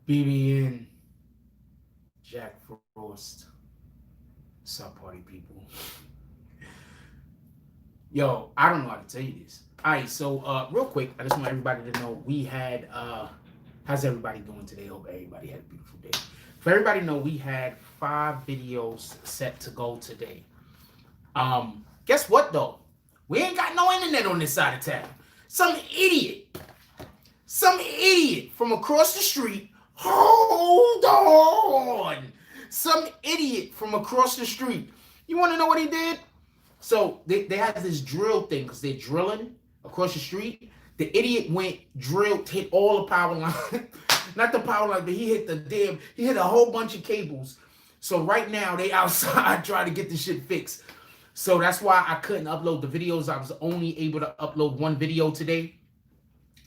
BBN, Jack Frost, sub party people. Yo, I don't know how to tell you this. All right, so real quick, I just want everybody to know we had how's everybody doing today? Hope everybody had a beautiful day. For everybody to know, we had 5 videos set to go today. Guess what though? We ain't got no internet on this side of town. Some idiot from across the street. Hold on. Some idiot from across the street. You want to know what he did? So they had this drill thing because they're drilling across the street. The idiot went, drilled, hit all the power line. Not the power line, but he hit a whole bunch of cables. So right now they outside trying to get the shit fixed. So that's why I couldn't upload the videos. I was only able to upload one video today.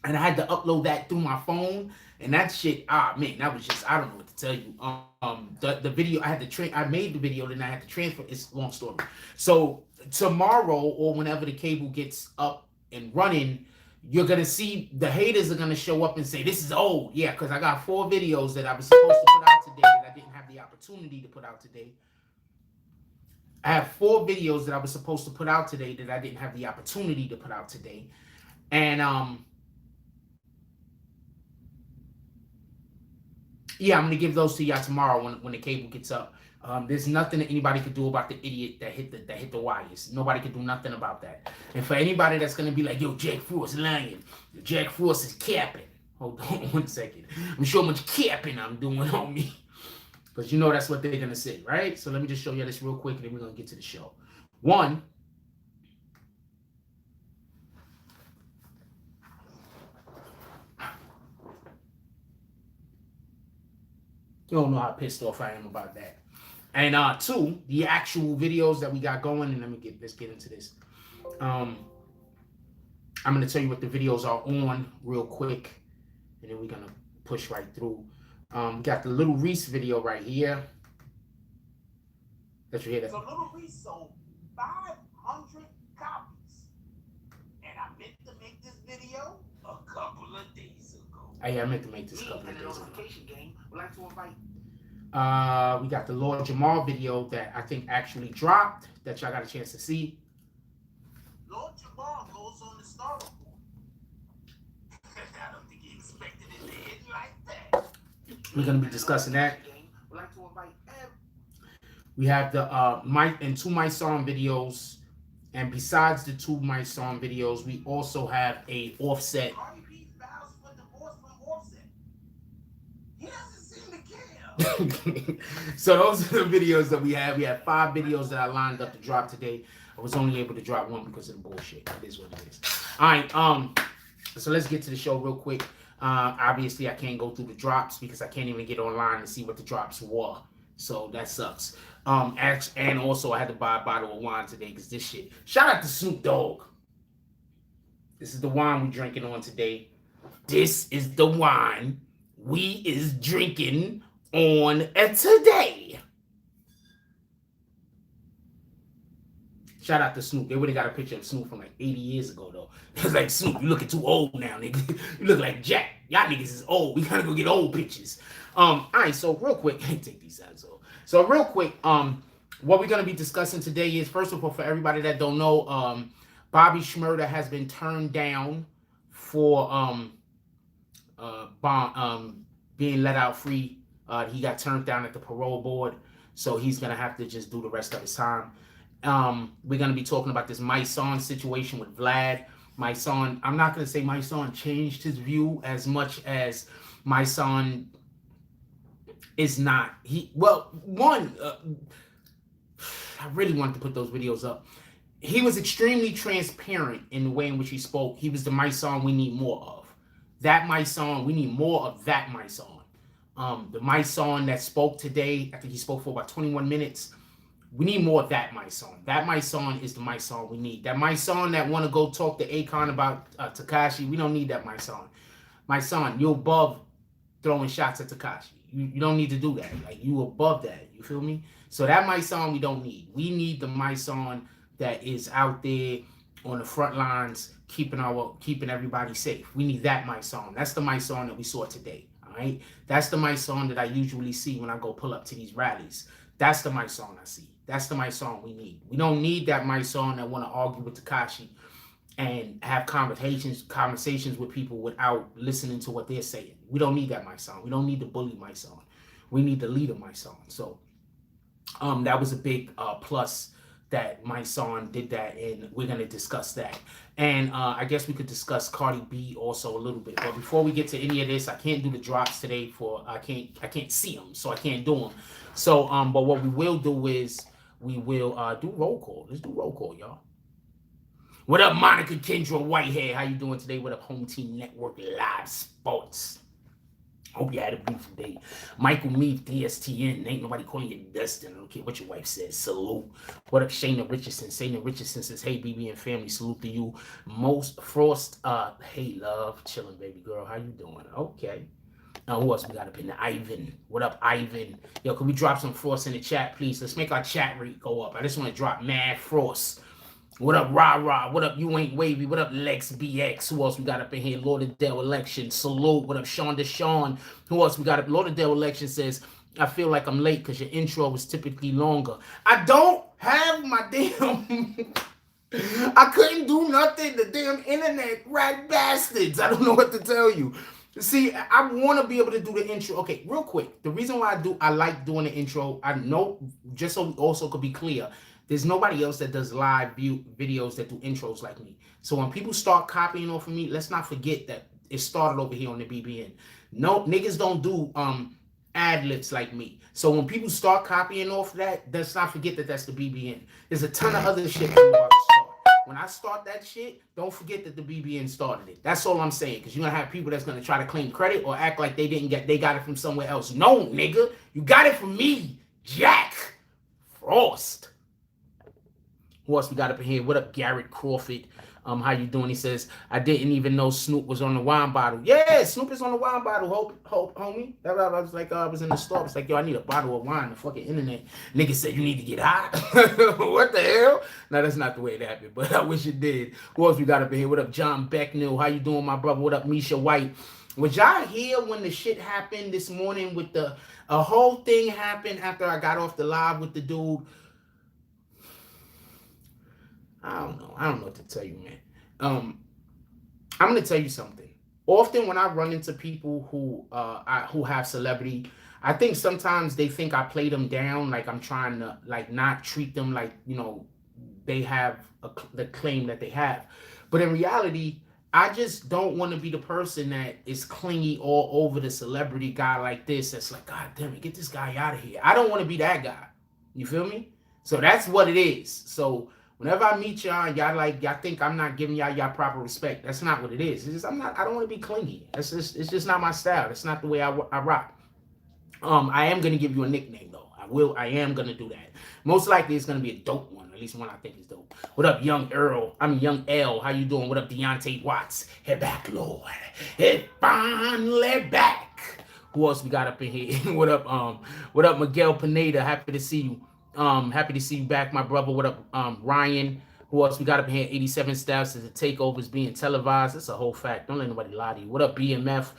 And I had to upload that through my phone. And that shit, man, that was just, I don't know what to tell you. The video, I made the video, then I had to transfer. It's a long story. So tomorrow or whenever the cable gets up and running, you're going to see the haters are going to show up and say, this is old. Yeah, because I got 4 videos that I was supposed to put out today that I didn't have the opportunity to put out today. I have 4 videos that I was supposed to put out today that I didn't have the opportunity to put out today. And, yeah, I'm going to give those to y'all tomorrow when the cable gets up. There's nothing that anybody could do about the idiot that hit the wires. Nobody could do nothing about that. And for anybody that's going to be like, yo, Jack Frost lying. Jack Frost is capping. Hold on 1 second. I'm sure how much capping I'm doing on me. Because you know that's what they're going to say, right? So let me just show you this real quick, and then we're going to get to the show. 1. You don't know how pissed off I am about that. And 2, the actual videos that we got going, and let's get into this. I'm gonna tell you what the videos are on real quick, and then we're gonna push right through. We got the Little Reese video right here. Let you hear that. So Little Reese sold 500 copies, and I meant to make this video a couple of days ago. Hey, I meant to make this a couple of days ago. Would like to invite. We got the Lord Jamar video that I think actually dropped that y'all got a chance to see. Lord Jamar goes on the Star Report. I don't think he expected it to hit like that. We're gonna be discussing that. Would like to invite. We have the Mike and 2 Mysonne videos, and besides the 2 Mysonne videos, we also have a Offset. So those are the videos that we have. We have 5 videos that I lined up to drop today. I was only able to drop 1 because of the bullshit. It is what it is. All right. So let's get to the show real quick. Obviously, I can't go through the drops because I can't even get online and see what the drops were. So that sucks. And also I had to buy a bottle of wine today because this shit. Shout out to Snoop Dogg. This is the wine we're drinking on today. This is the wine we is drinking on today. Shout out to Snoop. They would have got a picture of Snoop from like 80 years ago, though. It's like, Snoop, you looking too old now, nigga. You look like Jack. Y'all niggas is old. We gotta go get old pictures. All right, so real quick, take these sides off. So real quick, what we're gonna be discussing today is, first of all, for everybody that don't know, Bobby Shmurda has been turned down for being let out free. He got turned down at the parole board, so he's gonna have to just do the rest of his time. We're gonna be talking about this Mysonne situation with Vlad. Mysonne, I'm not gonna say Mysonne changed his view as much as Mysonne is not. I really wanted to put those videos up. He was extremely transparent in the way in which he spoke. He was the Mysonne we need more of. That Mysonne, we need more of that Mysonne. The Mysonne that spoke today, I think he spoke for about 21 minutes. We need more of that Mysonne. That Mysonne is the Mysonne we need. That Mysonne that want to go talk to Akon about Tekashi, we don't need that Mysonne. Mysonne, you're above throwing shots at Tekashi. You don't need to do that. Like, you above that. You feel me? So that Mysonne we don't need. We need the Mysonne that is out there on the front lines, keeping everybody safe. We need that Mysonne. That's the Mysonne that we saw today. All right? That's the Mysonne that I usually see when I go pull up to these rallies. That's the Mysonne I see. That's the Mysonne we need. We don't need that Mysonne that want to argue with Tekashi and have conversations with people without listening to what they're saying. We don't need that Mysonne. We don't need the bully Mysonne. We need the leader Mysonne. So that was a big plus that Mysonne did that, and we're going to discuss that. And I guess we could discuss Cardi B also a little bit. But before we get to any of this, I can't do the drops today for I can't see them, so I can't do them. So but what we will do is we will do roll call. Let's do roll call, y'all. What up, Monica Kendra Whitehead? How you doing today? What up, Home Team Network Live Sports? Hope you had a beautiful day. Michael Meath, DSTN. Ain't nobody calling you Dustin. I don't care what your wife says. Salute. What up, Shayna Richardson? Shayna Richardson says, hey, BBN family. Salute to you. Most Frost. Hey, love. Chilling, baby girl. How you doing? Okay. Who else we got up in there? Ivan. What up, Ivan? Yo, can we drop some Frost in the chat, please? Let's make our chat rate go up. I just want to drop mad Frost. What up, Rah Rah? What up, You Ain't Wavy? What up, Lex BX? Who else we got up in here? Lauderdale Election. Salute. What up, Sean Deshawn? Who else we got up? Lauderdale Election says, I feel like I'm late because your intro was typically longer. I don't have my damn... I couldn't do nothing. The damn internet, rat bastards. I don't know what to tell you. See, I want to be able to do the intro. Okay, real quick. The reason why I like doing the intro, I know, just so we also could be clear, there's nobody else that does live videos that do intros like me. So when people start copying off of me, let's not forget that it started over here on the BBN. No, niggas don't do ad-libs like me. So when people start copying off that, let's not forget that that's the BBN. There's a ton of other shit that I'm about to start. When I start that shit, don't forget that the BBN started it. That's all I'm saying. Because you're going to have people that's going to try to claim credit or act like they got it from somewhere else. No, nigga. You got it from me, Jack Frost. Who else we got up in here? What up, Garrett Crawford? How you doing? He says, I didn't even know Snoop was on the wine bottle. Yeah, Snoop is on the wine bottle, homie. I was like, I was in the store. It's like, yo, I need a bottle of wine. The fucking internet. Nigga said, you need to get hot. What the hell? No, that's not the way it happened, but I wish it did. Who else we got up in here? What up, John Becknell? How you doing, my brother? What up, Misha White? Was y'all here when the shit happened this morning with a whole thing happened after I got off the live with the dude? I don't know what to tell you, man. I'm gonna tell you something. Often when I run into people who have celebrity, I think sometimes they think I play them down, like I'm trying to like not treat them like, you know, they have the claim that they have. But in reality, I just don't want to be the person that is clingy all over the celebrity guy like this. That's like, God damn it, get this guy out of here. I don't want to be that guy. You feel me? So that's what it is. So whenever I meet y'all, y'all think I'm not giving y'all proper respect. That's not what it is. It's just I don't want to be clingy. It's just not my style. That's not the way I rock. I am gonna give you a nickname though. I am gonna do that. Most likely it's gonna be a dope one. At least one I think is dope. What up, Young Earl? I'm Young L. How you doing? What up, Deontay Watts? Head back, Lord. Head finally back. Who else we got up in here? What up, Miguel Pineda? Happy to see you. Happy to see you back, my brother. What up, Ryan? Who else we got up in here? 87 Staffs says the takeover is being televised. That's a whole fact. Don't let nobody lie to you. What up, BMF?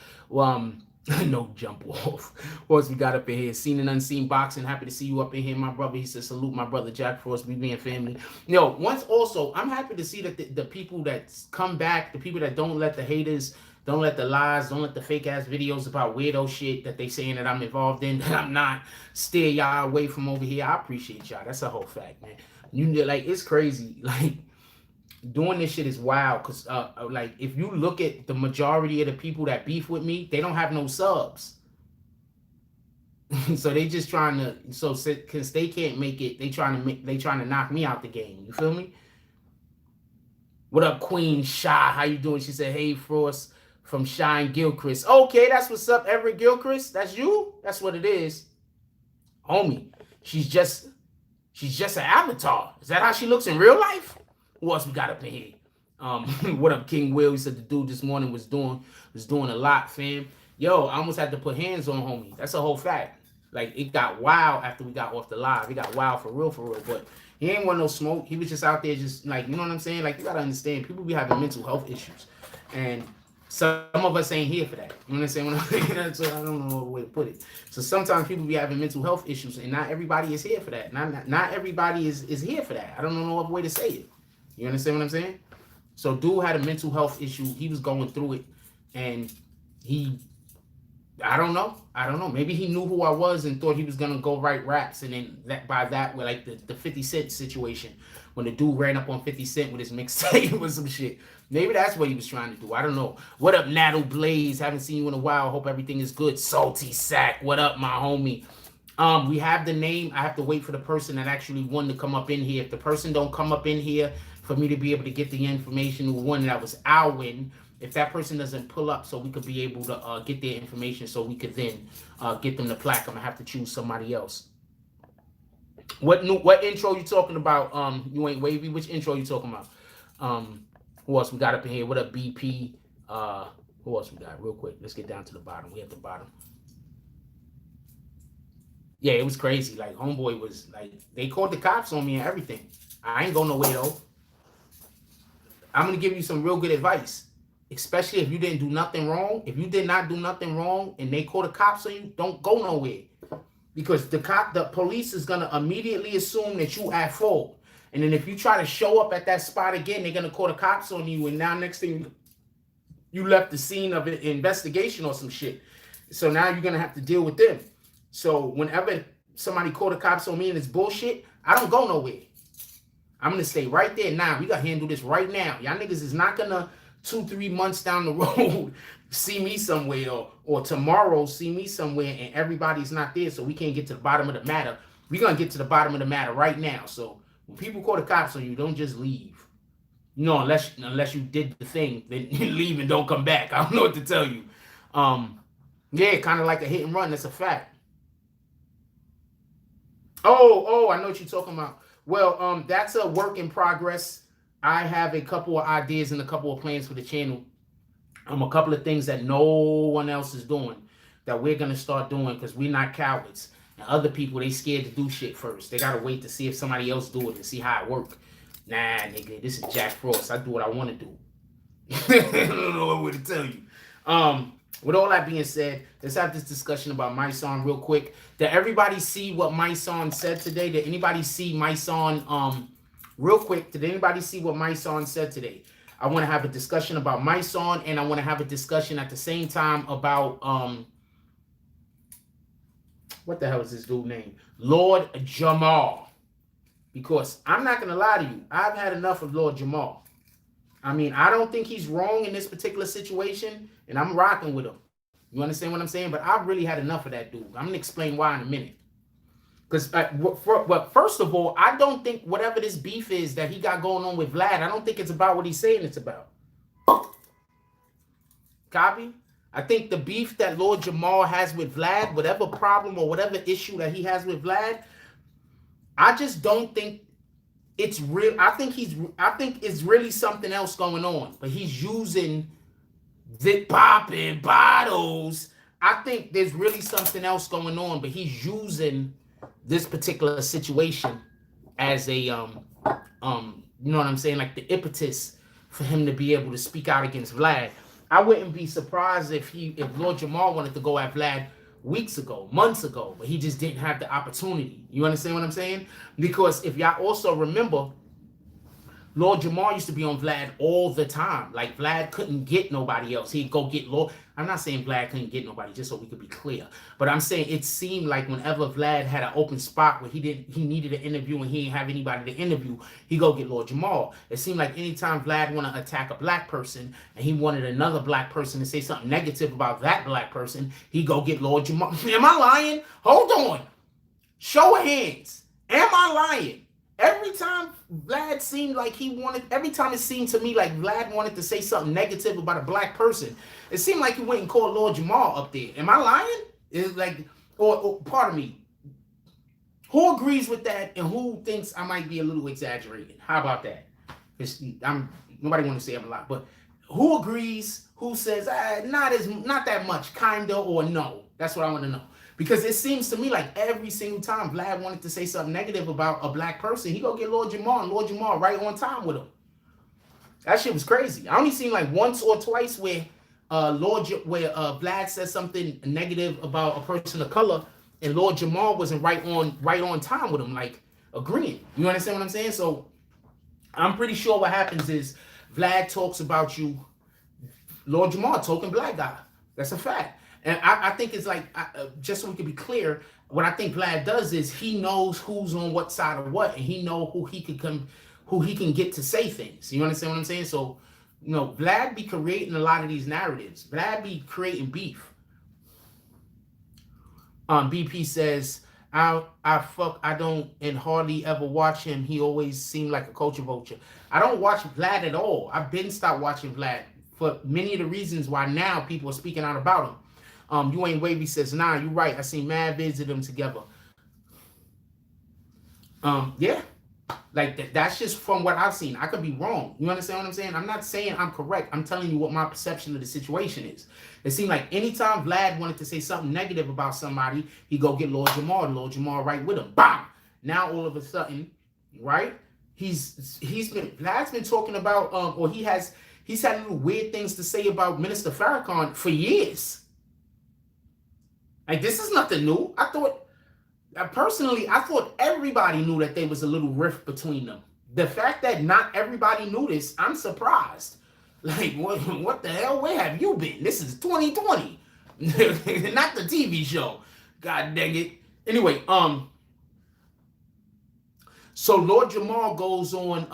No jump off. Who else we got up in here? Seen and Unseen Boxing. Happy to see you up in here, my brother. He says salute, my brother Jack Frost, BBN family. Yo, once also, I'm happy to see that the people that come back, the people that don't let the haters, don't let the lies, don't let the fake ass videos about weirdo shit that they saying that I'm involved in, that I'm not, steer y'all away from over here. I appreciate y'all. That's a whole fact, man. You like, it's crazy. Like, doing this shit is wild because, like, if you look at the majority of the people that beef with me, they don't have no subs. So they just trying to, because they can't make it, they trying to knock me out the game. You feel me? What up, Queen Shy? How you doing? She said, hey, Frost. From Shine Gilchrist. Okay, that's what's up, Everett Gilchrist. That's you? That's what it is. Homie, she's just an avatar. Is that how she looks in real life? Who else we got up in here? What up, King Will? He said the dude this morning was doing a lot, fam. Yo, I almost had to put hands on homie. That's a whole fact. Like, it got wild after we got off the live. It got wild for real. But he ain't want no smoke. He was just out there just like, you know what I'm saying? Like, you gotta understand, people be having mental health issues. And Some of us ain't here for that. You understand what I'm saying? So I don't know what way to put it. So sometimes people be having mental health issues, and not everybody is here for that. Not everybody is here for that. I don't know what way to say it. You understand what I'm saying? So dude had a mental health issue. He was going through it, and he, I don't know. Maybe he knew who I was and thought he was gonna go write raps, and then that with like the 50 Cent situation, when the dude ran up on 50 Cent with his mixtape or some shit. Maybe that's what he was trying to do. I don't know. What up, Natal Blaze? Haven't seen you in a while. Hope everything is good. Salty Sack. What up, my homie? We have the name. I have to wait for the person that actually won to come up in here. If the person don't come up in here for me to be able to get the information who won, that was our win. If that person doesn't pull up, so we could be able to get their information, so we could then get them the plaque, I'm gonna have to choose somebody else. What intro you talking about? You ain't wavy. Which intro you talking about? Who else we got up in here? What up, BP? Who else we got? Real quick, let's get down to the bottom. We at the bottom. Yeah, it was crazy. Like, homeboy was like, they called the cops on me and everything. I ain't going nowhere though. I'm gonna give you some real good advice, especially if you didn't do nothing wrong. If you did not do nothing wrong and they call the cops on you, don't go nowhere, because the police is gonna immediately assume that you at fault. And then if you try to show up at that spot again, they're gonna call the cops on you, and now next thing you left the scene of an investigation or some shit. So now you're gonna have to deal with them. So whenever somebody call the cops on me and it's bullshit, I don't go nowhere. I'm gonna stay right there. Nah, we gotta handle this right now. Y'all niggas is not gonna 2-3 months down the road see me somewhere, or tomorrow see me somewhere and everybody's not there, so we can't get to the bottom of the matter. We're gonna get to the bottom of the matter right now. So when people call the cops on you, don't just leave. You know, unless you did the thing, then you leave and don't come back. I don't know what to tell you. Yeah, kind of like a hit and run. That's a fact. Oh, I know what you're talking about. Well, that's a work in progress. I have a couple of ideas and a couple of plans for the channel. A couple of things that no one else is doing that we're gonna start doing, because we're not cowards. And other people, they scared to do shit first. They gotta wait to see if somebody else do it and see how it work. Nah, nigga, this is Jack Frost. I do what I want to do. I don't know what way to tell you. With all that being said, let's have this discussion about Mysonne real quick. Did everybody see what Mysonne said today? Did anybody see Mysonne? Real quick, did anybody see what Mysonne said today? I want to have a discussion about Mysonne, and I want to have a discussion at the same time about what the hell is this dude's name? Lord Jamar. Because I'm not going to lie to you, I've had enough of Lord Jamar. I mean, I don't think he's wrong in this particular situation, and I'm rocking with him. You understand what I'm saying? But I've really had enough of that dude. I'm going to explain why in a minute. Because, first of all, I don't think whatever this beef is that he got going on with Vlad, I don't think it's about what he's saying it's about. Copy? I think the beef that Lord Jamar has with Vlad, whatever problem or whatever issue that he has with Vlad, I just don't think it's real. I think it's really something else going on. But he's using the popping bottles. I think there's really something else going on, but he's using this particular situation as a you know what I'm saying, like the impetus for him to be able to speak out against Vlad. I wouldn't be surprised if Lord Jamar wanted to go at Vlad weeks ago, months ago, but he just didn't have the opportunity. You understand what I'm saying? Because if y'all also remember, Lord Jamar used to be on Vlad all the time. Like, Vlad couldn't get nobody else. He'd go get Lord. I'm not saying Vlad couldn't get nobody, just so we could be clear. But I'm saying it seemed like whenever Vlad had an open spot where he needed an interview and he didn't have anybody to interview, he go get Lord Jamar. It seemed like anytime Vlad want to attack a black person and he wanted another black person to say something negative about that black person, he go get Lord Jamar. Am I lying? Hold on. Show of hands. Am I lying? Every time Vlad seemed like every time it seemed to me like Vlad wanted to say something negative about a black person, it seemed like he went and called Lord Jamar up there. Am I lying? It's like, or pardon me, who agrees with that and who thinks I might be a little exaggerating? How about that? Nobody want to say I'm a lot, but who agrees? Who says not that much, kinda, or no? That's what I want to know. Because it seems to me like every single time Vlad wanted to say something negative about a black person, he go get Lord Jamar, and Lord Jamar right on time with him. That shit was crazy. I only seen like once or twice where where Vlad said something negative about a person of color, and Lord Jamar wasn't right on time with him, like agreeing. You understand what I'm saying? So I'm pretty sure what happens is Vlad talks about you, Lord Jamar talking black guy. That's a fact. And I think it's like, just so we can be clear, what I think Vlad does is he knows who's on what side of what, and he know who he can get to say things. You understand what I'm saying? So, Vlad be creating a lot of these narratives. Vlad be creating beef. BP says, I don't and hardly ever watch him. He always seemed like a culture vulture. I don't watch Vlad at all. I've been stopped watching Vlad for many of the reasons why now people are speaking out about him. You Ain't Wavy says, nah, you're right. I seen mad vids of them together. Yeah. Like that's just from what I've seen. I could be wrong. You understand what I'm saying? I'm not saying I'm correct. I'm telling you what my perception of the situation is. It seemed like anytime Vlad wanted to say something negative about somebody, he go get Lord Jamar, and Lord Jamar right with him. Bam! Now all of a sudden, right? Vlad's been talking about or he's had little weird things to say about Minister Farrakhan for years. Like this is nothing new. I thought everybody knew that there was a little rift between them. The fact that not everybody knew this, I'm surprised. Like, what the hell? Where have you been? This is 2020, not the TV show. God dang it. Anyway, so Lord Jamar goes on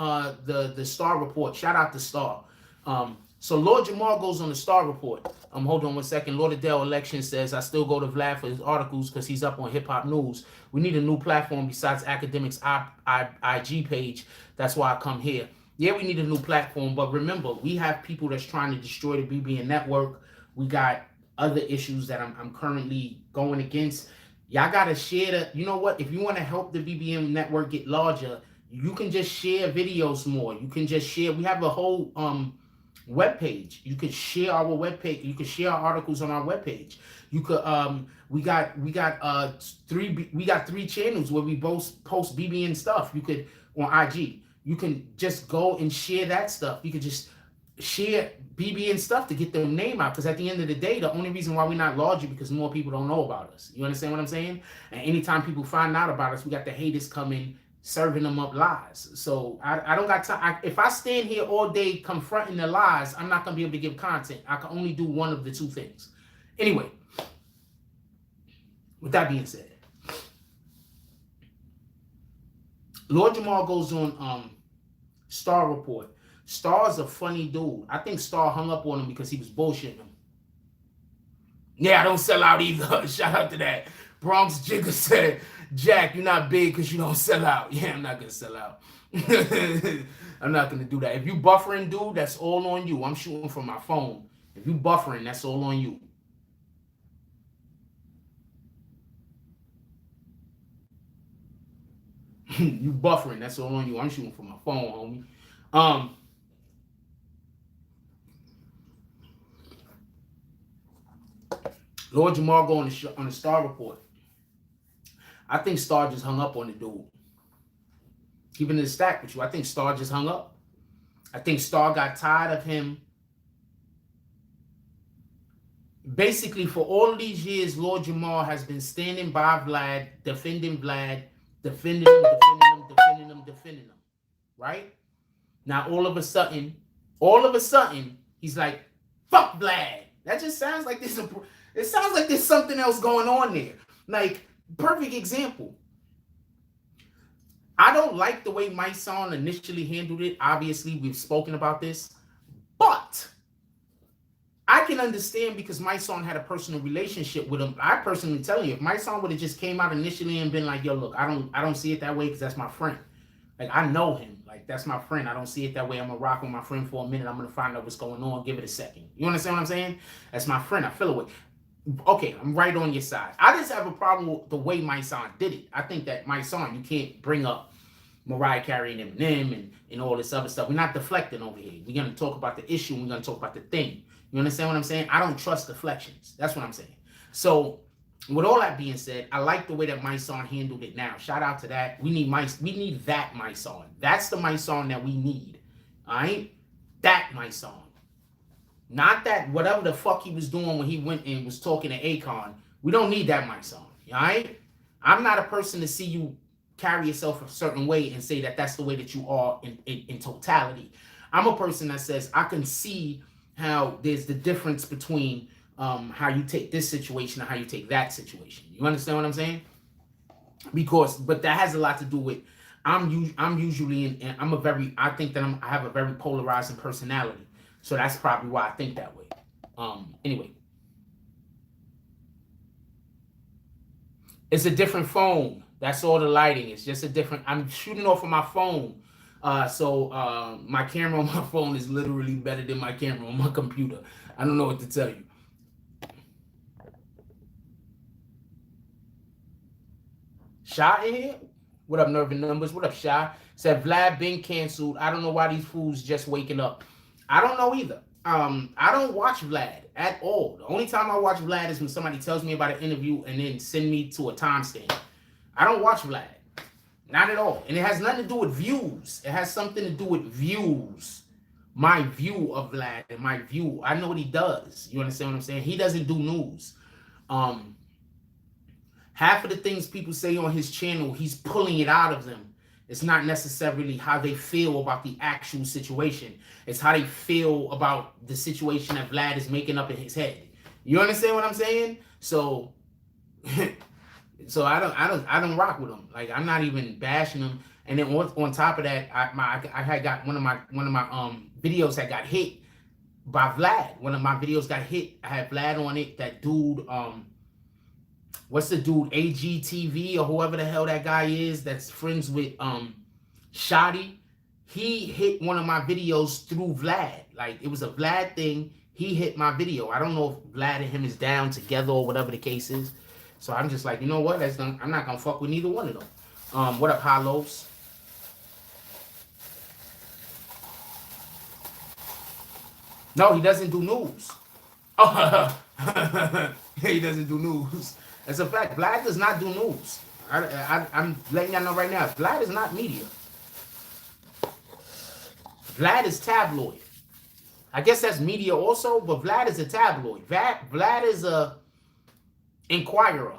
the Star Report. Shout out to Star. So Lord Jamar goes on the Star Report. Hold on one second. Lauderdale Election says, I still go to Vlad for his articles because he's up on Hip Hop News. We need a new platform besides Academics IG page. That's why I come here. Yeah, we need a new platform. But remember, we have people that's trying to destroy the BBN network. We got other issues that I'm currently going against. Y'all got to share the, you know what? If you want to help the BBN network get larger, you can just share videos more. You can just share. We have a whole webpage. You could share our webpage. You could share our articles on our webpage. You could we got three channels where we both post BBN stuff. You could on IG. You can just go and share that stuff. You could just share BBN stuff to get their name out. Because at the end of the day, the only reason why we're not larger because more people don't know about us. You understand what I'm saying? And anytime people find out about us, we got the haters coming, serving them up lies. So I don't got time. If I stand here all day confronting the lies, I'm not going to be able to give content. I can only do one of the two things. Anyway, with that being said, Lord Jamar goes on Star Report. Star's a funny dude. I think Star hung up on him because he was bullshitting him. Yeah, I don't sell out either. Shout out to that. Bronx Jigger said, Jack, you're not big because you don't sell out. Yeah, I'm not going to sell out. I'm not going to do that. If you buffering, dude, that's all on you. I'm shooting from my phone. If you buffering, that's all on you. You buffering, that's all on you. I'm shooting from my phone, homie. Lord Jamar go on the Star Report. I think Star just hung up on the dude. Keeping it stacked with you, I think Star just hung up. I think Star got tired of him. Basically, for all of these years, Lord Jamar has been standing by Vlad, defending him, right? Now, all of a sudden, he's like, fuck Vlad. That just sounds like it sounds like there's something else going on there. Like, perfect example. I don't like the way Mysonne initially handled it. Obviously, we've spoken about this. But I can understand because Mysonne had a personal relationship with him. I personally tell you, if Mysonne would have just came out initially and been like, yo, look, I don't see it that way because that's my friend. Like, I know him. Like, that's my friend. I don't see it that way. I'm going to rock with my friend for a minute. I'm going to find out what's going on. Give it a second. You understand what I'm saying? That's my friend. I feel it with. Okay, I'm right on your side. I just have a problem with the way Mysonne did it. I think that Mysonne, you can't bring up Mariah Carey and Eminem and all this other stuff. We're not deflecting over here. We're going to talk about the issue and we're going to talk about the thing. You understand what I'm saying? I don't trust deflections. That's what I'm saying. So, with all that being said, I like the way that Mysonne handled it now. Shout out to that. We need that Mysonne. That's the Mysonne that we need. All right? That Mysonne. Not that whatever the fuck he was doing when he went and was talking to Akon. We don't need that, Mysonne. All right? I'm not a person to see you carry yourself a certain way and say that that's the way that you are in totality. I'm a person that says I can see how there's the difference between how you take this situation and how you take that situation. You understand what I'm saying? But that has a lot to do with I'm usually I think that I have a very polarizing personality. So that's probably why I think that way. Anyway. It's a different phone. That's all the lighting. It's just a different, I'm shooting off of my phone. So my camera on my phone is literally better than my camera on my computer. I don't know what to tell you. Shy in here? What up, Nerving Numbers? What up, Shy? Said Vlad been canceled. I don't know why these fools just waking up. I don't know either. I don't watch Vlad at all. The only time I watch Vlad is when somebody tells me about an interview and then send me to a timestamp. I don't watch Vlad. Not at all. And it has nothing to do with views. It has something to do with views. My view of Vlad and my view. I know what he does. You understand what I'm saying? He doesn't do news. Half of the things people say on his channel, he's pulling it out of them. It's not necessarily how they feel about the actual situation. It's how they feel about the situation that Vlad is making up in his head. You understand what I'm saying? So, so I don't rock with him. Like, I'm not even bashing him. And then on top of that, I had got one of my videos that got hit by Vlad. One of my videos got hit. I had Vlad on it. That dude, what's the dude, AGTV or whoever the hell that guy is that's friends with Shoddy. He hit one of my videos through Vlad. Like, it was a Vlad thing. He hit my video. I don't know if Vlad and him is down together or whatever the case is. So I'm just like, you know what? I'm not gonna fuck with neither one of them. What up, Hollows? No, he doesn't do news. He doesn't do news. As a fact, Vlad does not do news. I'm letting y'all know right now, Vlad is not media. Vlad is tabloid. I guess that's media also, but Vlad is a tabloid. Vlad is a Inquirer.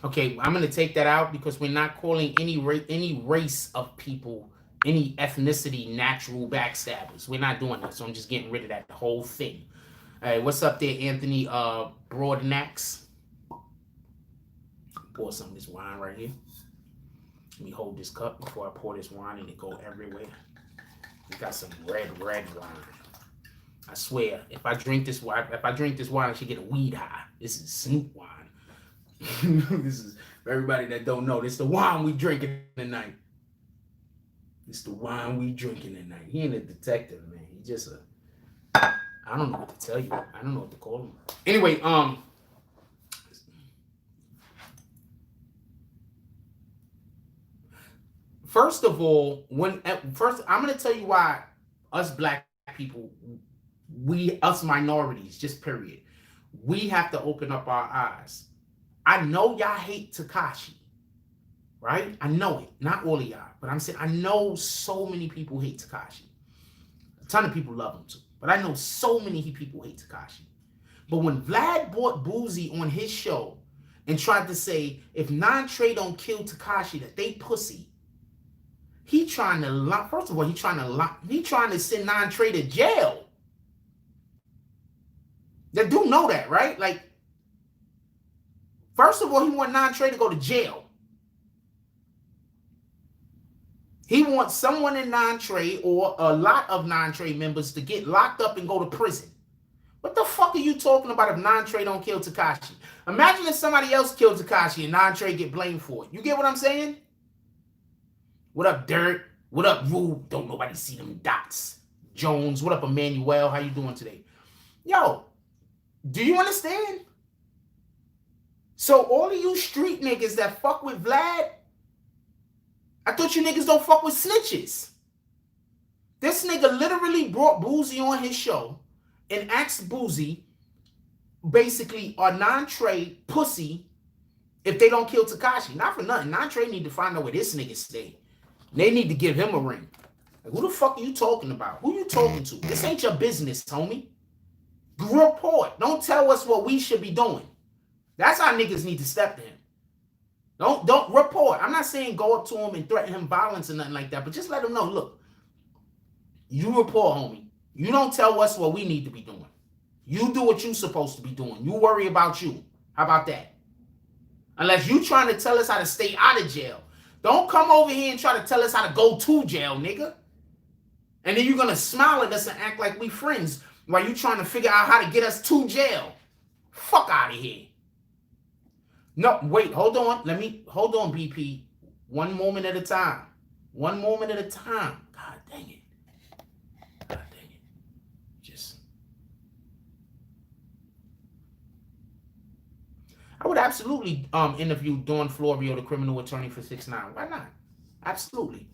Okay, I'm going to take that out because we're not calling any race of people, any ethnicity, natural backstabbers. We're not doing that, so I'm just getting rid of that whole thing. All right, what's up there, Anthony Broadnax? Pour some of this wine right here. Let me hold this cup before I pour this wine and it go everywhere. We got some red wine. I swear, if I drink this wine, I should get a weed high. This is Snoop wine. This is, for everybody that don't know, this is the wine we drinking tonight. It's the wine we drinking tonight. He ain't a detective, man. He just I don't know what to tell you. I don't know what to call him. Anyway, first of all, I'm gonna tell you why us black people, us minorities, just period, we have to open up our eyes. I know y'all hate Tekashi, right? I know it. Not all of y'all, but I'm saying I know so many people hate Tekashi. A ton of people love him too, but I know so many people hate Tekashi. But when Vlad brought Boosie on his show and tried to say if Nine Trey don't kill Tekashi that they pussy, he trying to, first of all, he trying to send Nine Trey to jail. They do know that, right? Like, first of all, he want Nine Trey to go to jail. He wants someone in Nine Trey or a lot of Nine Trey members to get locked up and go to prison. What the fuck are you talking about if Nine Trey don't kill Tekashi? Imagine if somebody else killed Tekashi and Nine Trey get blamed for it. You get what I'm saying? What up, Dirt? What up, Rube? Don't nobody see them dots. Jones, what up, Emmanuel? How you doing today? Yo, do you understand? So all of you street niggas that fuck with Vlad, I thought you niggas don't fuck with snitches. This nigga literally brought Boosie on his show and asked Boosie, basically, are Nine Trey pussy if they don't kill Tekashi? Not for nothing. Nine Trey need to find out where this nigga stay. They need to give him a ring. Like, who the fuck are you talking about? Who you talking to? This ain't your business, homie. Report. Don't tell us what we should be doing. That's how niggas need to step to him. Don't report. I'm not saying go up to him and threaten him violence or nothing like that, but just let him know, look, you report, homie. You don't tell us what we need to be doing. You do what you're supposed to be doing. You worry about you. How about that? Unless you trying to tell us how to stay out of jail. Don't come over here and try to tell us how to go to jail, nigga. And then you're going to smile at us and act like we friends while you trying to figure out how to get us to jail. Fuck out of here. No, wait, hold on. Hold on, BP. One moment at a time. One moment at a time. God dang it. God dang it. I would absolutely interview Dawn Florio, the criminal attorney for 6ix9ine. Why not? Absolutely.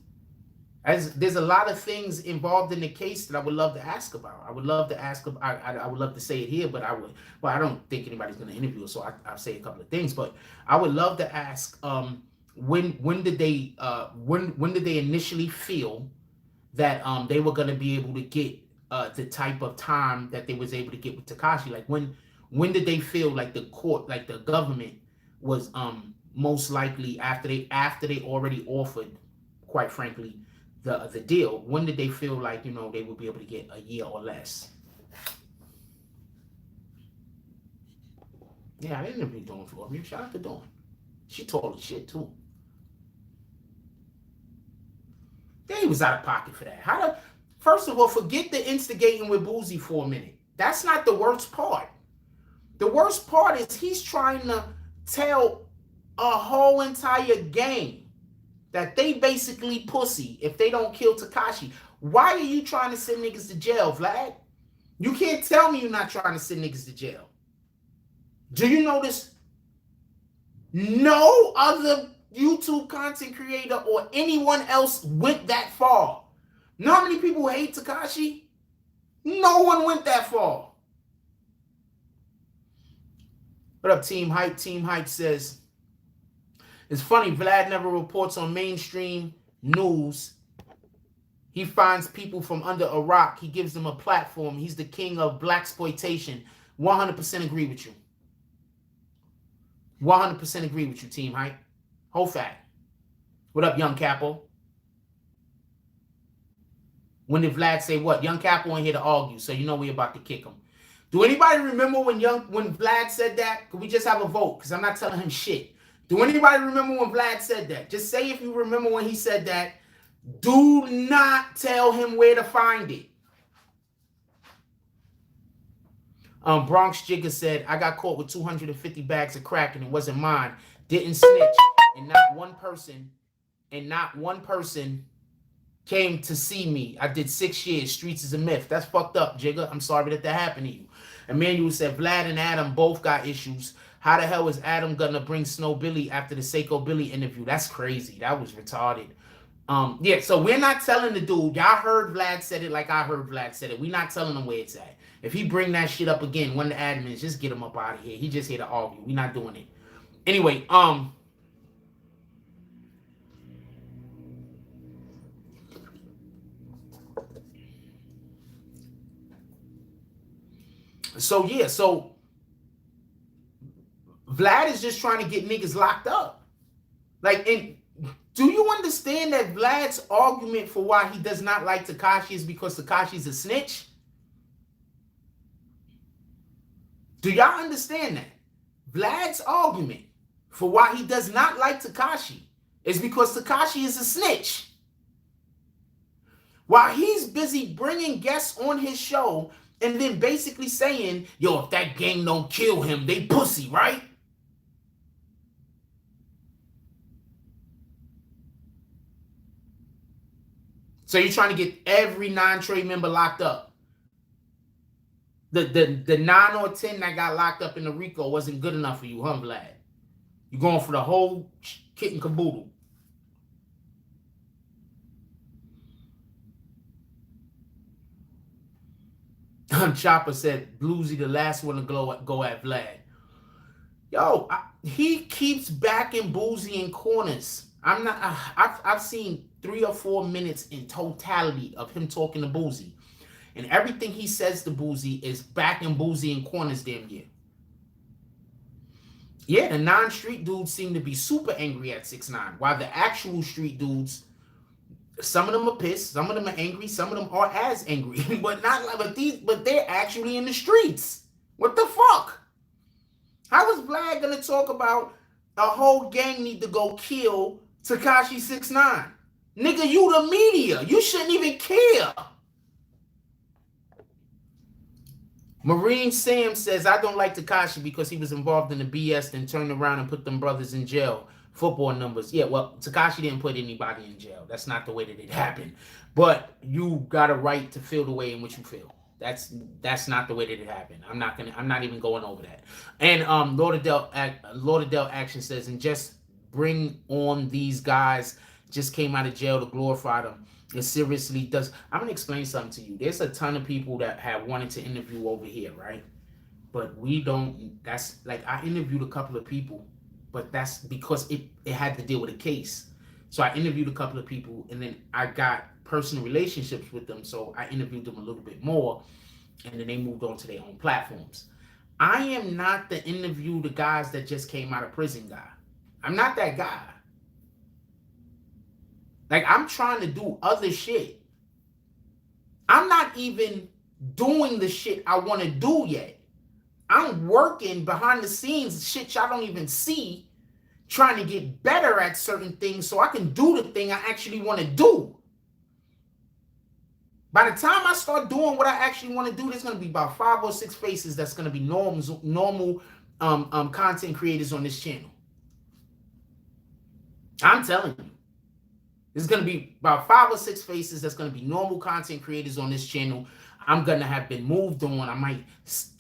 As there's a lot of things involved in the case that I would love to ask about. I would love to ask. I would love to say it here, but I would. Well, I don't think anybody's going to interview, so I'll say a couple of things. But I would love to ask. When did they initially feel that they were going to be able to get the type of time that they was able to get with Tekashi? Like when did they feel like the court, like the government, was most likely after they already offered, quite frankly, the deal? When did they feel like, you know, they would be able to get a year or less? Yeah, I didn't interview Dawn Florio. Shout out to Dawn. She tall as shit too. Yeah, he was out of pocket for that. First of all, forget the instigating with Boosie for a minute. That's not the worst part. The worst part is he's trying to tell a whole entire gang that they basically pussy if they don't kill Tekashi. Why are you trying to send niggas to jail, Vlad? You can't tell me you're not trying to send niggas to jail. Do you notice no other YouTube content creator or anyone else went that far? Know how many people hate Tekashi? No one went that far. What up, Team Hype? Team Hype says, it's funny, Vlad never reports on mainstream news. He finds people from under a rock. He gives them a platform. He's the king of blaxploitation. 100% agree with you. 100% agree with you, Team Hype. Whole fact. What up, Young Capo? When did Vlad say what? Young Capo ain't here to argue, so you know we about to kick him. Do anybody remember when Vlad said that? Could we just have a vote? Because I'm not telling him shit. Do anybody remember when Vlad said that? Just say if you remember when he said that. Do not tell him where to find it. Bronx Jigger said, I got caught with 250 bags of crack and it wasn't mine. Didn't snitch. And not one person came to see me. I did 6 years. Streets is a myth. That's fucked up, Jigger. I'm sorry that happened to you. Emmanuel said, Vlad and Adam both got issues. How the hell is Adam gonna bring Snow Billy after the Seiko Billy interview? That's crazy. That was retarded. Yeah, so we're not telling the dude. Y'all heard Vlad said it like I heard Vlad said it. We're not telling him where it's at. If he bring that shit up again, one of the admins, just get him up out of here. He just here to argue. We're not doing it. Anyway, so yeah, so Vlad is just trying to get niggas locked up. Like, and do you understand that Vlad's argument for why he does not like Tekashi is because Tekashi's a snitch? Do y'all understand that? Vlad's argument for why he does not like Tekashi is because Tekashi is a snitch. While he's busy bringing guests on his show and then basically saying, yo, if that gang don't kill him, they pussy, right? So you're trying to get every non-trade member locked up. The 9 or 10 that got locked up in the RICO wasn't good enough for you, huh, Vlad? You're going for the whole kit and caboodle. Chopper said, Bluesy, the last one to go at Vlad. Yo, he keeps backing Boosie in corners. I've seen 3 or 4 minutes in totality of him talking to Boosie. And everything he says to Boosie is backing Boosie in corners damn near. Yeah, the non-street dudes seem to be super angry at 6ix9ine, while the actual street dudes, some of them are pissed, some of them are angry, some of them are as angry, but not like but they're actually in the streets. What the fuck? How is Vlad gonna talk about a whole gang need to go kill Tekashi 6ix9ine? Nigga, you the media. You shouldn't even care. Marine Sam says, I don't like Tekashi because he was involved in the BS and turned around and put them brothers in jail. Football numbers. Yeah, well, Tekashi didn't put anybody in jail. That's not the way that it happened. But you got a right to feel the way in which you feel. That's not the way that it happened. I'm not even going over that. And Lord Adele Action says, and just bring on these guys just came out of jail to glorify them. It seriously does. I'm gonna explain something to you. There's a ton of people that have wanted to interview over here, right? But we don't. That's like I interviewed a couple of people, but that's because it had to deal with a case. So I interviewed a couple of people, and then I got personal relationships with them, so I interviewed them a little bit more, and then they moved on to their own platforms. I am not the interview the guys that just came out of prison guy. I'm not that guy. Like, I'm trying to do other shit. I'm not even doing the shit I want to do yet. I'm working behind the scenes, shit y'all don't even see, trying to get better at certain things so I can do the thing I actually want to do. By the time I start doing what I actually want to do, there's going to be about 5 or 6 faces that's going to be normal content creators on this channel. I'm telling you. There's going to be about 5 or 6 faces that's going to be normal content creators on this channel. I'm going to have been moved on. I might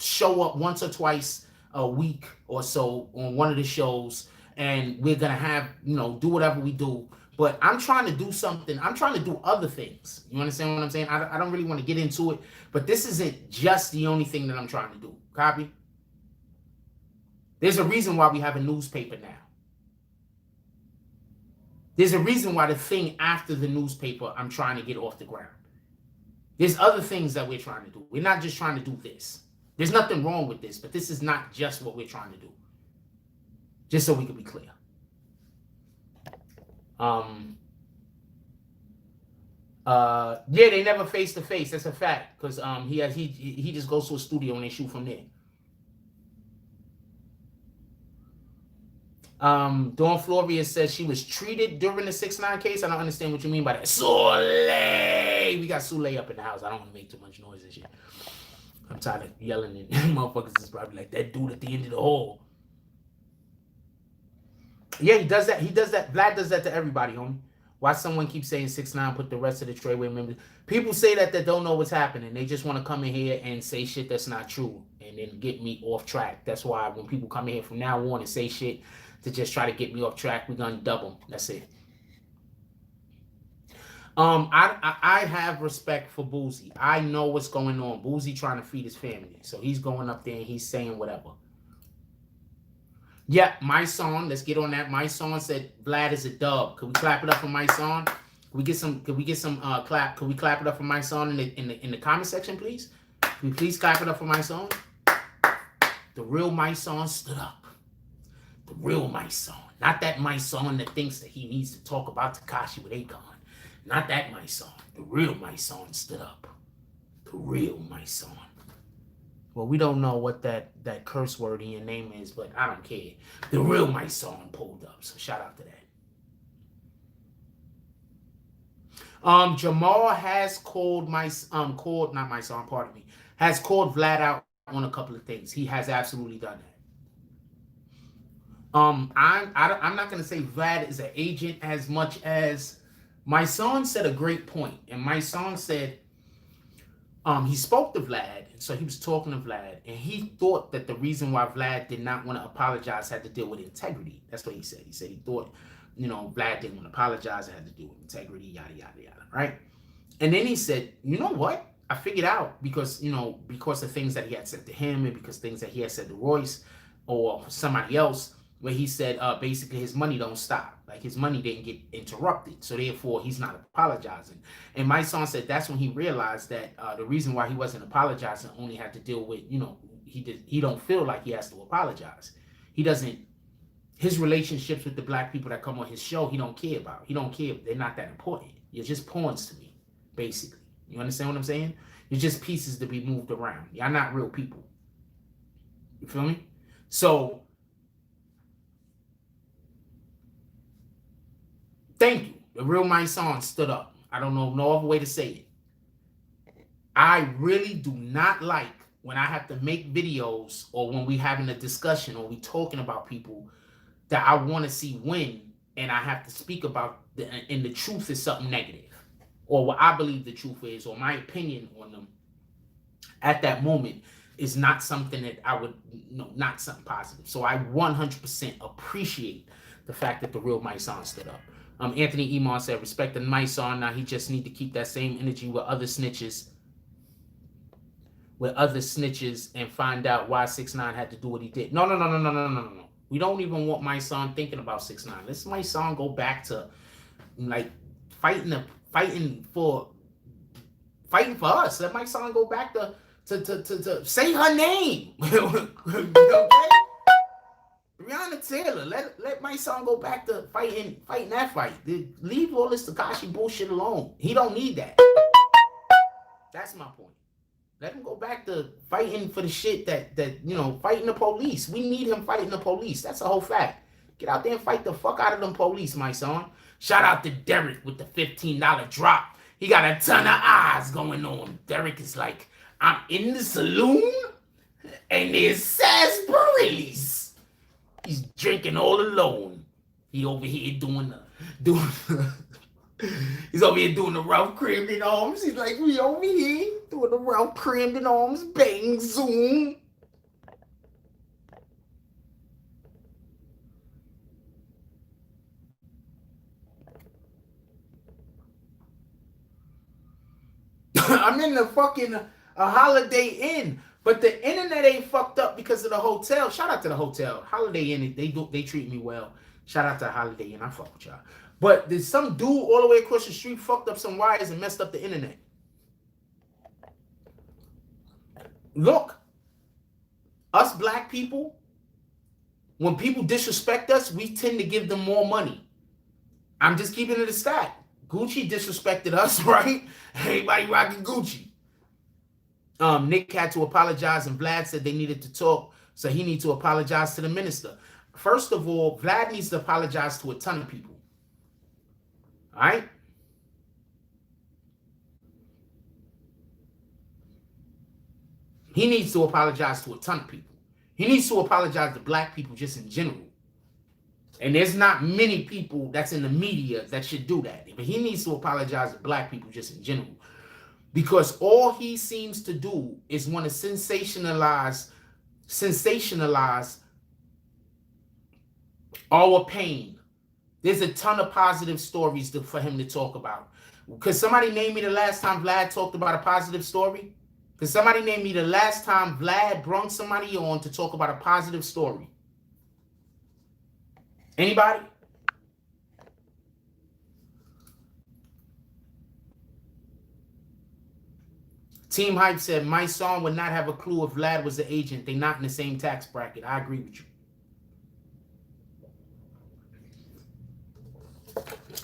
show up once or twice a week or so on one of the shows, and we're going to have, do whatever we do. But I'm trying to do something. I'm trying to do other things. You understand what I'm saying? I don't really want to get into it, but this isn't just the only thing that I'm trying to do. Copy? There's a reason why we have a newspaper now. There's a reason why the thing after the newspaper I'm trying to get off the ground. There's other things that we're trying to do. We're not just trying to do this. There's nothing wrong with this, but this is not just what we're trying to do. Just so we can be clear. Yeah, they never face to face. That's a fact. Because he just goes to a studio and they shoot from there. Dawn Floria says she was treated during the 6ix9ine case. I don't understand what you mean by that. Soleil! We got Soleil up in the house. I don't want to make too much noise and shit. I'm tired of yelling and motherfuckers is probably like that dude at the end of the hall. Yeah, he does that. He does that. Vlad does that to everybody, homie. Why someone keeps saying 6ix9ine put the rest of the Treyway members? People say that don't know what's happening. They just want to come in here and say shit that's not true and then get me off track. That's why when people come in here from now on and say shit to just try to get me off track, we're gonna double. That's it. I have respect for Boosie. I know what's going on. Boosie trying to feed his family, so he's going up there and he's saying whatever. Yeah, Mysonne, let's get on that. Mysonne said Vlad is a dub. Could we clap it up for Mysonne? Could we get some clap? Could we clap it up for Mysonne in the comment section, please? Can we please clap it up for Mysonne? The real Mysonne stood up. The real Mysonne. Not that Mysonne that thinks that he needs to talk about Tekashi with Akon. Not that Mysonne. The real Mysonne stood up. The real Mysonne. Well, we don't know what that curse word in your name is, but I don't care. The real Mysonne pulled up, so shout out to that. Jamar has called has called Vlad out on a couple of things. He has absolutely done that. I'm not gonna say Vlad is an agent as much as Mysonne said a great point, and Mysonne said he spoke to Vlad, so he was talking to Vlad, and he thought that the reason why Vlad did not want to apologize had to deal with integrity. That's what he said. He said he thought, Vlad didn't want to apologize. It had to do with integrity, yada, yada, yada, right? And then he said, you know what? I figured out because of things that he had said to him and because things that he had said to Royce or somebody else, where he said basically his money don't stop. Like his money didn't get interrupted. So therefore he's not apologizing. And Mysonne said that's when he realized that the reason why he wasn't apologizing only had to deal with, you know, he don't feel like he has to apologize. He doesn't, his relationships with the black people that come on his show, he don't care about. He don't care. They're not that important. You're just pawns to me, basically. You understand what I'm saying? You're just pieces to be moved around. Y'all not real people. You feel me? So thank you. The real Mysonne stood up. I don't know no other way to say it. I really do not like when I have to make videos or when we having a discussion or we talking about people that I want to see win and I have to speak about and the truth is something negative or what I believe the truth is or my opinion on them at that moment is not something that I would, no, not something positive. So I 100% appreciate the fact that the real Mysonne stood up. Anthony Emon said, respect the Mysonne. Now he just need to keep that same energy with other snitches and find out why 6ix9ine had to do what he did. No. We don't even want Mysonne thinking about 6ix9ine. Let's Mysonne go back to like fighting for us. Let Mysonne go back to say her name. Okay? Breonna Taylor, let Mysonne go back to fighting that fight. Leave all this Tekashi bullshit alone. He don't need that. That's my point. Let him go back to fighting for the shit that you know, fighting the police. We need him fighting the police. That's a whole fact. Get out there and fight the fuck out of them police, Mysonne. Shout out to Derek with the $15 drop. He got a ton of eyes going on. Derek is like, I'm in the saloon and there's sarsaparillas. He's drinking all alone. He over here doing he's over here doing the Ralph Cramden arms. He's like, we over here doing the Ralph Cramden arms. Bang, zoom. I'm in the fucking Holiday Inn. But the internet ain't fucked up because of the hotel. Shout out to the hotel. Holiday Inn, they treat me well. Shout out to Holiday Inn. I fuck with y'all. But there's some dude all the way across the street fucked up some wires and messed up the internet. Look, us black people, when people disrespect us, we tend to give them more money. I'm just keeping it a stat. Gucci disrespected us, right? Everybody rocking Gucci. Nick had to apologize, and Vlad said they needed to talk, so he needs to apologize to the minister. First of all, Vlad needs to apologize to a ton of people. All right? He needs to apologize to a ton of people. He needs to apologize to black people just in general. And there's not many people that's in the media that should do that. But he needs to apologize to black people just in general. Because all he seems to do is want to sensationalize our pain. There's a ton of positive stories for him to talk about. Could somebody name me the last time Vlad talked about a positive story? Could somebody name me the last time Vlad brought somebody on to talk about a positive story? Anybody? Team Hype said, Mysonne would not have a clue if Vlad was the agent. They're not in the same tax bracket. I agree with you.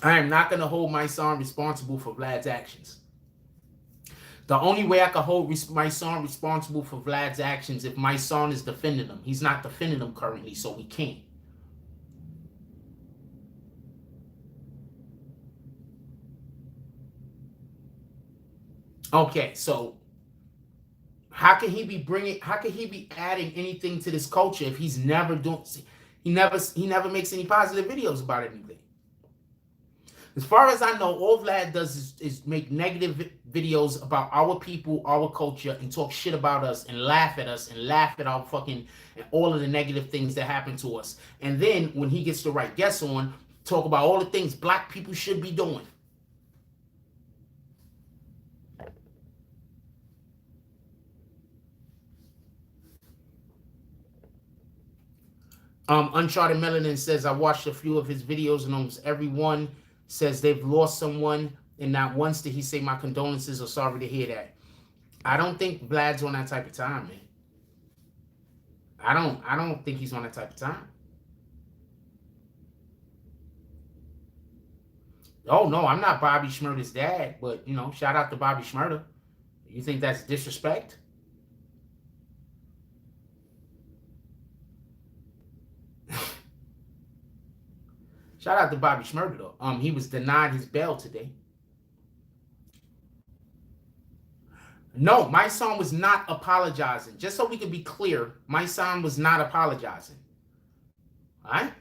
I am not going to hold Mysonne responsible for Vlad's actions. The only way I can hold Mysonne responsible for Vlad's actions if Mysonne is defending him. He's not defending him currently, so we can't. Okay, so how can he be adding anything to this culture if he's never doing, he never makes any positive videos about anything? As far as I know, all Vlad does is make negative videos about our people, our culture, and talk shit about us and laugh at us and laugh at our fucking, and all of the negative things that happen to us. And then when he gets the right guests on, talk about all the things black people should be doing. Uncharted Melanin says, I watched a few of his videos and almost everyone says they've lost someone, and not once did he say my condolences or sorry to hear that. I don't think Vlad's on that type of time, man. I don't think he's on that type of time. Oh no, I'm not Bobby Shmurda's dad, but you know, shout out to Bobby Shmurda. You think that's disrespect? Shout out to Bobby Shmurda though. He was denied his bail today. No, Mysonne was not apologizing. Just so we can be clear, Mysonne was not apologizing. All right?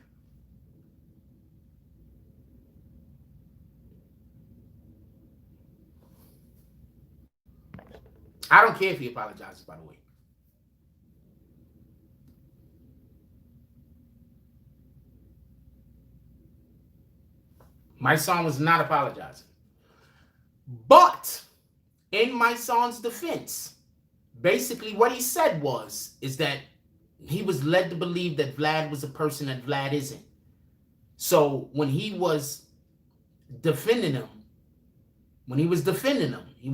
I don't care if he apologizes, by the way. Mysonne was not apologizing. But in Mysonne's defense, basically what he said is that he was led to believe that Vlad was a person that Vlad isn't. So when he was defending him, he was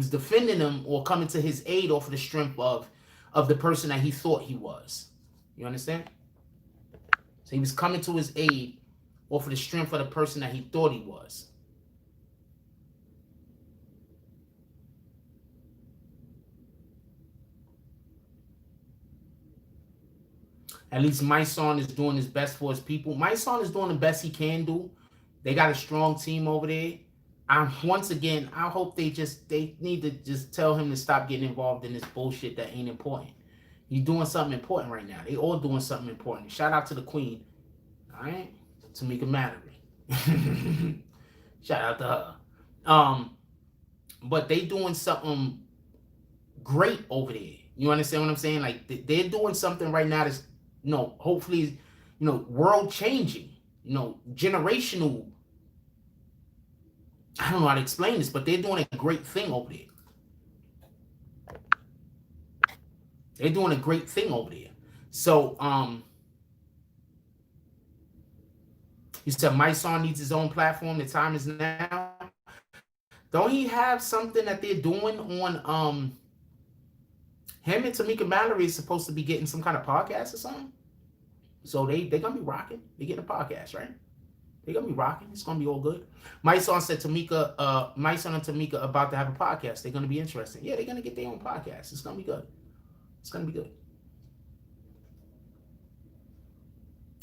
defending him or coming to his aid off of the strength of the person that he thought he was. You understand? So he was coming to his aid off of the strength of the person that he thought he was. At least Mysonne is doing his best for his people. Mysonne is doing the best he can do. They got a strong team over there. Once again, I hope they need to just tell him to stop getting involved in this bullshit that ain't important. He's doing something important right now. They all doing something important. Shout out to the queen. All right? Tamika Mallory. Shout out to her. But they doing something great over there. You understand what I'm saying? Like, they're doing something right now that's, you know, hopefully, you know, world changing, you know, generational. I don't know how to explain this, but they're doing a great thing over there. They're doing a great thing over there. So, you said Mysonne needs his own platform. The time is now. Don't he have something that they're doing on him and Tamika Mallory is supposed to be getting some kind of podcast or something? So they're gonna be rocking. They're getting a podcast, right? They're gonna be rocking. It's gonna be all good. Mysonne said Mysonne and Tamika are about to have a podcast. They're gonna be interesting. Yeah, they're gonna get their own podcast. It's gonna be good. It's gonna be good.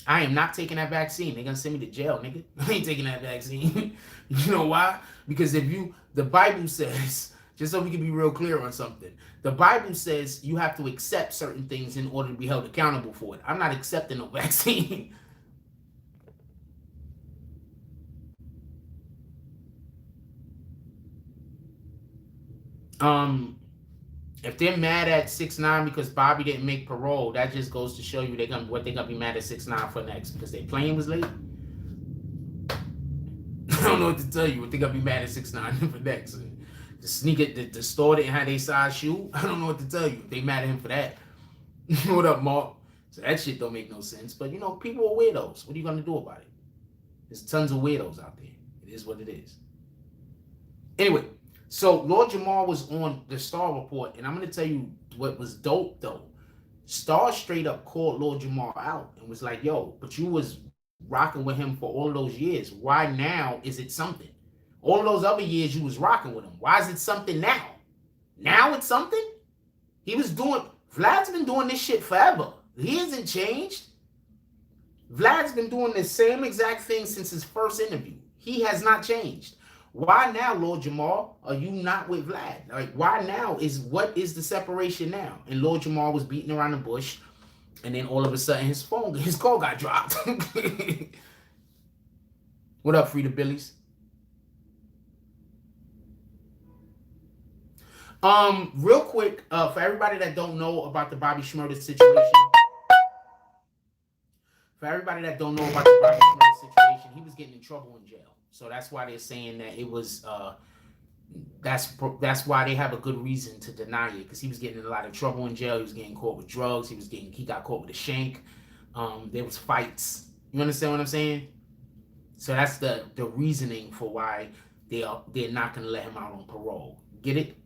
I am not taking that vaccine. They're gonna send me to jail, nigga. I ain't taking that vaccine. You know why? Because the Bible says, just so we can be real clear on something, the Bible says you have to accept certain things in order to be held accountable for it. I'm not accepting no vaccine. If they're mad at 6ix9ine because Bobby didn't make parole, that just goes to show you what they're gonna be mad at 6ix9ine for next, because their plane was late. I don't know what to tell you. What they gonna be mad at 6ix9ine for next? The sneaker, the store didn't have their size shoe. I don't know what to tell you. They mad at him for that. What up, Mark? So that shit don't make no sense. But you know, people are weirdos. What are you gonna do about it? There's tons of weirdos out there. It is what it is. Anyway. So Lord Jamar was on the Star Report, and I'm going to tell you what was dope, though. Star straight up called Lord Jamar out and was like, yo, but you was rocking with him for all of those years. Why now is it something? All of those other years you was rocking with him. Why is it something now? Now it's something? Vlad's been doing this shit forever. He hasn't changed. Vlad's been doing the same exact thing since his first interview. He has not changed. Why now, Lord Jamar, are you not with Vlad? Like, why now? What is the separation now? And Lord Jamar was beating around the bush, and then all of a sudden his call got dropped. What up, Frida Billies? Real quick, for everybody that don't know about the Bobby Shmurda situation. For everybody that don't know about the Bobby Shmurda situation, he was getting in trouble in jail. So that's why they're saying that it was, that's why they have a good reason to deny it, because he was getting in a lot of trouble in jail. He was getting caught with drugs. He got caught with a shank. There was fights. You understand what I'm saying? So that's the reasoning for why they're not gonna let him out on parole. Get it?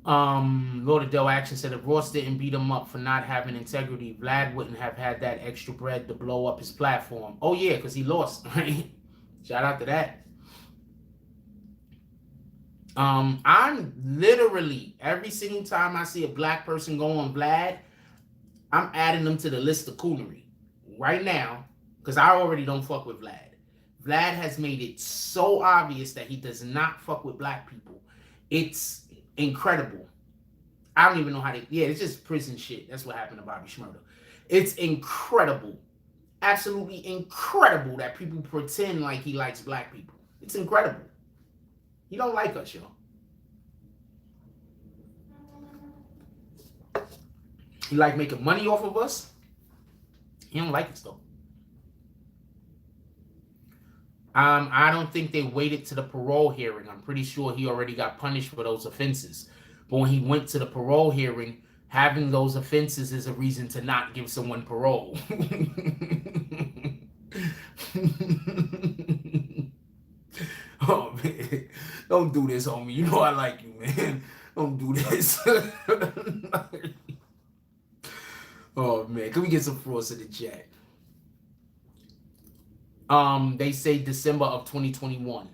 Lord Adele Action said if Ross didn't beat him up for not having integrity, Vlad wouldn't have had that extra bread to blow up his platform. Oh yeah, because he lost, right? Shout out to that. I'm literally every single time I see a black person go on Vlad, I'm adding them to the list of Culinary right now because I already don't fuck with Vlad. Vlad has made it so obvious that he does not fuck with black people. It's incredible. I don't even know how to. Yeah, it's just prison shit. That's what happened to Bobby Shmurda. It's incredible, absolutely incredible that people pretend like he likes black people. It's incredible. He don't like us, yo. He like making money off of us. He don't like us though. I don't think they waited to the parole hearing. I'm pretty sure he already got punished for those offenses. But when he went to the parole hearing, having those offenses is a reason to not give someone parole. Oh man, don't do this, homie. You know I like you, man. Don't do this. Oh man, can we get some frost in the chat? They say December of 2021.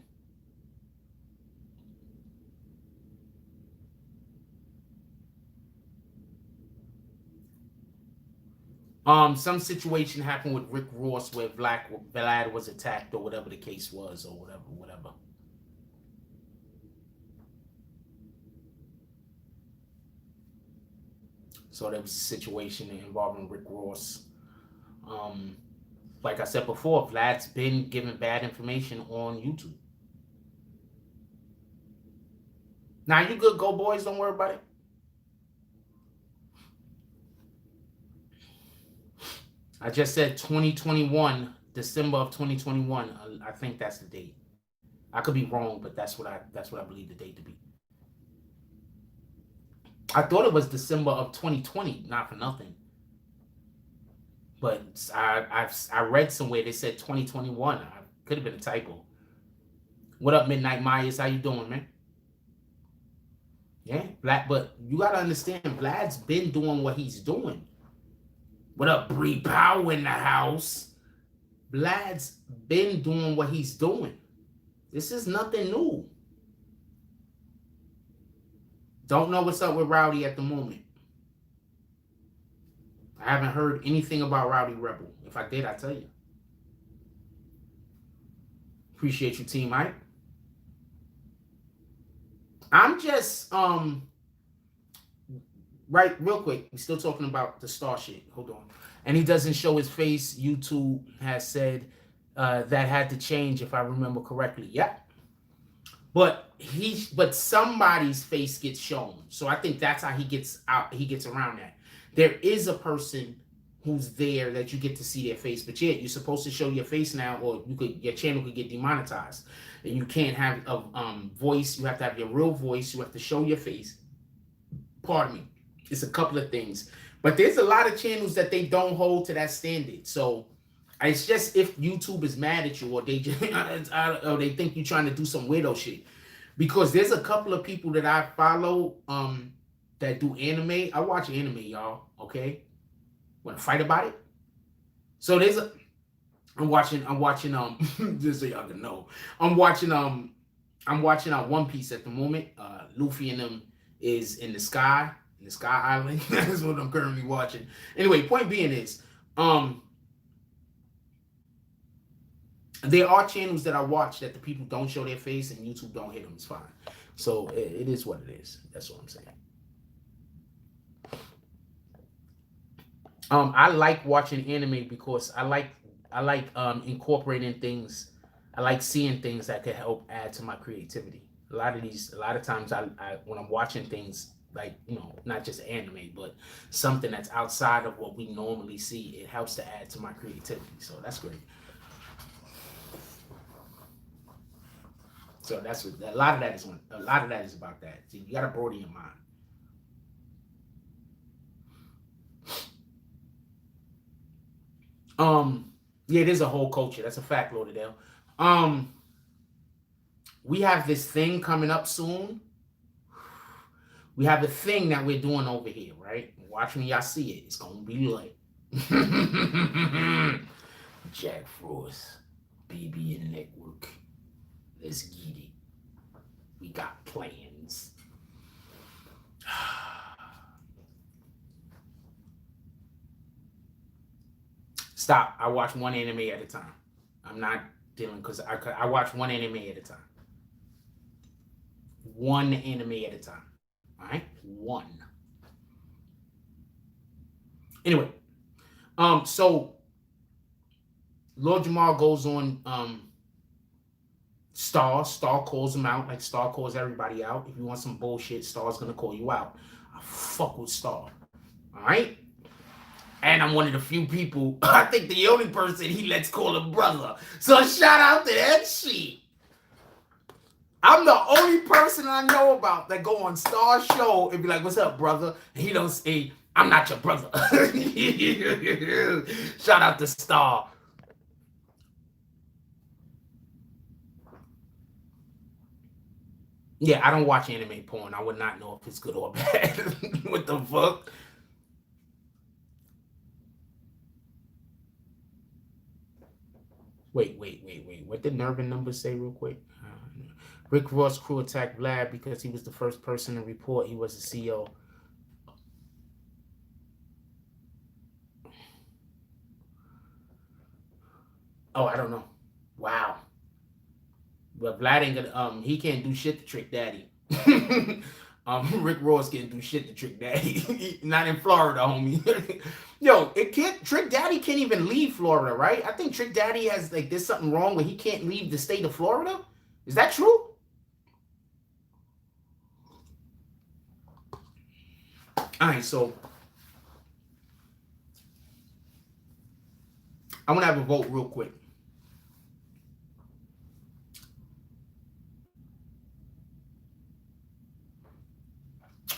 Some situation happened with Rick Ross where Vlad was attacked or whatever the case was or whatever. So there was a situation involving Rick Ross. Like I said before, Vlad's been giving bad information on YouTube. Now you good, go boys, don't worry about it. I just said 2021, December of 2021. I think that's the date. I could be wrong, but that's what I believe the date to be. I thought it was December of 2020, not for nothing. But I read somewhere they said 2021. Could have been a typo. What up, Midnight Myers? How you doing, man? Yeah, but you gotta understand, Vlad's been doing what he's doing. What up, Bree Power in the house? Vlad's been doing what he's doing. This is nothing new. Don't know what's up with Rowdy at the moment. I haven't heard anything about Rowdy Rebel. If I did, I'd tell you. Appreciate you, Team Mike. I'm just, right, real quick. We're still talking about the star shit. Hold on. And he doesn't show his face. YouTube has said that had to change, if I remember correctly. Yep. But somebody's face gets shown. So I think that's how he gets out. He gets around that. There is a person who's there that you get to see their face. But yeah, you're supposed to show your face now, or your channel could get demonetized. And you can't have a voice. You have to have your real voice. You have to show your face. Pardon me. It's a couple of things. But there's a lot of channels that they don't hold to that standard. So it's just if YouTube is mad at you, or they just, or they think you're trying to do some weirdo shit. Because there's a couple of people that I follow that do anime. I watch anime, y'all. Okay, want to fight about it? So I'm watching just so y'all can know. I'm watching One Piece at the moment. Luffy and them is in the Sky Island. That's what I'm currently watching. Anyway, point being is there are channels that I watch that the people don't show their face and YouTube don't hit them. It's fine. So it is what it is. That's what I'm saying. I like watching anime because I like incorporating things. I like seeing things that could help add to my creativity. A lot of times I when I'm watching things, like, not just anime, but something that's outside of what we normally see, it helps to add to my creativity. So that's great. So that's what a lot of that is about that. See, you got to broaden your mind. Yeah, there's a whole culture. That's a fact, Lauderdale. We have this thing coming up soon. We have a thing that we're doing over here, right? Watch when y'all see it. It's gonna be lit. Jack Frost, BBN Network. Let's get it. We got plans. Stop. I watch one anime at a time. I'm not dealing because I watch one anime at a time. One anime at a time. All right? One. Anyway, so Lord Jamar goes on Star. Star calls him out like Star calls everybody out. If you want some bullshit, Star's gonna call you out. I fuck with Star. All right? And I'm one of the few people, I think the only person he lets call a brother. So shout out to that shit. I'm the only person I know about that go on Star's show and be like, what's up, brother? And he don't say, I'm not your brother. Shout out to Star. Yeah, I don't watch anime porn. I would not know if it's good or bad. What the fuck? Wait. What did Nerve and Numbers say real quick? Rick Ross' crew attacked Vlad because he was the first person to report he was the CEO. Oh, I don't know. Wow. Well, Vlad ain't gonna, he can't do shit to Trick Daddy. Rick Ross can't do shit to Trick Daddy. Not in Florida, homie. Yo, Trick Daddy can't even leave Florida, right? I think Trick Daddy has, like, there's something wrong where he can't leave the state of Florida. Is that true? All right, so I'm gonna have a vote real quick.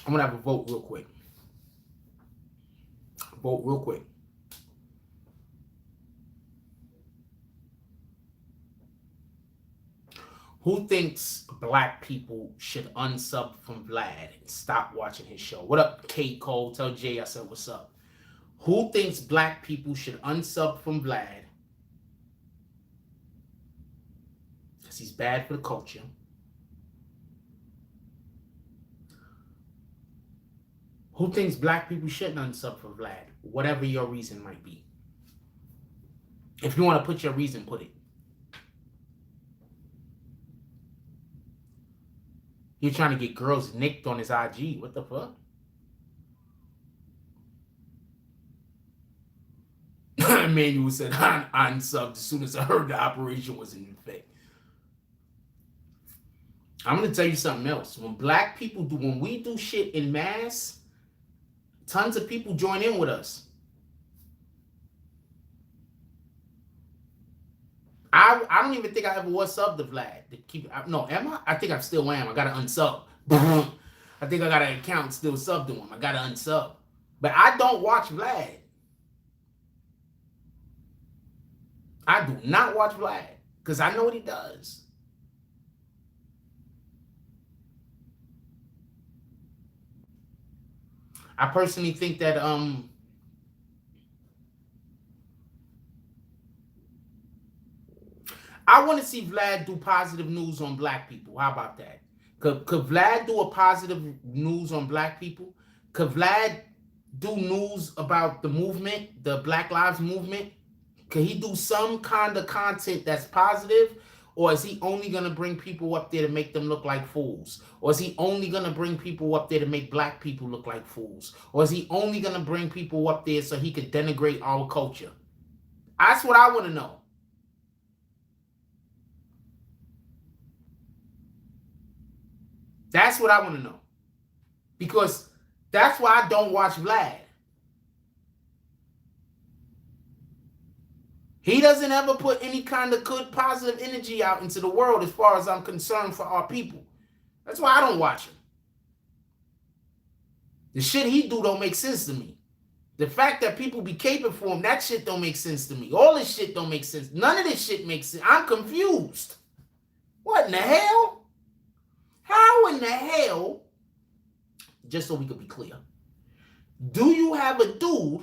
I'm gonna have a vote real quick. Vote real quick. Who thinks black people should unsub from Vlad and stop watching his show? What up, K. Cole? Tell Jay I said what's up. Who thinks black people should unsub from Vlad because he's bad for the culture? Who thinks black people shouldn't unsub from Vlad? Whatever your reason might be. If you want to put your reason, put it. You're trying to get girls nicked on his IG. What the fuck? Emmanuel said, I unsubbed as soon as I heard the operation was in effect. I'm going to tell you something else. When we do shit in mass, tons of people join in with us. I don't even think I ever was subbed to Vlad. No, am I? I think I still am. I got to unsub. I think I got an account still subbed to him. I got to unsub. But I don't watch Vlad. I do not watch Vlad because I know what he does. I personally think that I want to see Vlad do positive news on black people. How about that? Could Vlad do a positive news on black people? Could Vlad do news about the movement, the Black Lives Movement? Could he do some kind of content that's positive? Or is he only going to bring people up there to make them look like fools? Or is he only going to bring people up there to make black people look like fools? Or is he only going to bring people up there so he could denigrate our culture? That's what I want to know. That's what I want to know. Because that's why I don't watch Vlad. He doesn't ever put any kind of good, positive energy out into the world as far as I'm concerned for our people. That's why I don't watch him. The shit he do don't make sense to me. The fact that people be caping for him, that shit don't make sense to me. All this shit don't make sense. None of this shit makes sense. I'm confused. What in the hell? How in the hell, just so we could be clear, do you have a dude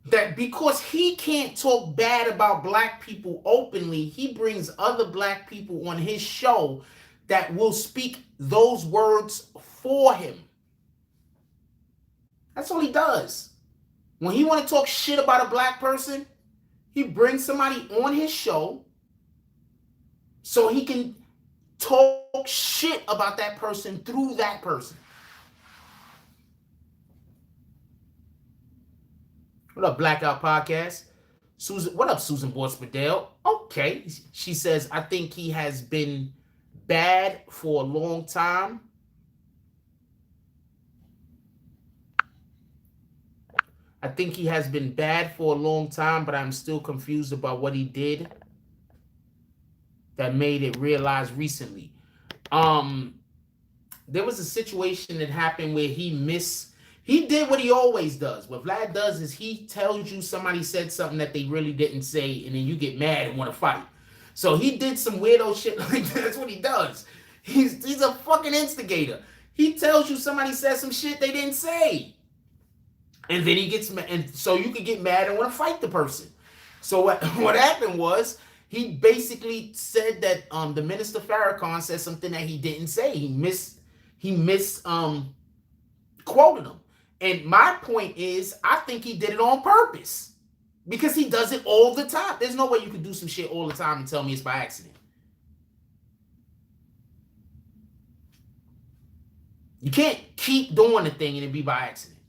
that because he can't talk bad about black people openly, he brings other black people on his show that will speak those words for him? That's all he does. When he want to talk shit about a black person, he brings somebody on his show so he can talk shit about that person through that person. What up, Blackout Podcast? Susan, what up, Susan Borspadell? Okay. She says, I think he has been bad for a long time. I think he has been bad for a long time, but I'm still confused about what he did that made it realized recently. There was a situation that happened where he did what he always does. What Vlad does is he tells you somebody said something that they really didn't say, and then you get mad and want to fight. So he did some weirdo shit like that. That's what he does. He's a fucking instigator. He tells you somebody said some shit they didn't say. And then he gets mad, and so you can get mad and want to fight the person. So what happened was he basically said that the Minister Farrakhan said something that he didn't say. He quoted him. And my point is, I think he did it on purpose because he does it all the time. There's no way you can do some shit all the time and tell me it's by accident. You can't keep doing the thing and it be by accident.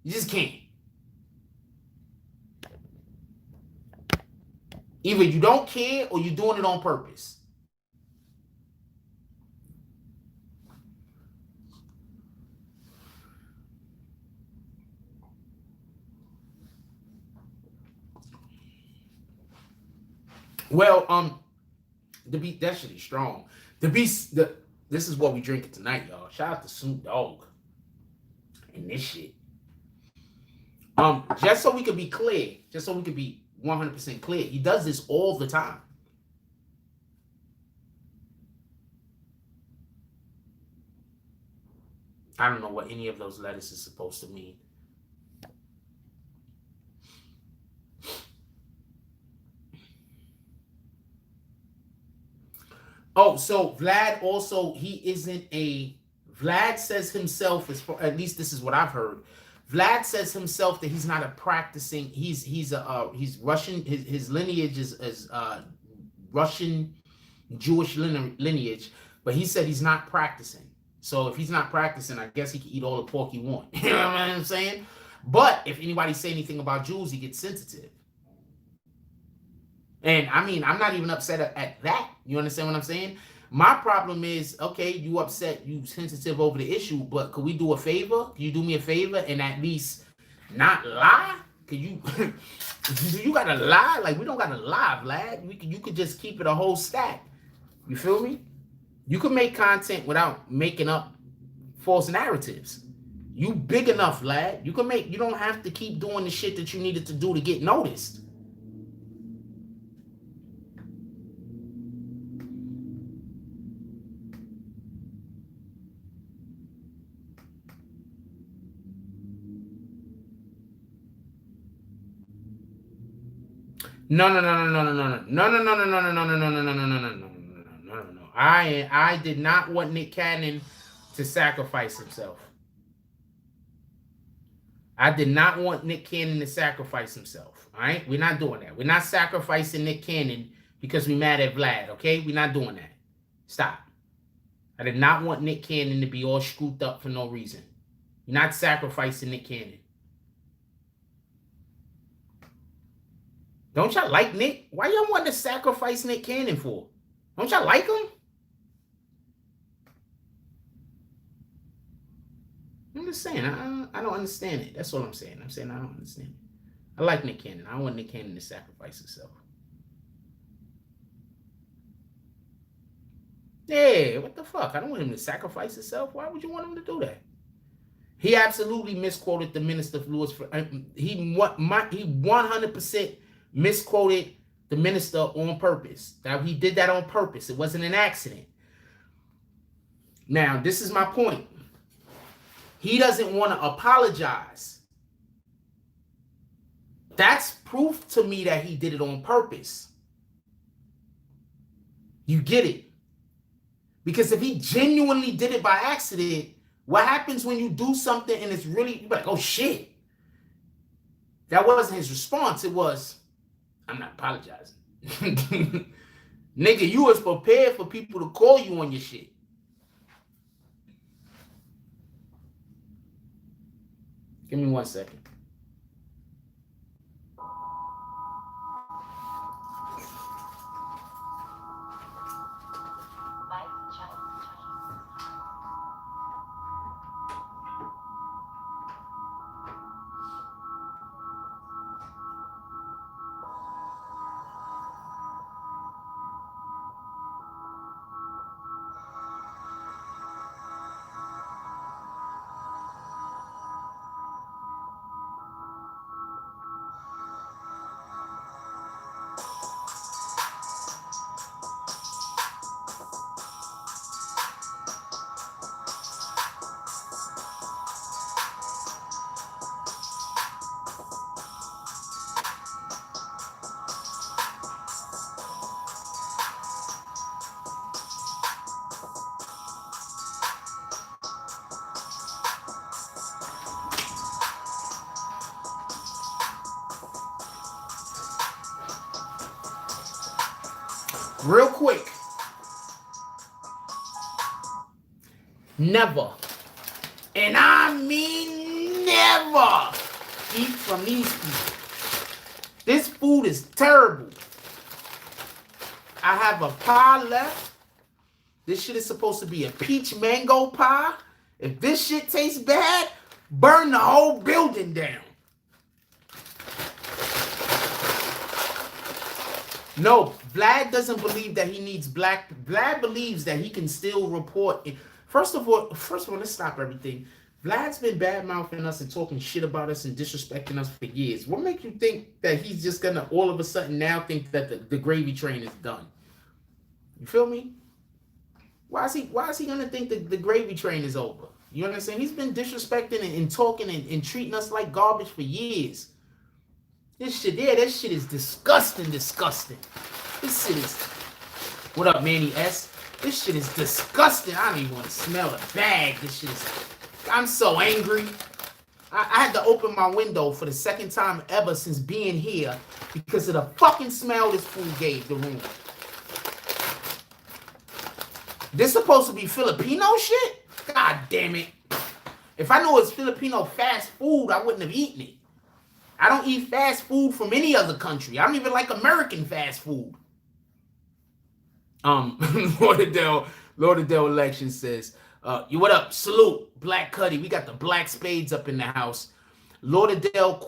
You just can't. Either you don't care or you're doing it on purpose. Well, that shit is strong. This is what we drinking tonight, y'all. Shout out to Snoop Dogg and this shit. Just so we could be clear, just so we could be 100% clear, he does this all the time. I don't know what any of those letters is supposed to mean. Oh, so Vlad also, Vlad says himself, at least this is what I've heard. Vlad says himself that he's not a practicing. He's Russian. His lineage is Russian Jewish lineage, but he said he's not practicing. So if he's not practicing, I guess he can eat all the pork he wants. You know what I'm saying? But if anybody say anything about Jews, he gets sensitive. And I mean, I'm not even upset at that. You understand what I'm saying? My problem is, okay, you upset, you sensitive over the issue, but could we do a favor? Can you do me a favor and at least not lie? Could you, you gotta lie? Like, we don't gotta lie, Vlad. You could just keep it a whole stack. You feel me? You could make content without making up false narratives. You big enough, Vlad. You don't have to keep doing the shit that you needed to do to get noticed. No. I did not want Nick Cannon to sacrifice himself. I did not want Nick Cannon to sacrifice himself. All right? We're not doing that. We're not sacrificing Nick Cannon because we're mad at Vlad, okay? We're not doing that. Stop. I did not want Nick Cannon to be all screwed up for no reason. You're not sacrificing Nick Cannon. Don't y'all like Nick? Why y'all want to sacrifice Nick Cannon for? Don't y'all like him? I'm just saying, I don't understand it. That's all I'm saying. I'm saying I don't understand it. I like Nick Cannon. I don't want Nick Cannon to sacrifice himself. Yeah, what the fuck? I don't want him to sacrifice himself. Why would you want him to do that? He absolutely misquoted the minister of Lewis. He 100% misquoted the minister on purpose. Now, he did that on purpose. It wasn't an accident. Now, this is my point. He doesn't want to apologize. That's proof to me that he did it on purpose. You get it? Because if he genuinely did it by accident, what happens when you do something and it's really, you're like, oh shit. That wasn't his response. It was, I'm not apologizing. Nigga, you was prepared for people to call you on your shit. Give me 1 second. Real quick. Never, and I mean never, eat from these people. This food is terrible. I have a pie left. This shit is supposed to be a peach mango pie. If this shit tastes bad, burn the whole building down. No, Vlad doesn't believe that he needs black. Vlad believes that he can still report. First of all, let's stop everything. Vlad's been bad-mouthing us and talking shit about us and disrespecting us for years. What makes you think that he's just gonna all of a sudden now think that the gravy train is done? You feel me? Why is he gonna think that the gravy train is over? You understand? He's been disrespecting and talking and treating us like garbage for years. This shit is disgusting. This shit is... What up, Manny S? This shit is disgusting. I don't even want to smell a bag. This shit is... I'm so angry. I had to open my window for the second time ever since being here because of the fucking smell this food gave the room. This supposed to be Filipino shit? God damn it. If I knew it was Filipino fast food, I wouldn't have eaten it. I don't eat fast food from any other country. I don't even like American fast food. Lauderdale election says, what up? Salute, Black Cuddy. We got the black spades up in the house. Lauderdale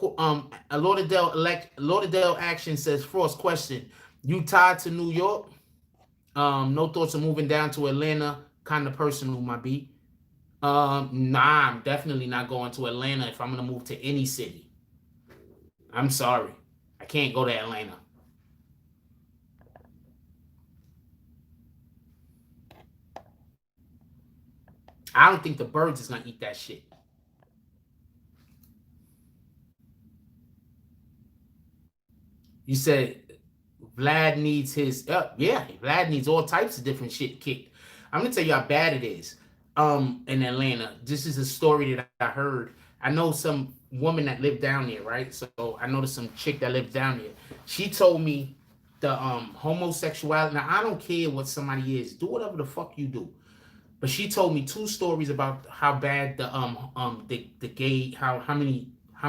action says, Frost question. You tied to New York? No thoughts of moving down to Atlanta. Kind of personal, my B. Nah, I'm definitely not going to Atlanta if I'm gonna move to any city. I'm sorry. I can't go to Atlanta. I don't think the birds is gonna eat that shit. You said Vlad needs his yeah, Vlad needs all types of different shit kicked. I'm gonna tell you how bad it is. In Atlanta. This is a story that I heard. I know some woman that lived down there, right? So I know there's some chick that lived down there. She told me the homosexuality. Now I don't care what somebody is. Do whatever the fuck you do. But she told me 2 stories about how bad the gay, how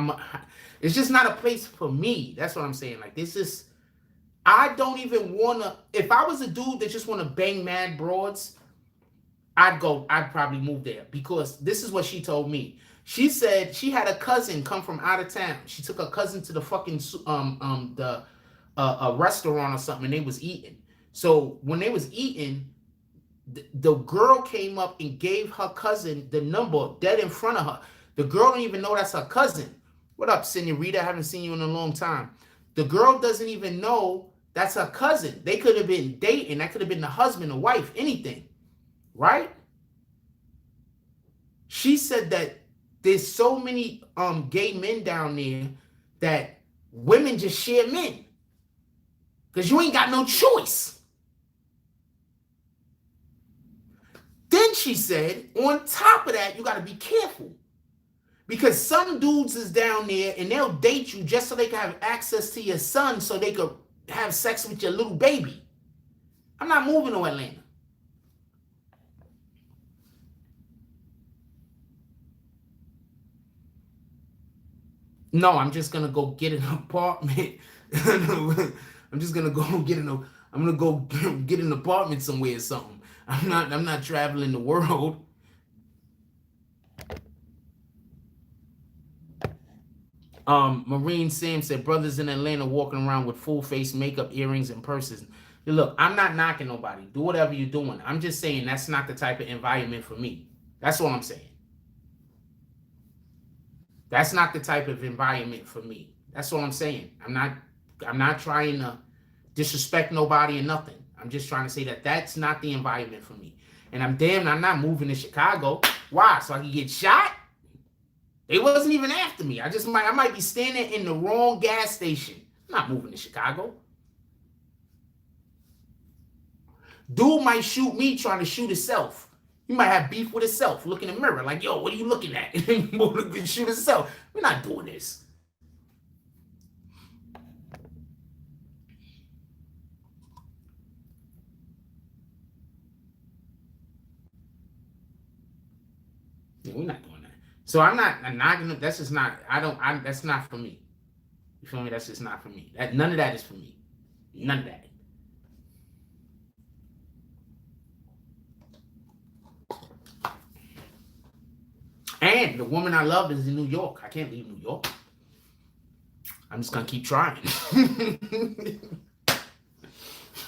much it's just not a place for me. That's what I'm saying. Like this is, I don't even wanna. If I was a dude that just wanna bang mad broads, I'd probably move there because this is what she told me. She said she had a cousin come from out of town. She took her cousin to the fucking a restaurant or something, and they was eating. So when they was eating, the girl came up and gave her cousin the number dead in front of her. The girl don't even know that's her cousin. What up, Senorita? I haven't seen you in a long time. The girl doesn't even know that's her cousin. They could have been dating. That could have been the husband or wife, anything, right? She said that there's so many gay men down there that women just share men because you ain't got no choice. Then she said, on top of that, you got to be careful because some dudes is down there and they'll date you just so they can have access to your son so they could have sex with your little baby. I'm not moving to Atlanta. No, I'm just gonna go get an apartment. I'm just gonna go get an. I'm gonna go get an apartment somewhere or something. I'm not traveling the world. Marine Sam said brothers in Atlanta walking around with full face makeup, earrings, and purses. Look, I'm not knocking nobody. Do whatever you're doing. I'm just saying that's not the type of environment for me. That's all I'm saying. That's not the type of environment for me. That's all I'm saying. I'm not trying to disrespect nobody or nothing. I'm just trying to say that that's not the environment for me. And I'm not moving to Chicago. Why? So I can get shot? They wasn't even after me. I might be standing in the wrong gas station. I'm not moving to Chicago. Dude might shoot me trying to shoot himself. You might have beef with himself. Look in the mirror like, yo, what are you looking at? And shoot himself. We're not doing this. Yeah, we're not doing that. So I'm not gonna, that's just not, that's not for me. You feel me? That's just not for me. None of that is for me. None of that. And the woman I love is in New York. I can't leave New York. I'm just gonna keep trying.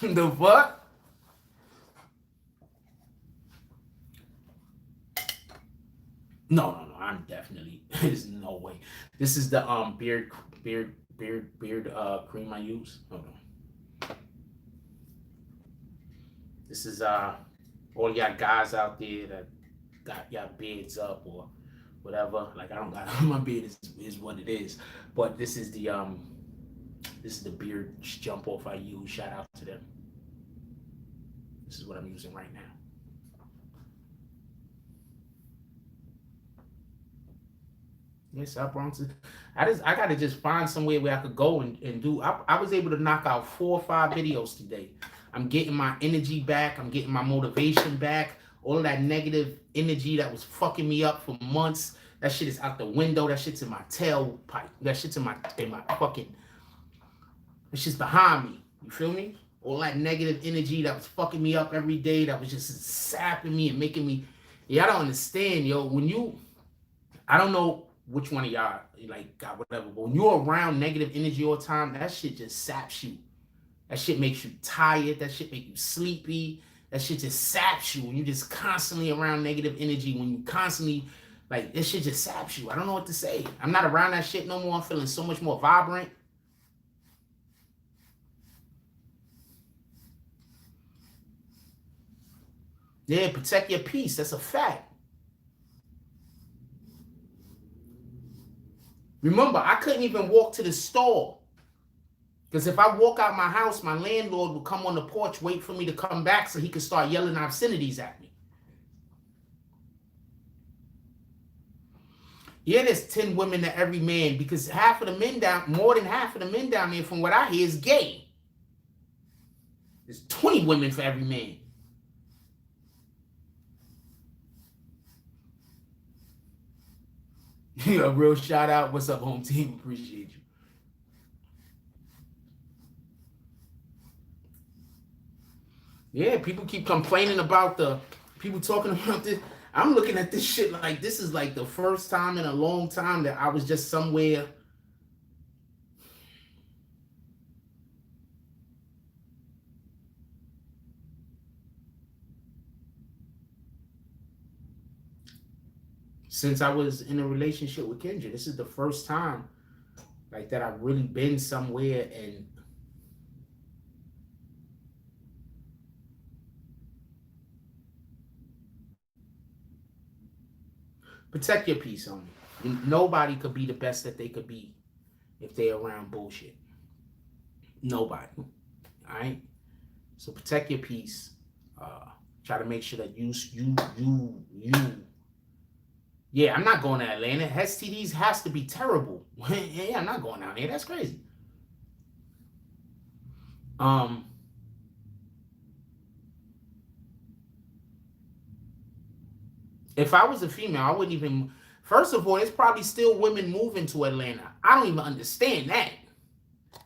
The fuck? No. I'm definitely. There's no way. This is the beard cream I use. Hold on. This is all y'all guys out there that got y'all beards up or whatever. Like I don't got my beard is what it is. But this is the beard jump off I use. Shout out to them. This is what I'm using right now. Yes, I gotta just find somewhere where I could go and do. I was able to knock out 4 or 5 videos today. I'm getting my energy back. I'm getting my motivation back. All of that negative energy that was fucking me up for months, that shit is out the window. That shit's in my tailpipe. That shit's in my fucking. That shit's behind me. You feel me? All that negative energy that was fucking me up every day. That was just sapping me and making me. Yeah, I don't understand, yo. I don't know which one of y'all like got whatever, but when you're around negative energy all the time, that shit just saps you. That shit makes you tired. That shit make you sleepy. That shit just saps you when you just constantly around negative energy. When you constantly like this shit just saps you. I don't know what to say. I'm not around that shit no more. I'm feeling so much more vibrant. Yeah, protect your peace. That's a fact. Remember, I couldn't even walk to the store. Because if I walk out my house, my landlord would come on the porch, wait for me to come back so he could start yelling obscenities at me. Yeah, there's 10 women to every man because more than half of the men down there, from what I hear, is gay. There's 20 women for every man. A real shout out. What's up, home team? Appreciate you. Yeah, people keep complaining about people talking about this. I'm looking at this shit like this is like the first time in a long time that I was just somewhere. since I was in a relationship with Kendra. This is the first time like that I've really been somewhere and protect your peace, homie. Nobody could be the best that they could be if they're around bullshit. Nobody. All right? So protect your peace. Try to make sure that you. Yeah, I'm not going to Atlanta. STDs has to be terrible. Yeah, I'm not going down there. That's crazy. If I was a female, I wouldn't even. First of all, there's probably still women moving to Atlanta. I don't even understand that.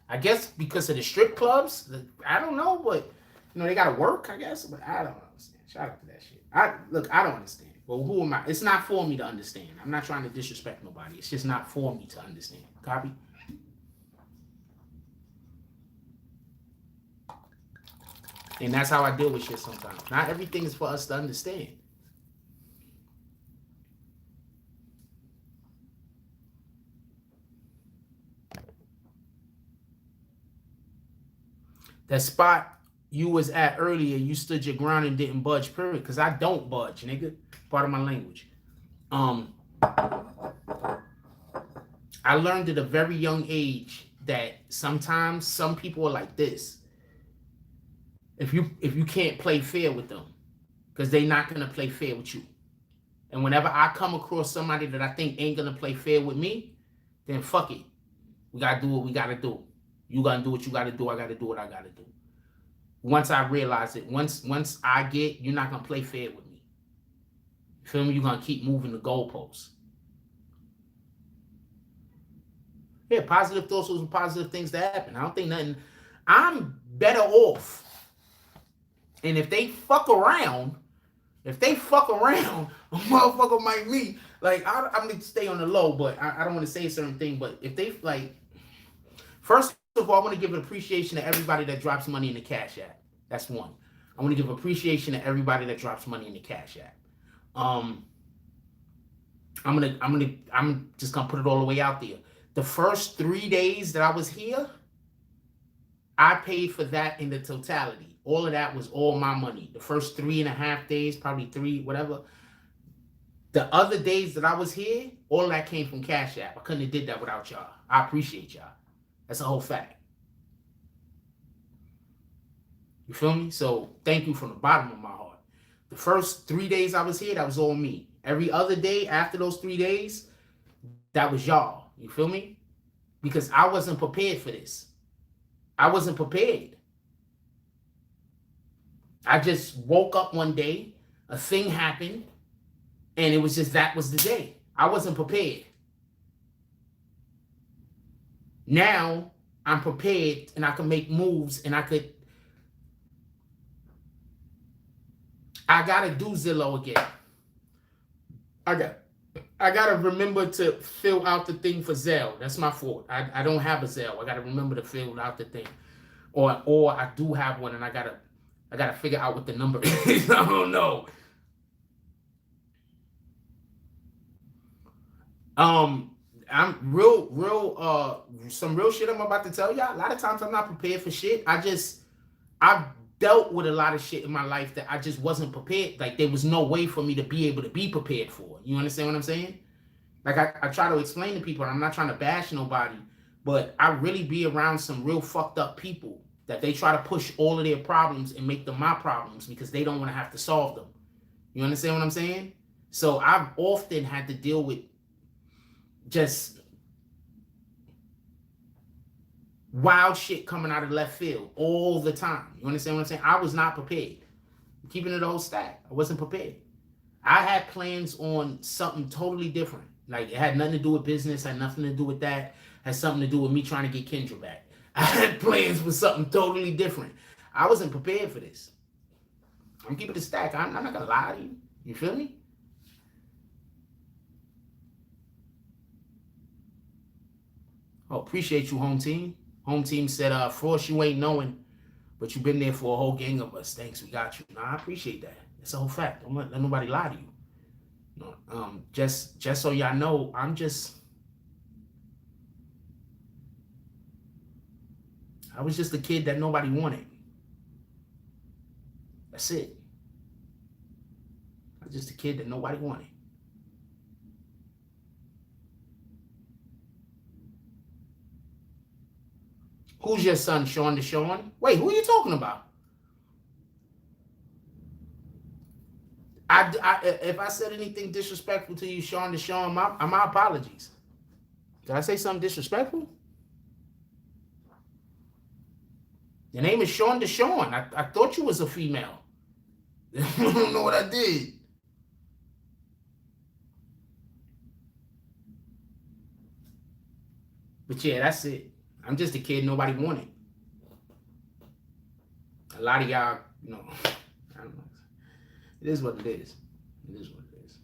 I guess because of the strip clubs. I don't know, but you know they gotta work. I guess, but I don't understand. Shout out to that shit. I don't understand. Well, who am I? It's not for me to understand. I'm not trying to disrespect nobody. It's just not for me to understand. Copy? And that's how I deal with shit sometimes. Not everything is for us to understand. That spot you was at earlier, you stood your ground and didn't budge, period. Because I don't budge, nigga. Part of my language. I learned at a very young age that sometimes some people are like this. If you can't play fair with them, because they're not gonna play fair with you. And whenever I come across somebody that I think ain't gonna play fair with me, then fuck it. We gotta do what we gotta do. You gotta do what you gotta do. I gotta do what I gotta do. Once I realize it, once I get, you're not gonna play fair with me. You feel me? You're gonna keep moving the goalposts. Yeah, positive thoughts are positive things that happen. I don't think nothing. I'm better off. And if they fuck around, a motherfucker might be like, I'm gonna stay on the low, but I don't want to say a certain thing. But if they like, first of all, I want to give an appreciation to everybody that drops money in the Cash App. That's one. I want to give appreciation to everybody that drops money in the Cash App. I'm just gonna put it all the way out there. The first 3 days that I was here, I paid for that in the totality. All of that was all my money. The first 3.5 days, probably 3, whatever. The other days that I was here, all of that came from Cash App. I couldn't have did that without y'all. I appreciate y'all. That's a whole fact. You feel me? So thank you from the bottom of my heart. The first 3 days I was here, that was all me. Every other day after those 3 days, that was y'all. You feel me? Because I wasn't prepared for this. I wasn't prepared. I just woke up one day, a thing happened, and it was just that was the day. I wasn't prepared. Now I'm prepared and I can make moves and I gotta do Zillow again. I gotta remember to fill out the thing for Zelle. That's my fault. I don't have a Zelle. I gotta remember to fill out the thing. Or I do have one and I gotta figure out what the number is. I don't know. I'm some real shit I'm about to tell y'all. A lot of times I'm not prepared for shit. I've dealt with a lot of shit in my life that I just wasn't prepared. Like there was no way for me to be able to be prepared for. You understand what I'm saying? Like I try to explain to people, and I'm not trying to bash nobody, but I really be around some real fucked up people that they try to push all of their problems and make them my problems because they don't want to have to solve them. You understand what I'm saying? So I've often had to deal with just wild shit coming out of left field all the time. You understand what I'm saying? I was not prepared. I'm keeping it a whole stack. I wasn't prepared. I had plans on something totally different. Like it had nothing to do with business, had nothing to do with that. It had something to do with me trying to get Kendra back. I had plans for something totally different. I wasn't prepared for this. I'm keeping it a stack. I'm not gonna lie to you. You feel me? Oh, appreciate you, home team. Home team said, Frost, you ain't knowing, but you've been there for a whole gang of us. Thanks, we got you. Nah, I appreciate that. It's a whole fact. Don't let nobody lie to you. Just so y'all know, I was just a kid that nobody wanted. That's it. I was just a kid that nobody wanted. Who's your son, Sean Deshawn? Wait, who are you talking about? If I said anything disrespectful to you, Sean Deshawn, my apologies. Did I say something disrespectful? Your name is Sean Deshawn. I thought you was a female. I don't know what I did. But yeah, that's it. I'm just a kid nobody wanted. A lot of y'all, I don't know. It is what it is. It is what it is.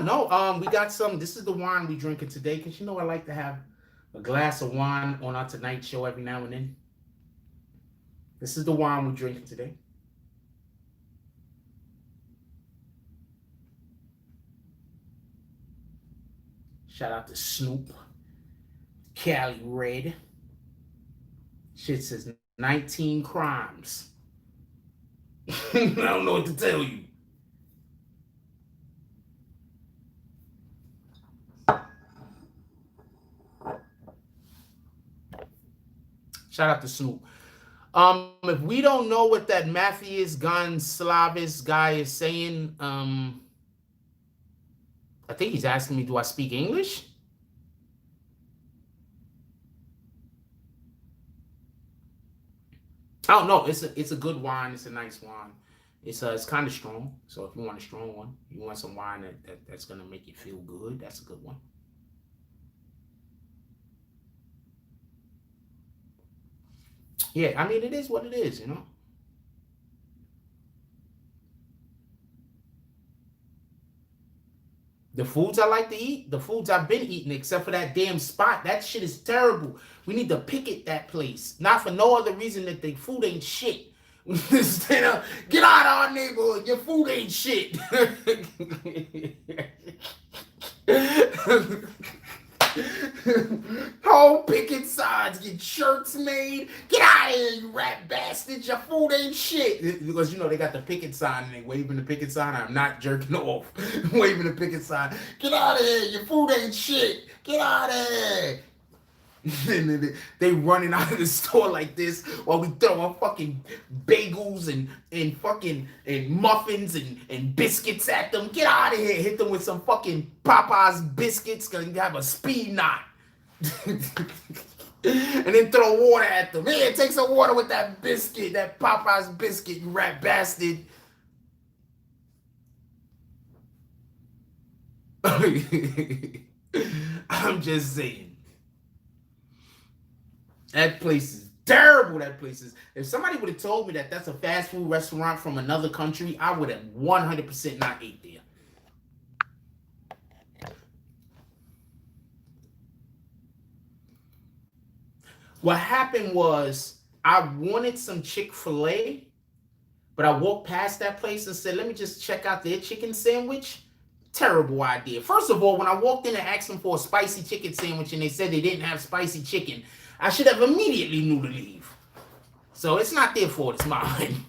No, we got some. This is the wine we drinking today, because I like to have a glass of wine on our Tonight Show every now and then. This is the wine we're drinking today. Shout out to Snoop. Cali Red. Shit says 19 crimes. I don't know what to tell you. Shout out to Snoop. If we don't know what that Matthias Gonsalves guy is saying, I think he's asking me, do I speak English? I don't know. It's a good wine. It's a nice wine. It's kind of strong. So if you want a strong one, you want some wine that's gonna make you feel good, that's a good one. Yeah, I mean, it is what it is, The foods I like to eat, the foods I've been eating, except for that damn spot, that shit is terrible. We need to picket that place. Not for no other reason that the food ain't shit. Get out of our neighborhood. Your food ain't shit. Whole picket signs, get shirts made. Get out of here, you rat bastards. Your food ain't shit. Because they got the picket sign and they waving the picket sign. I'm not jerking off. Waving the picket sign. Get out of here, your food ain't shit. Get out of here. And they running out of the store like this while we throwing fucking bagels and fucking muffins and biscuits at them. Get out of here. Hit them with some fucking Popeyes biscuits, because you have a speed knot. And then throw water at them. Here, take some water with that biscuit, that Popeyes biscuit, you rat bastard. I'm just saying. That place is terrible. That place is. If somebody would have told me that that's a fast food restaurant from another country, I would have 100% not ate there. What happened was I wanted some Chick-fil-A, but I walked past that place and said, let me just check out their chicken sandwich. Terrible idea. First of all, when I walked in and asked them for a spicy chicken sandwich and they said they didn't have spicy chicken, I should have immediately knew to leave. So it's not their fault, it's mine.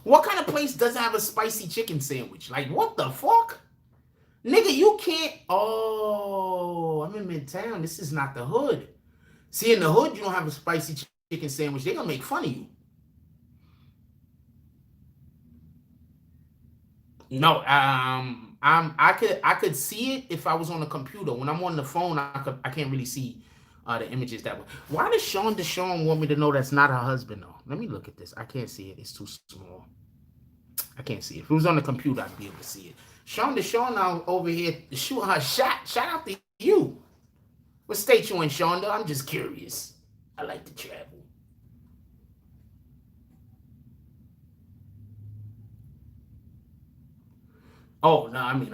What kind of place doesn't have a spicy chicken sandwich? Like, what the fuck? Nigga, you can't. Oh, I'm in Midtown. This is not the hood. See, in the hood, you don't have a spicy chicken sandwich. They're going to make fun of you. No, I could see it if I was on the computer. When I'm on the phone, I can't really see the images that way. Why does Sean Deshawn want me to know that's not her husband though? Let me look at this. I can't see it. It's too small. I can't see it. If it was on the computer, I'd be able to see it. Sean Deshawn now over here shooting her shot. Shout out to you. What state you in, Shonda? I'm just curious. I like to travel. Oh no, I mean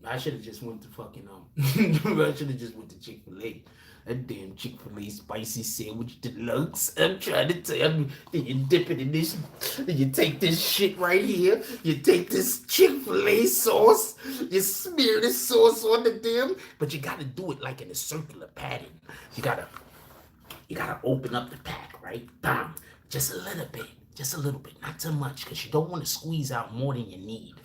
I should have just went to fucking I should have just went to Chick-fil-A. That damn Chick-fil-A spicy sandwich deluxe. I'm trying to tell you, then you dip it in this, then you take this shit right here, you take this Chick-fil-A sauce, you smear this sauce on the damn, but you gotta do it like in a circular pattern. You gotta open up the pack, right? Bam, just a little bit, not too much, because you don't want to squeeze out more than you need.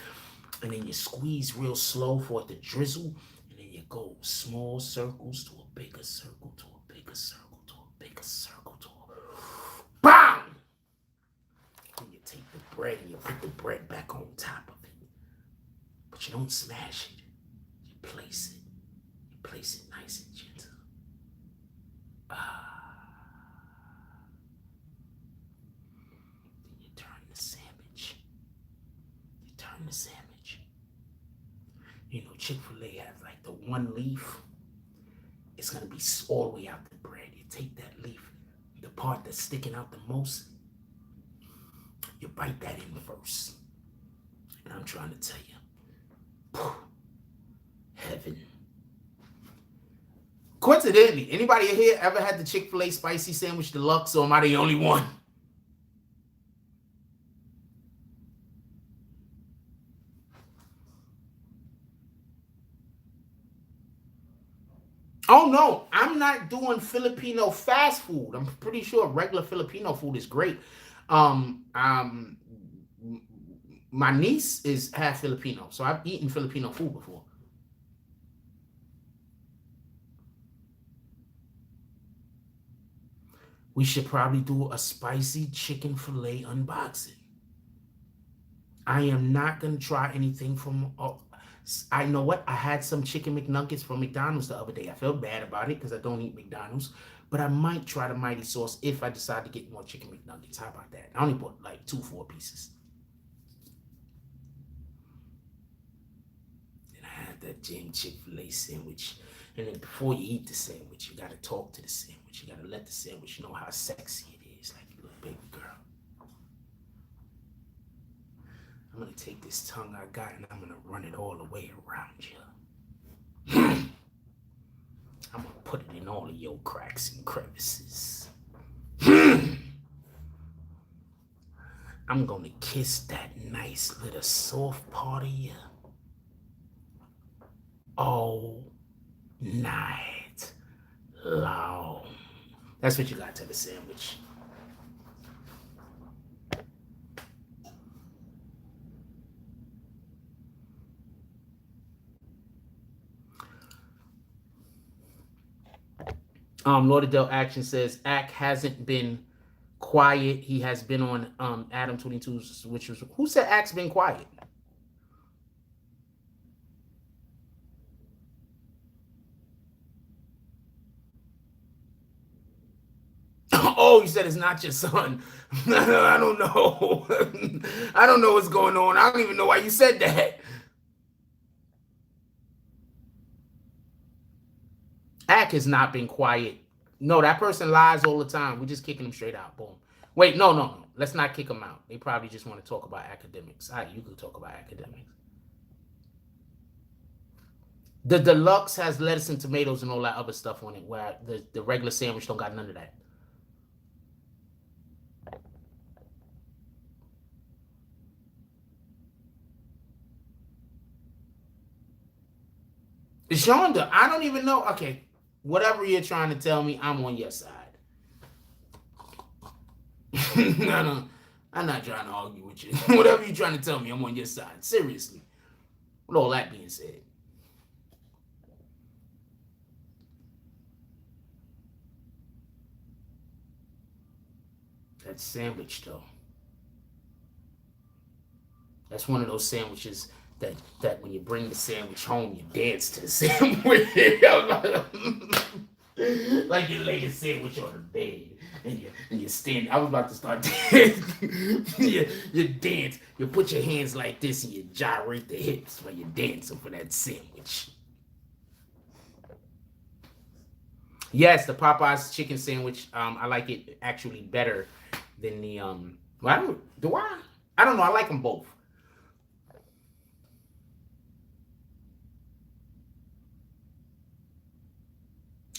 And then you squeeze real slow for it to drizzle, and then you go small circles to a bigger circle, to a bigger circle, to a bigger circle, to a BAM! And you take the bread and you put the bread back on top of it. But you don't smash it. You place it. You place it nice and gentle. Then you turn the sandwich. You know, Chick-fil-A has like the one leaf. It's going to be all the way out the bread. You take that leaf, the part that's sticking out the most, you bite that in first. And I'm trying to tell you, heaven. Coincidentally, anybody here ever had the Chick-fil-A spicy sandwich deluxe, or am I the only one? Oh no, I'm not doing Filipino fast food. I'm pretty sure regular Filipino food is great. My niece is half Filipino, so I've eaten Filipino food before. We should probably do a spicy chicken fillet unboxing. I am not gonna try anything from. I know what, I had some chicken McNuggets from McDonald's the other day. I felt bad about it because I don't eat McDonald's, but I might try the Mighty Sauce if I decide to get more chicken McNuggets. How about that? I only bought like 4 pieces. And I had that damn Chick-fil-A sandwich. And then before you eat the sandwich, you gotta talk to the sandwich. You gotta let the sandwich know how sexy it is, like a little baby girl. I'm gonna take this tongue I got and I'm gonna run it all the way around you. I'm gonna put it in all of your cracks and crevices. I'm gonna kiss that nice little soft part of you all night long. That's what you got to the sandwich. Lauderdale Action says Ack hasn't been quiet. He has been on Adam 22's, which was, who said Ack's been quiet? Oh, you said it's not your son. I don't know. I don't know what's going on. I don't even know why you said that. Ack has not been quiet. No, that person lies all the time. We're just kicking them straight out. Boom. Wait, no. Let's not kick them out. They probably just want to talk about academics. All right, you can talk about academics. The deluxe has lettuce and tomatoes and all that other stuff on it, where the regular sandwich don't got none of that. Shonda, I don't even know. Okay, whatever you're trying to tell me, I'm on your side. No, I'm not trying to argue with you. Whatever you're trying to tell me, I'm on your side. Seriously. With all that being said. That sandwich, though. That's one of those sandwiches that when you bring the sandwich home, you dance to the sandwich. Like you lay the sandwich on the bed and you stand. I was about to start dancing. you dance. You put your hands like this and you gyrate the hips while you're dancing for that sandwich. Yes, the Popeyes chicken sandwich. I like it actually better than the Well, I don't, do I? I don't know. I like them both.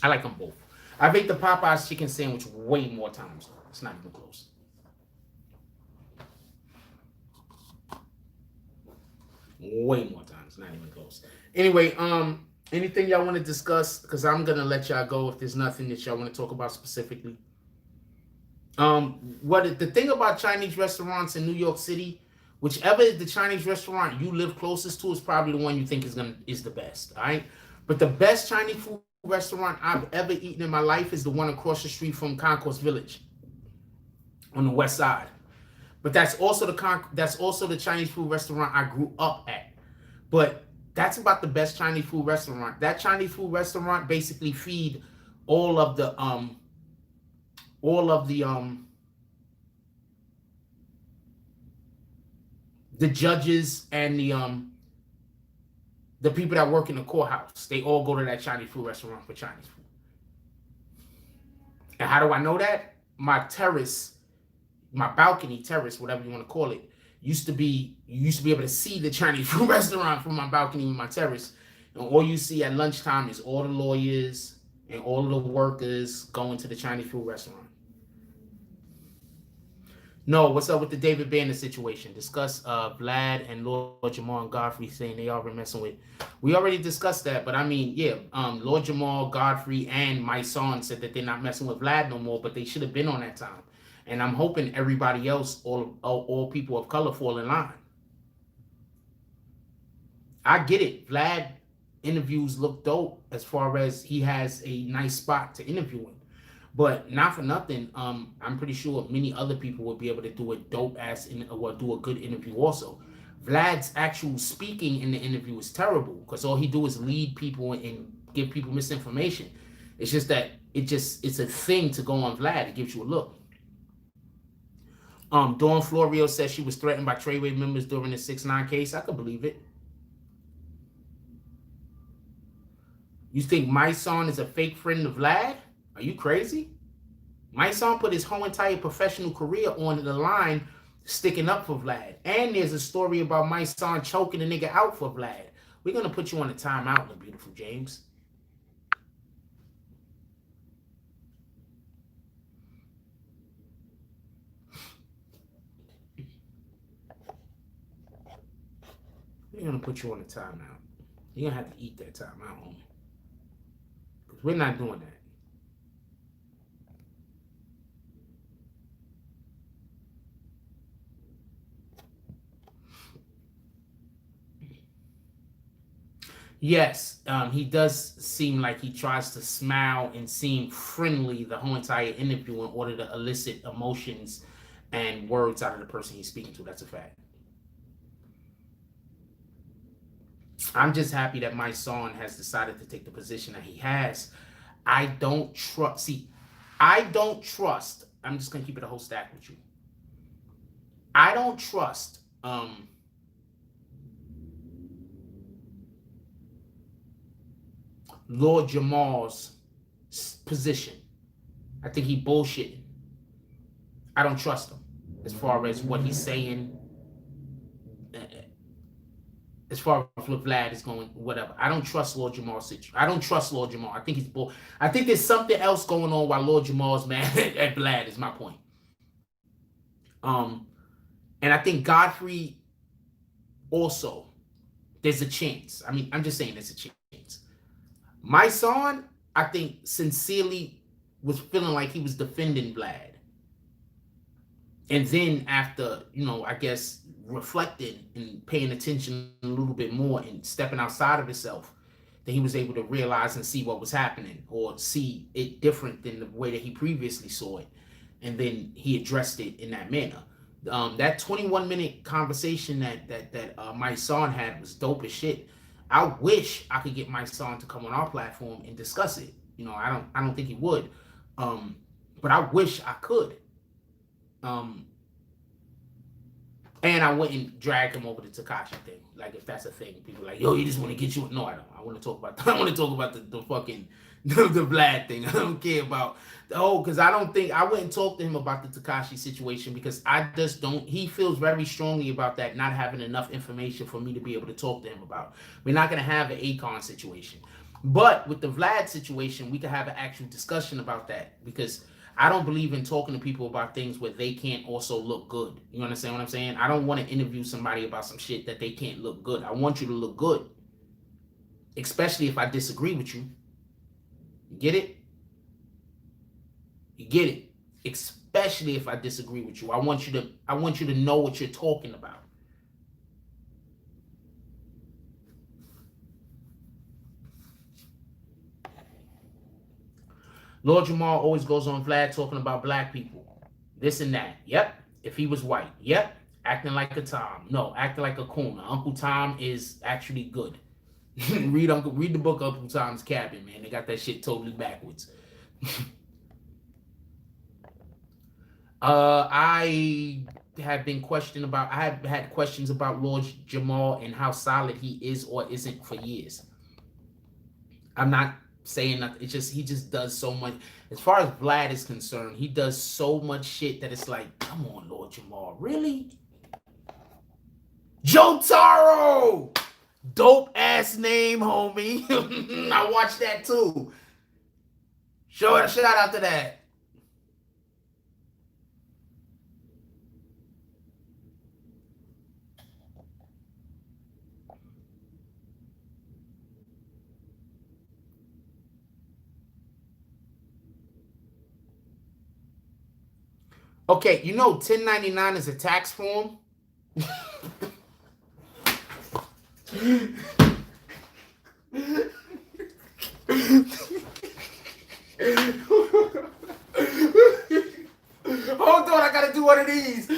I like them both. I've ate the Popeyes chicken sandwich way more times. It's not even close. Way more times, not even close. Anyway, anything y'all want to discuss? Because I'm gonna let y'all go if there's nothing that y'all want to talk about specifically. What the thing about Chinese restaurants in New York City, whichever is the Chinese restaurant you live closest to is probably the one you think is the best. All right, but the best Chinese food restaurant I've ever eaten in my life is the one across the street from Concourse Village on the west side. But that's also the Chinese food restaurant I grew up at. But that's about the best Chinese food restaurant. That Chinese food restaurant basically feed all of the the judges and the people that work in the courthouse. They all go to that Chinese food restaurant for Chinese food. And how do I know that? My terrace, my balcony terrace, whatever you want to call it, you used to be able to see the Chinese food restaurant from my balcony with my terrace. And all you see at lunchtime is all the lawyers and all the workers going to the Chinese food restaurant. No, what's up with the David Banner situation? Discuss Vlad and Lord Jamar and Godfrey saying they already messing with. We already discussed that, but I mean, yeah, Lord Jamar, Godfrey, and Mysonne said that they're not messing with Vlad no more, but they should have been on that time. And I'm hoping everybody else, all people of color, fall in line. I get it. Vlad interviews look dope as far as he has a nice spot to interview in. But not for nothing, I'm pretty sure many other people would be able to do a dope ass or do a good interview also. Vlad's actual speaking in the interview is terrible because all he do is lead people and give people misinformation. It's just that it's a thing to go on Vlad. It gives you a look. Dawn Florio says she was threatened by Treyway members during the 6ix9ine case. I could believe it. You think Mysonne is a fake friend of Vlad? Are you crazy? Mysonne put his whole entire professional career on the line sticking up for Vlad. And there's a story about Mysonne choking a nigga out for Vlad. We're going to put you on a timeout, the beautiful James. We're going to put you on a timeout. You're going to have to eat that timeout, homie. Because we're not doing that. Yes, he does seem like he tries to smile and seem friendly the whole entire interview in order to elicit emotions and words out of the person he's speaking to. That's a fact. I'm just happy that Mysonne has decided to take the position that he has. I don't trust. See, I don't trust. I'm just going to keep it a whole stack with you. I don't trust Lord Jamar's position. I think he bullshitting. I don't trust him as far as what he's saying. As far as what Vlad is going, whatever. I don't trust Lord Jamar's situation. I don't trust Lord Jamar. I think he's bull. I think there's something else going on while Lord Jamar's mad at Vlad is my point. And I think Godfrey also, there's a chance. I mean, I'm just saying there's a chance. Mysonne, I think, sincerely was feeling like he was defending Vlad. And then after, I guess, reflecting and paying attention a little bit more and stepping outside of himself, that he was able to realize and see what was happening or see it different than the way that he previously saw it. And then he addressed it in that manner. That 21-minute conversation that Mysonne had was dope as shit. I wish I could get Mysonne to come on our platform and discuss it. I don't think he would. But I wish I could. And I wouldn't drag him over the Tekashi thing. Like, if that's a thing, people are like, yo, you just want to get you. No, I don't. I want to talk about. I want to talk about the fucking the Vlad thing. I don't care about the whole, because I wouldn't talk to him about the Tekashi situation because I just don't. He feels very strongly about that not having enough information for me to be able to talk to him about. We're not gonna have an Akon situation, but with the Vlad situation, we could have an actual discussion about that because I don't believe in talking to people about things where they can't also look good. You understand what I'm saying? I don't want to interview somebody about some shit that they can't look good. I want you to look good, especially if I disagree with you. You get it? You get it? Especially if I disagree with you. I want you to know what you're talking about. Lord Jamar always goes on Vlad talking about black people. This and that. Yep. If he was white. Yep. Acting like a Tom. No, acting like a Kuna. Uncle Tom is actually good. read the book Uncle Tom's Cabin, man. They got that shit totally backwards. I have had questions about Lord Jamar and how solid he is or isn't for years. I'm not saying that. It's just he just does so much. As far as Vlad is concerned, he does so much shit that it's like, come on, Lord Jamar, really? Joe Taro! Dope ass name, homie. I watched that too. Shout out to that. Okay, you know 1099 is a tax form? Hold on, I gotta do one of these.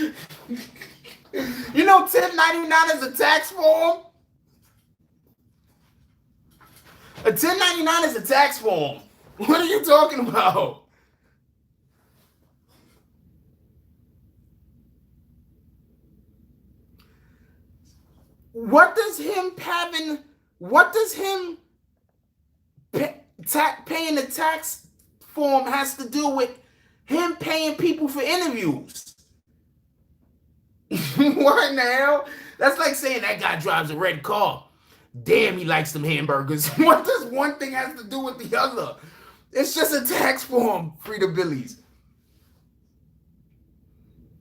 You know 1099 is a tax form? A 1099 is a tax form. What are you talking about? What does him paying the tax form has to do with him paying people for interviews? What in the hell? That's like saying that guy drives a red car. Damn, he likes them hamburgers. What does one thing have to do with the other? It's just a tax form, Frida Billies.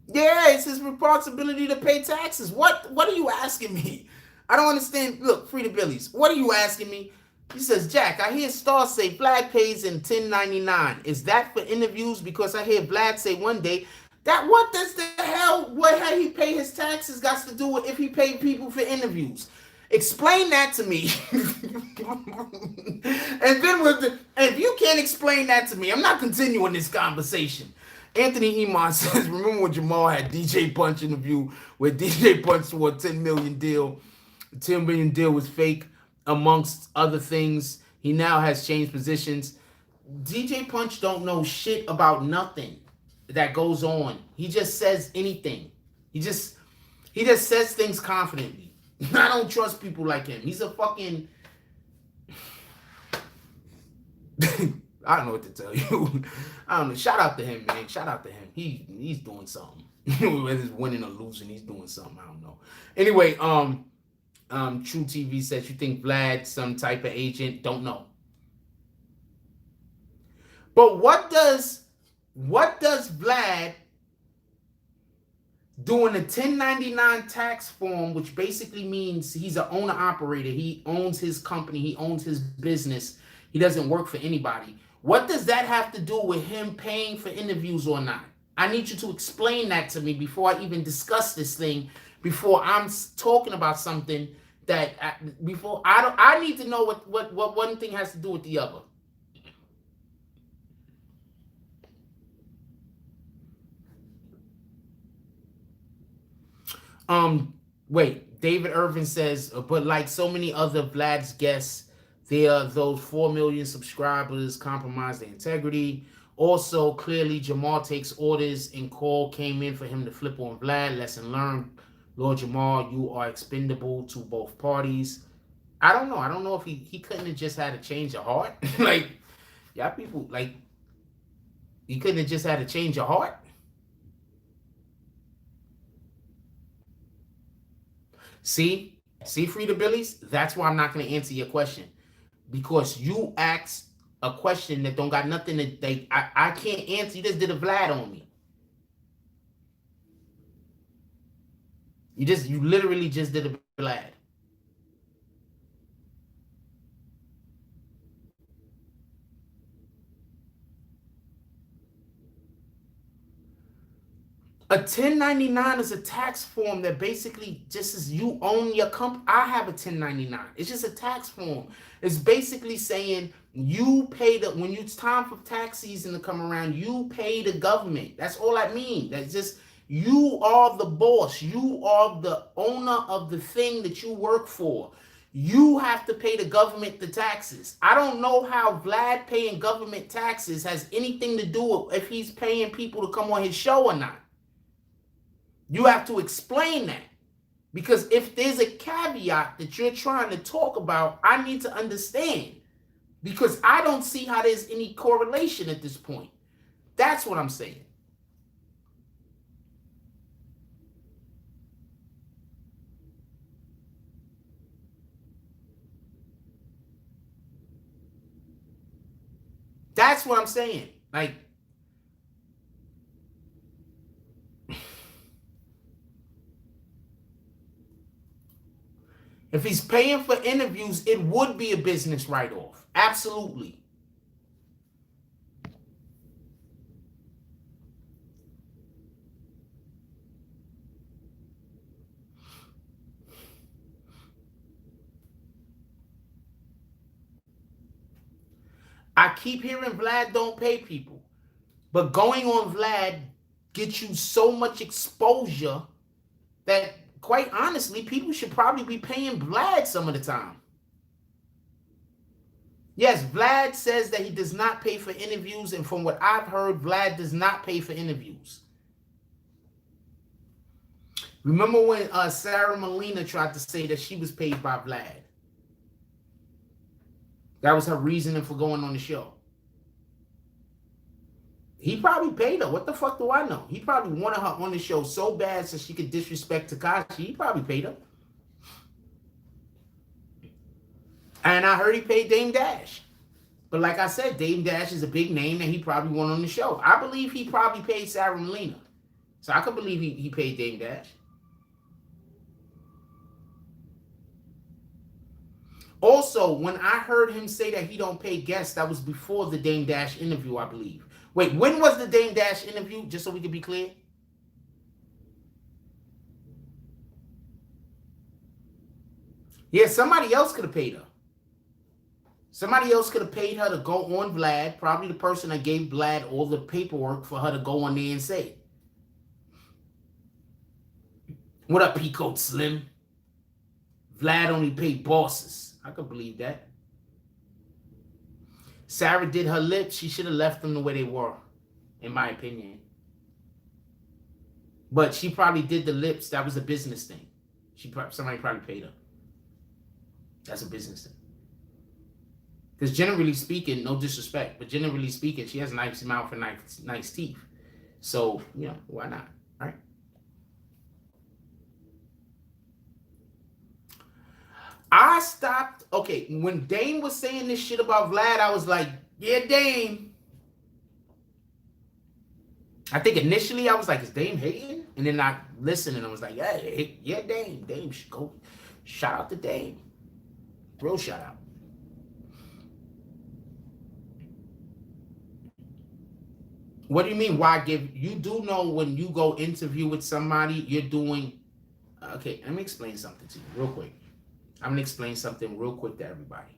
Yeah, it's his responsibility to pay taxes. What are you asking me? I don't understand. Look, Frida Billies, what are you asking me? He says, Jack, I hear Star say Vlad pays in 1099. Is that for interviews? Because I hear Vlad say one day that what does the hell, what had he pay his taxes got to do with if he paid people for interviews? Explain that to me. And then if you can't explain that to me, I'm not continuing this conversation. Anthony Iman says, remember when Jamal had DJ Punch interview where DJ Punch swore a 10 million deal? The 10 million deal was fake, amongst other things. He now has changed positions. DJ Punch don't know shit about nothing that goes on. He just says anything. He just says things confidently. I don't trust people like him. He's a fucking... I don't know what to tell you. I don't know. Shout out to him, man. Shout out to him. He's doing something. Whether it's winning or losing, he's doing something. I don't know. Anyway, True TV says, you think Vlad some type of agent? Don't know. But what does Vlad doing a 1099 tax form, which basically means he's an owner operator. He owns his company. He owns his business. He doesn't work for anybody. What does that have to do with him paying for interviews or not? I need you to explain that to me before I even discuss this thing, before I'm talking about something that, I need to know what one thing has to do with the other. Wait, David Irvin says, but like so many other Vlad's guests, there are those 4 million subscribers compromise their integrity. Also, clearly, Jamar takes orders and call came in for him to flip on Vlad. Lesson learned. Lord Jamar, you are expendable to both parties. I don't know. I don't know if he couldn't have just had a change of heart. Like, Y'all people, like, you couldn't have just had a change of heart? See, Frida Billies, that's why I'm not going to answer your question. Because you asked a question that don't got nothing to, I can't answer. You just did a Vlad on me. You literally just did a Vlad. A 1099 is a tax form that basically just is you own your company. I have a 1099. It's just a tax form. It's basically saying you pay when it's time for tax season to come around, you pay the government. That's all I mean. That's just, you are the boss. You are the owner of the thing that you work for. You have to pay the government the taxes. I don't know how Vlad paying government taxes has anything to do with if he's paying people to come on his show or not. You have to explain that. Because if there's a caveat that you're trying to talk about, I need to understand. Because I don't see how there's any correlation at this point. That's what I'm saying. That's what I'm saying. Like, if he's paying for interviews, it would be a business write-off. Absolutely. I keep hearing Vlad don't pay people. But going on Vlad gets you so much exposure that, quite honestly, people should probably be paying Vlad some of the time. Yes, Vlad says that he does not pay for interviews, and from what I've heard, Vlad does not pay for interviews. Remember when Sarah Molina tried to say that she was paid by Vlad? That was her reasoning for going on the show. He probably paid her. What the fuck do I know? He probably wanted her on the show so bad so she could disrespect Tekashi. He probably paid her. And I heard he paid Dame Dash. But like I said, Dame Dash is a big name and he probably won on the show. I believe he probably paid Sarah Molina. So I could believe he paid Dame Dash. Also, when I heard him say that he don't pay guests, that was before the Dame Dash interview, I believe. Wait, when was the Dame Dash interview? Just so we can be clear. Yeah, somebody else could have paid her. Somebody else could have paid her to go on Vlad. Probably the person that gave Vlad all the paperwork for her to go on there and say. What up, Peacoat Slim? Vlad only paid bosses. I could believe that. Sarah did her lips. She should have left them the way they were, in my opinion. But she probably did the lips. That was a business thing. Somebody probably paid her. That's a business thing. Because generally speaking, no disrespect, but generally speaking, she has a nice mouth and nice teeth. So, you know, why not, right? I stopped, okay, when Dame was saying this shit about Vlad, I was like, yeah, Dame. I think initially I was like, is Dame hating? And then I listened and I was like, yeah, Dame. Dame should go. Shout out to Dame. Real shout out. What do you mean, why give? You do know when you go interview with somebody, you're doing, okay, let me explain something to you real quick. I'm going to explain something real quick to everybody.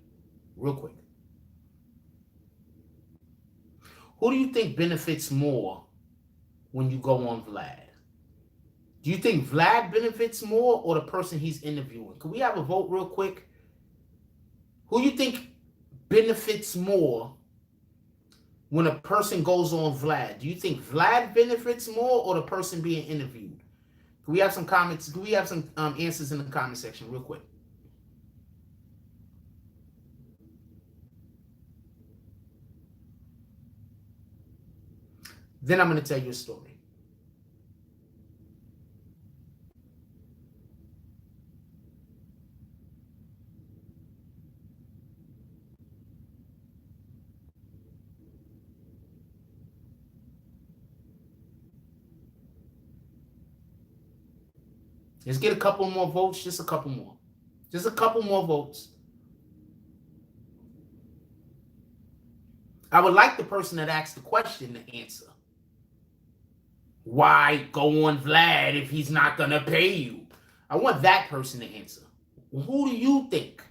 Real quick. Who do you think benefits more when you go on Vlad? Do you think Vlad benefits more or the person he's interviewing? Can we have a vote real quick? Who do you think benefits more when a person goes on Vlad? Do you think Vlad benefits more or the person being interviewed? Can we have some comments? Do we have some answers in the comment section real quick? Then I'm going to tell you a story. Let's get a couple more votes. Just a couple more. Just a couple more votes. I would like the person that asked the question to answer. Why go on Vlad if he's not going to pay you? I want that person to answer. Who do you think?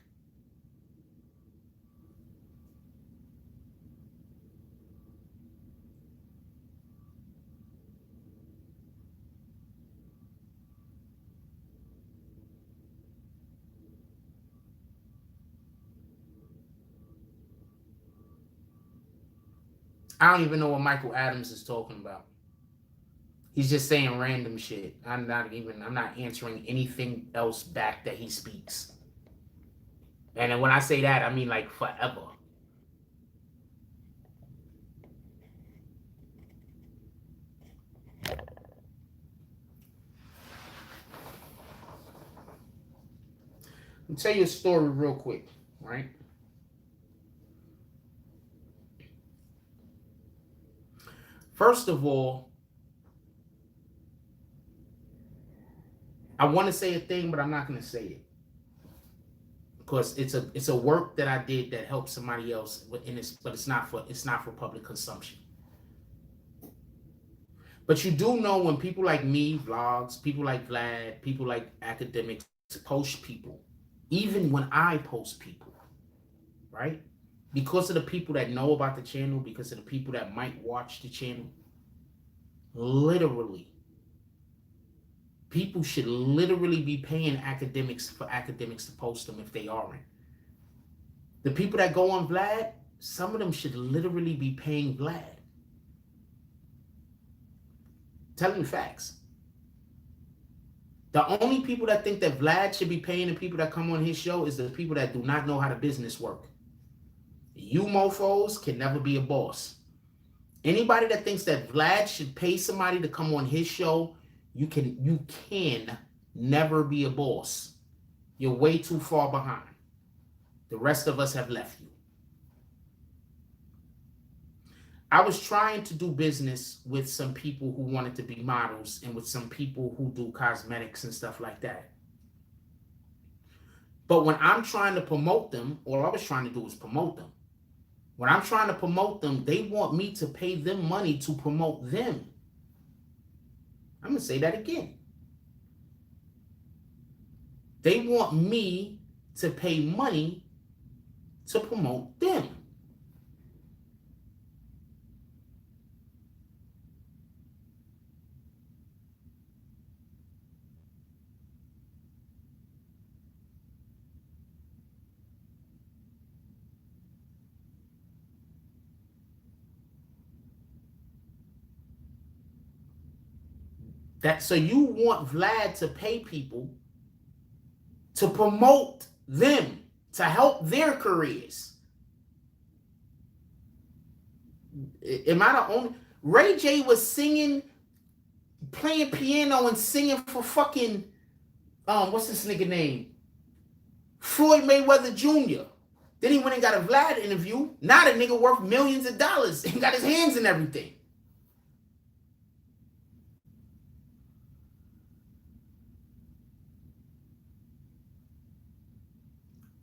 I don't even know what Michael Adams is talking about. He's just saying random shit. I'm not answering anything else back that he speaks. And then when I say that, I mean like forever. I'll tell you a story real quick, right? First of all, I want to say a thing, but I'm not going to say it. Because it's a work that I did that helped somebody else, but it's not for public consumption. But you do know when people like me, vlogs, people like Vlad, people like academics post people, even when I post people, right? Because of the people that know about the channel, because of the people that might watch the channel, literally, people should literally be paying academics for academics to post them if they aren't. The people that go on Vlad, some of them should literally be paying Vlad. Telling you facts. The only people that think that Vlad should be paying the people that come on his show is the people that do not know how the business work. You mofos can never be a boss. Anybody that thinks that Vlad should pay somebody to come on his show, you can never be a boss. You're way too far behind. The rest of us have left you. I was trying to do business with some people who wanted to be models and with some people who do cosmetics and stuff like that. But when I'm trying to promote them, all I was trying to do was promote them. When I'm trying to promote them, they want me to pay them money to promote them. I'm going to say that again. They want me to pay money to promote them. So you want Vlad to pay people to promote them, to help their careers. Am I the only? Ray J was singing, playing piano and singing for fucking, what's this nigga name? Floyd Mayweather Jr. Then he went and got a Vlad interview. Now the nigga worth millions of dollars and got his hands in everything.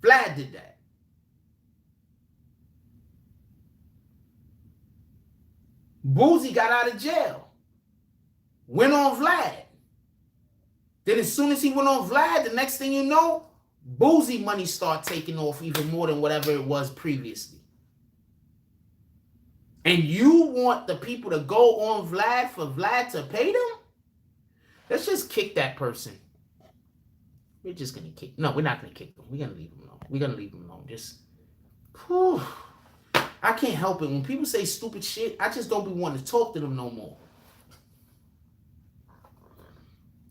Vlad did that. Boosie got out of jail. Went on Vlad. Then as soon as he went on Vlad, the next thing you know, Boosie money start taking off even more than whatever it was previously. And you want the people to go on Vlad for Vlad to pay them? Let's just kick that person. We're just going to kick. No, we're not going to kick them. We're going to leave them alone. We're going to leave them alone. Just, whew. I can't help it. When people say stupid shit, I just don't be wanting to talk to them no more.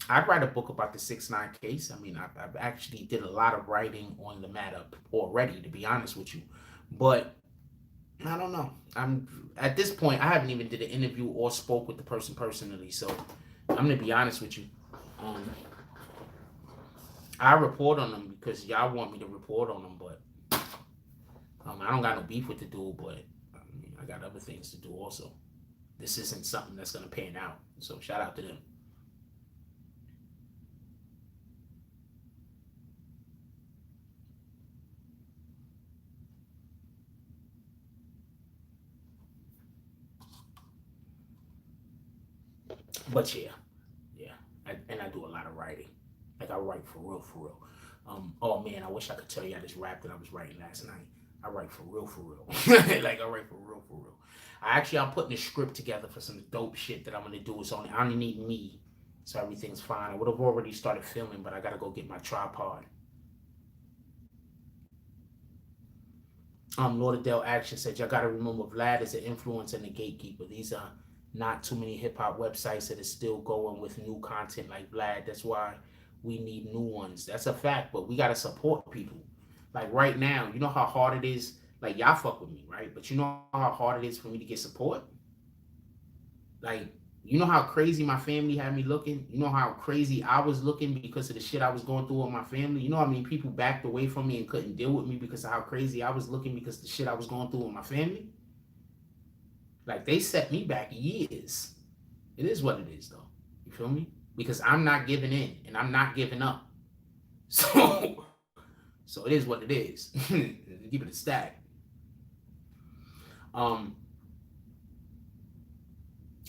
I'd write a book about the 6ix9ine case. I mean, I've actually did a lot of writing on the matter already, to be honest with you. But I don't know. I'm at this point. I haven't even did an interview or spoke with the person personally. So I'm gonna be honest with you. Um, I report on them because y'all want me to report on them, but I don't got no beef with the dude. But I mean, I got other things to do also. This isn't something that's gonna pan out. So shout out to them. But yeah, yeah, and I do a lot of writing. Like I write for real, for real. Oh man, I wish I could tell you I just rap that I was writing last night. I write for real, for real. Like I write for real, for real. I'm putting a script together for some dope shit that I'm gonna do. I only need me, so everything's fine. I would have already started filming, but I gotta go get my tripod. Lauderdale Action said, y'all gotta remember Vlad is an influencer and a gatekeeper. These are not too many hip hop websites that is still going with new content like Vlad. That's why we need new ones. That's a fact, but we gotta support people. Like right now, you know how hard it is. Like y'all fuck with me, right? But you know how hard it is for me to get support. Like, you know how crazy my family had me looking? You know how crazy I was looking because of the shit I was going through with my family? You know how many people backed away from me and couldn't deal with me because of how crazy I was looking because of the shit I was going through with my family? Like, they set me back years. It is what it is, though. You feel me? Because I'm not giving in and I'm not giving up. So, so it is what it is. Keep it a stack. Um,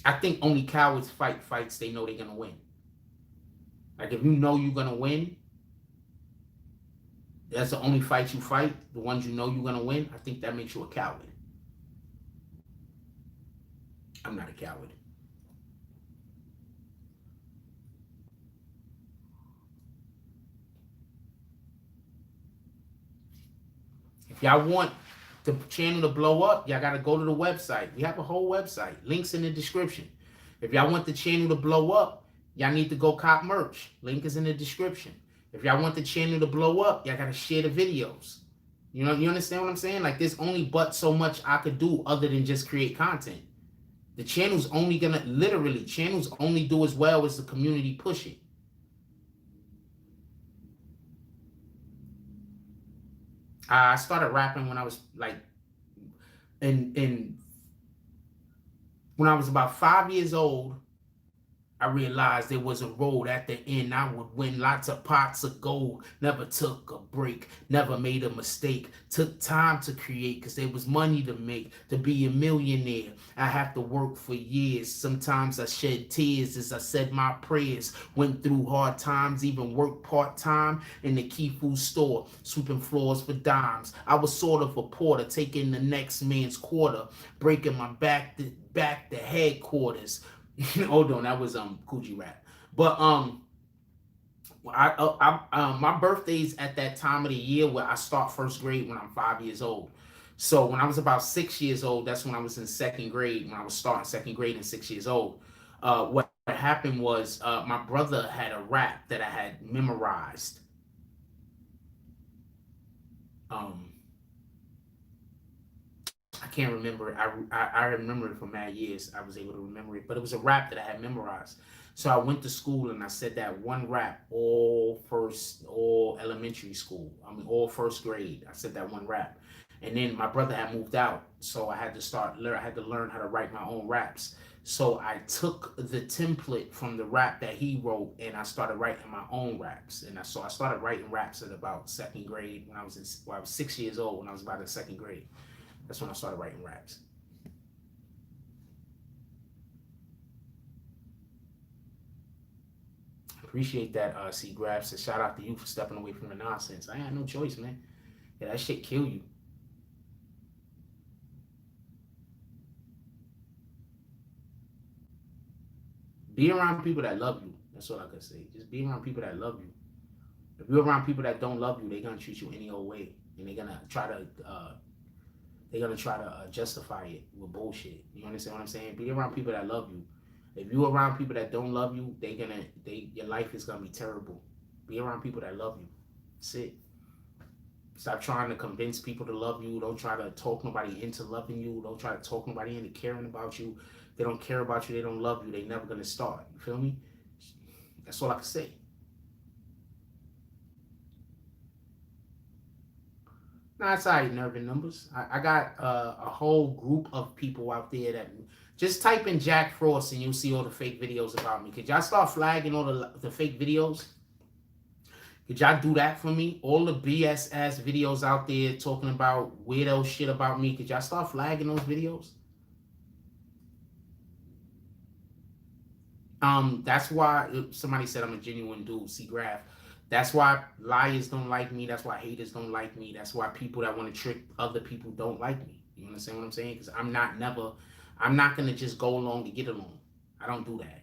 I think only cowards fight fights they know they're gonna win. Like if you know you're gonna win, that's the only fight you fight, the ones you know you're gonna win. I think that makes you a coward. I'm not a coward. If y'all want the channel to blow up, y'all gotta go to the website. We have a whole website. Links in the description. If y'all want the channel to blow up, y'all need to go cop merch. Link is in the description. If y'all want the channel to blow up, y'all gotta share the videos. You know, you understand what I'm saying? Like there's only but so much I could do other than just create content. The channel's only gonna literally channels only do as well as the community push it. I started rapping when I was like in when I was about 5 years old. I realized there was a road at the end. I would win lots of pots of gold. Never took a break. Never made a mistake. Took time to create because there was money to make. To be a millionaire, I have to work for years. Sometimes I shed tears as I said my prayers. Went through hard times, even worked part-time in the key food store, sweeping floors for dimes. I was sort of a porter, taking the next man's quarter, breaking my back to headquarters. Hold on, that was Coogee rap. But my birthday's at that time of the year where I start first grade when I'm 5 years old. So when I was about 6 years old, that's when I was in second grade. When I was starting second grade and 6 years old, what happened was my brother had a rap that I had memorized. Um, I can't remember it. I remember it for mad years. I was able to remember it, but it was a rap that I had memorized. So I went to school and I said that one rap all elementary school. I mean, all first grade. I said that one rap, and then my brother had moved out, so I had to I had to learn how to write my own raps. So I took the template from the rap that he wrote and I started writing my own raps. So I started writing raps at about second grade when I was 6 years old when I was about in second grade. That's when I started writing raps. Appreciate that, C Grabs. And shout out to you for stepping away from the nonsense. I had no choice, man. Yeah, that shit kill you. Be around people that love you. That's all I can say. Just be around people that love you. If you're around people that don't love you, they're gonna treat you any old way, and they're gonna try to justify it with bullshit. You understand what I'm saying? Be around people that love you. If you around people that don't love you, your life is gonna be terrible. Be around people that love you. That's it. Stop trying to convince people to love you. Don't try to talk nobody into loving you. Don't try to talk nobody into caring about you. They don't care about you. They don't love you. They never gonna start. You feel me? That's all I can say. Nah, it's all right, nerve and numbers. I got a whole group of people out there that just type in Jack Frost and you'll see all the fake videos about me. Could y'all start flagging all the fake videos? Could y'all do that for me? All the BS ass videos out there talking about weirdo shit about me. Could y'all start flagging those videos? That's why somebody said I'm a genuine dude. See graph. That's why liars don't like me. That's why haters don't like me. That's why people that want to trick other people don't like me. You understand what I'm saying? Because I'm not going to just go along to get along. I don't do that.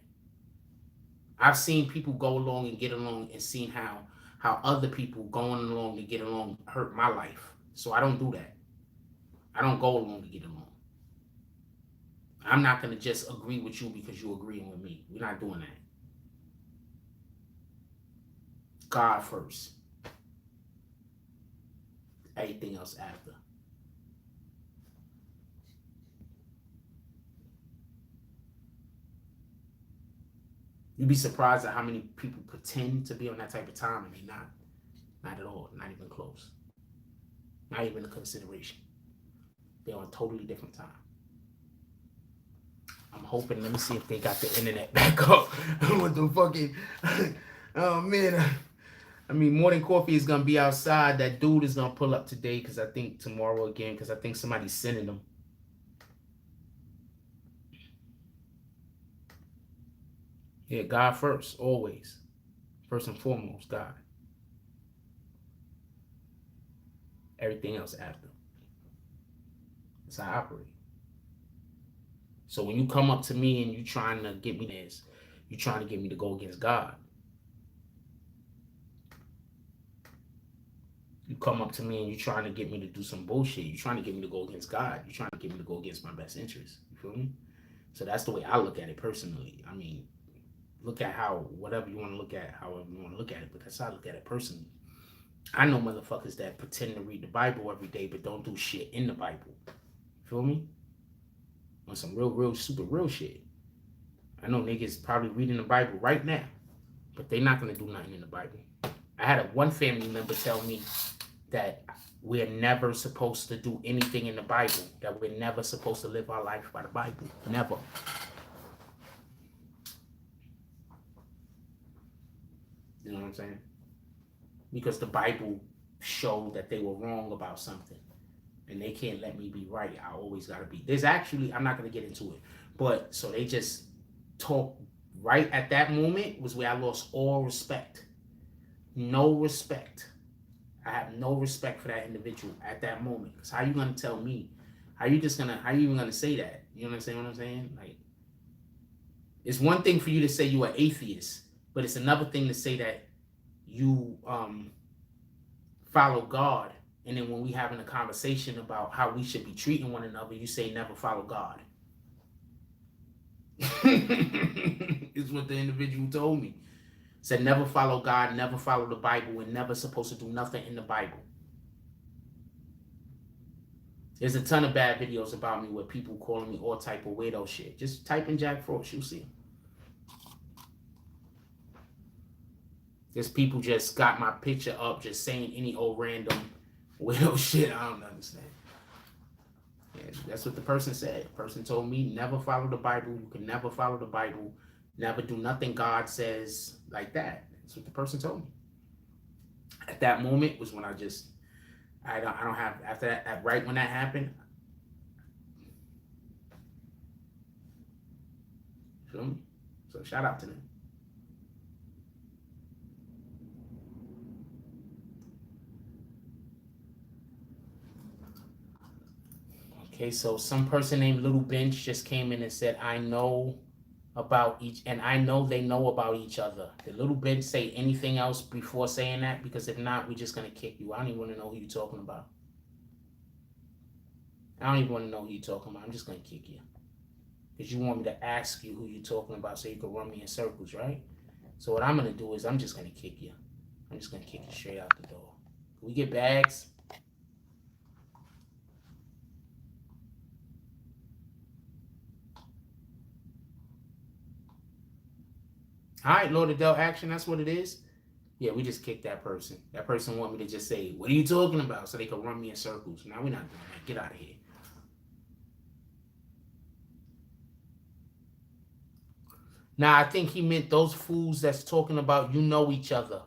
I've seen people go along and get along and seen how other people going along to get along hurt my life. So I don't do that. I don't go along to get along. I'm not going to just agree with you because you're agreeing with me. We're not doing that. God first. Everything else after. You'd be surprised at how many people pretend to be on that type of time and they're not. Not at all. Not even close. Not even a consideration. They're on a totally different time. I'm hoping, let me see if they got the internet back up. What the fucking... Oh, man. I mean, More Than Coffee is going to be outside. That dude is going to pull up today because I think tomorrow again because I think somebody's sending them. Yeah, God first, always. First and foremost, God. Everything else after. That's how I operate. So when you come up to me and you trying to get me this, you trying to get me to go against God. You come up to me and you trying to get me to do some bullshit. You trying to get me to go against God. You trying to get me to go against my best interest. You feel me? So that's the way I look at it personally. I mean, look at how, whatever you want to look at, however you want to look at it, but that's how I look at it personally. I know motherfuckers that pretend to read the Bible every day, but don't do shit in the Bible. Feel me? On some real, super real shit. I know niggas probably reading the Bible right now, but they not going to do nothing in the Bible. I had one family member tell me that we're never supposed to do anything in the Bible, that we're never supposed to live our life by the Bible. Never. You know what I'm saying? Because the Bible showed that they were wrong about something. And they can't let me be right. I always got to be. There's actually, I'm not going to get into it. But so they just talk right at that moment was where I lost all respect. No respect. I have no respect for that individual at that moment. Because how you going to tell me? How you even going to say that? You understand what I'm saying? Like, it's one thing for you to say you are atheist, but it's another thing to say that you follow God. And then when we having a conversation about how we should be treating one another, you say never follow God. Is what the individual told me. Said never follow God, never follow the Bible, and never supposed to do nothing in the Bible. There's a ton of bad videos about me where people calling me all type of weirdo shit. Just type in Jack Frost, you'll see. There's people just got my picture up just saying any old random weirdo shit. I don't understand. Yeah, that's what the person said. The person told me never follow the Bible. You can never follow the Bible. Never do nothing God says like that. That's what the person told me. At that moment was when I don't have, after that, right when that happened. Feel me? So shout out to them. Okay, so some person named Little Bench just came in and said, I know about each, and I know they know about each other. Did Little Bench say anything else before saying that? Because if not, we're just going to kick you. I don't even want to know who you're talking about. I don't even want to know who you're talking about. I'm just going to kick you. Because you want me to ask you who you're talking about so you can run me in circles, right? So what I'm going to do is I'm just going to kick you. I'm just going to kick you straight out the door. Can we get bags? All right, Lord Adele Action, that's what it is. Yeah, we just kicked that person. That person want me to just say, what are you talking about? So they can run me in circles. Now we're not doing that. Get out of here. Now, I think he meant those fools that's talking about you know each other.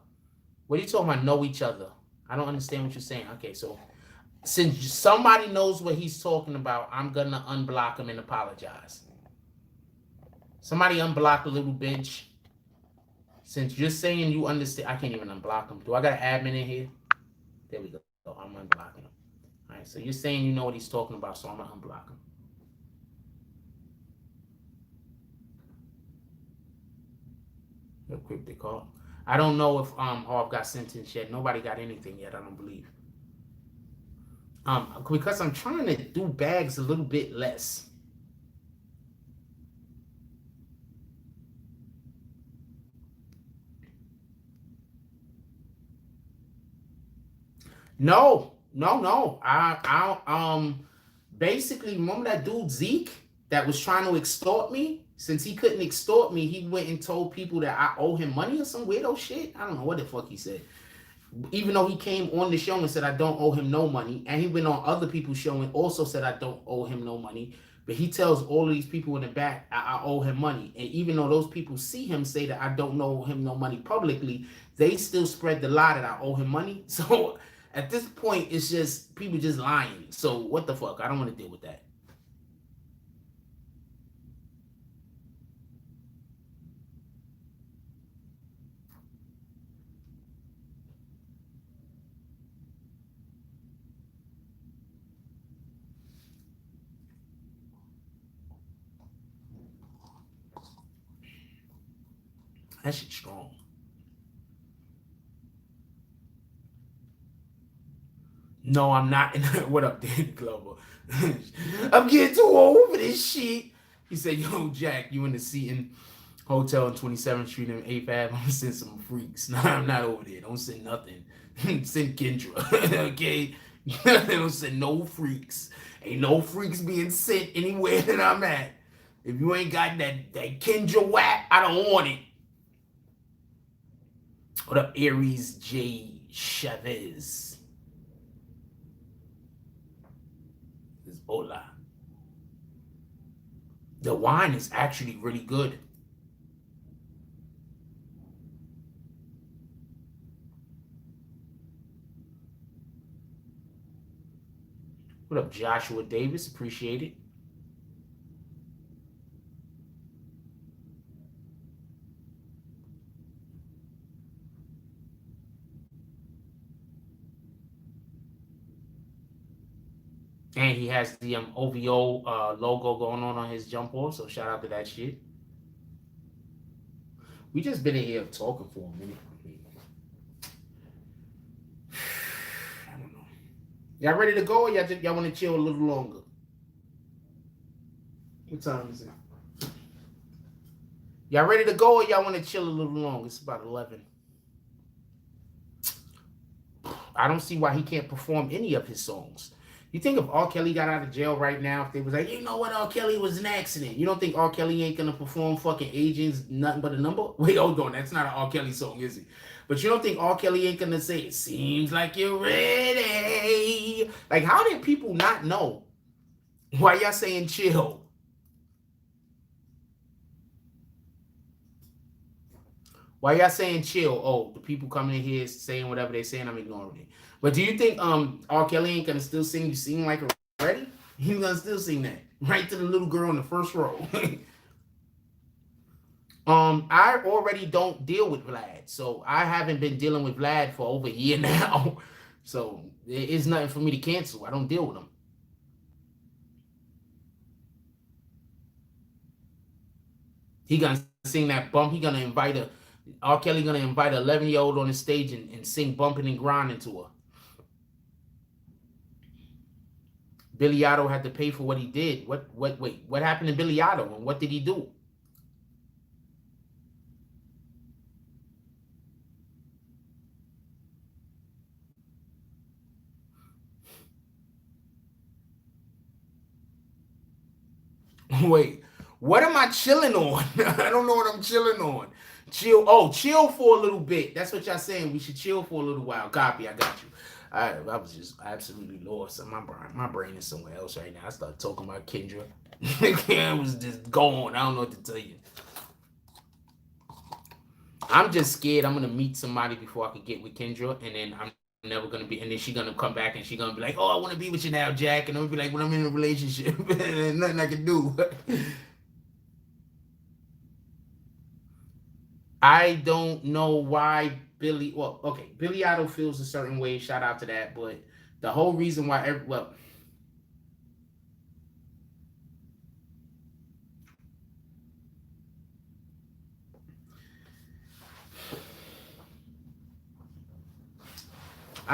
What are you talking about, know each other? I don't understand what you're saying. Okay, so since somebody knows what he's talking about, I'm going to unblock him and apologize. Somebody unblock a little bitch. Since you're saying you understand, I can't even unblock him. Do I got an admin in here? There we go. I'm unblocking him. All right, so you're saying you know what he's talking about, so I'm going to unblock him. Real quick, they call. I don't know if Harv got sentenced yet. Nobody got anything yet, I don't believe. Because I'm trying to do bags a little bit less. No. Basically, remember that dude Zeke that was trying to extort me? Since he couldn't extort me, he went and told people that I owe him money or some weirdo shit. I don't know what the fuck he said. Even though he came on the show and said I don't owe him no money, and he went on other people's show and also said I don't owe him no money, but he tells all of these people in the back I owe him money. And even though those people see him say that I don't owe him no money publicly, they still spread the lie that I owe him money. So at this point, it's just people just lying. So what the fuck? I don't want to deal with that. That shit's strong. No, I'm not. What up, Dan Glover? I'm getting too old for this shit. He said, yo, Jack, you in the Seton Hotel on 27th Street and 8th Ave. I'm gonna send some freaks. No, I'm not over there. Don't send nothing. Send Kendra. Okay? Don't send no freaks. Ain't no freaks being sent anywhere that I'm at. If you ain't got that Kendra whack, I don't want it. What up, Aries J. Chavez? Hola. The wine is actually really good. What up, Joshua Davis? Appreciate it. And he has the OVO logo going on his jump off, so shout out to that shit. We just been in here talking for a minute. I don't know. Y'all ready to go, or y'all want to chill a little longer? What time is it? Y'all ready to go, or y'all want to chill a little longer? It's about 11. I don't see why he can't perform any of his songs. You think if R. Kelly got out of jail right now, if they was like, you know what, R. Kelly was an accident, you don't think R. Kelly ain't gonna perform fucking Agents, Nothing But a Number? Wait, hold on, that's not an R. Kelly song, is it? But you don't think R. Kelly ain't gonna say, it seems like you're ready? Like, how did people not know? Why y'all saying chill? Why y'all saying chill? Oh, the people coming in here saying whatever they're saying, I'm ignoring it. But do you think R. Kelly ain't gonna still sing You Sing Like a Ready? He's gonna still sing that. Right to the little girl in the first row. I already don't deal with Vlad. So I haven't been dealing with Vlad for over a year now. So there is nothing for me to cancel. I don't deal with him. He gonna sing that bump. He gonna invite R. Kelly gonna invite an 11-year-old on the stage and sing Bumping and Grinding to her. Billy Idol had to pay for what he did. What happened to Billy Idol and what did he do? Wait, what am I chilling on? I don't know what I'm chilling on. Chill. Oh, chill for a little bit. That's what y'all saying. We should chill for a little while. Copy. I got you. I was just absolutely lost. My brain is somewhere else right now. I started talking about Kendra. It was just going. I don't know what to tell you. I'm just scared I'm gonna meet somebody before I could get with Kendra, and then I'm never gonna be. And then she's gonna come back and she's gonna be like, "Oh, I want to be with you now, Jack." And I'm gonna be like, "When I'm in a relationship, there's nothing I can do." I don't know why Billy. Well, okay, Billy Idol feels a certain way. Shout out to that, but the whole reason why, I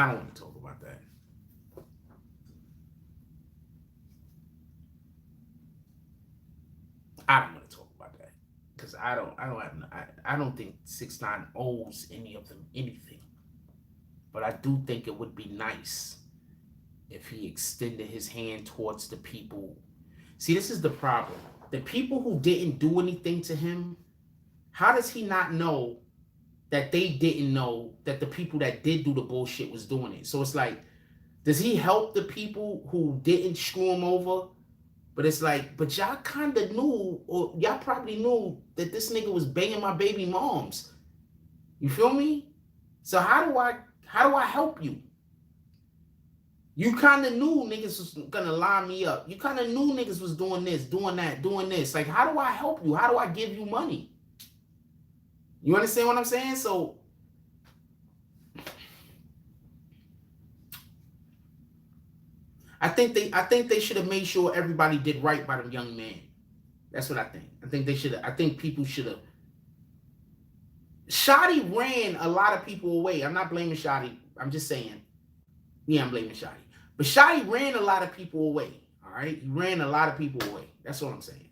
don't want to talk about that. I don't want to talk about that because I don't think 6ix9ine owes any of them anything. But I do think it would be nice if he extended his hand towards the people. See, this is the problem. The people who didn't do anything to him, how does he not know that they didn't know that the people that did do the bullshit was doing it? So it's like, does he help the people who didn't screw him over? But it's like, but y'all kind of knew, or y'all probably knew that this nigga was banging my baby moms. You feel me? So how do I help you? You kind of knew niggas was gonna line me up. You kind of knew niggas was doing this, doing that, doing this. Like, how do I help you? How do I give you money? You understand what I'm saying? So I think they should have made sure everybody did right by the young man. That's what I think. I think people should have. Shotty ran a lot of people away. I'm not blaming Shotty. I'm just saying. Yeah, I'm blaming Shotty. But Shotty ran a lot of people away. All right? He ran a lot of people away. That's what I'm saying.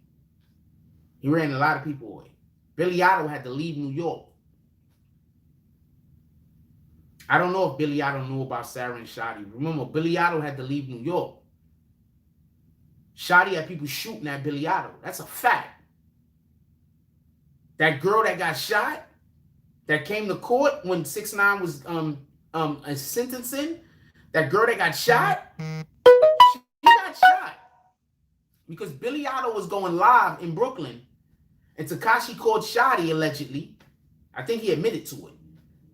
He ran a lot of people away. Billy Idol had to leave New York. I don't know if Billy Idol knew about Sarah and Shotty. Remember, Billy Idol had to leave New York. Shotty had people shooting at Billy Idol. That's a fact. That girl that got shot, that came to court when 6ix9ine was sentencing, that girl that got shot, she got shot. Because Billy Idol was going live in Brooklyn, and Tekashi called Shotty, allegedly. I think he admitted to it.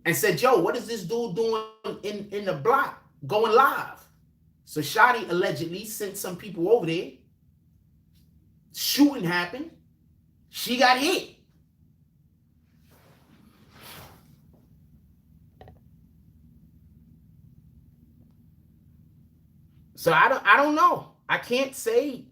And said, yo, what is this dude doing in the block going live? So Shotty allegedly sent some people over there. Shooting happened. She got hit. So I don't know. I can't say.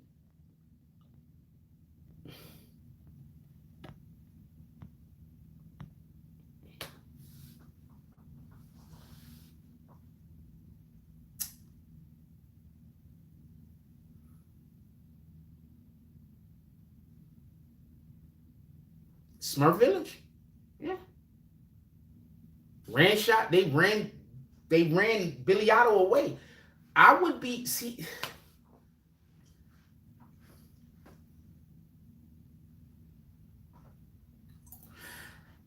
Smurf Village? Yeah. They ran Billy Idol away. I would be, see,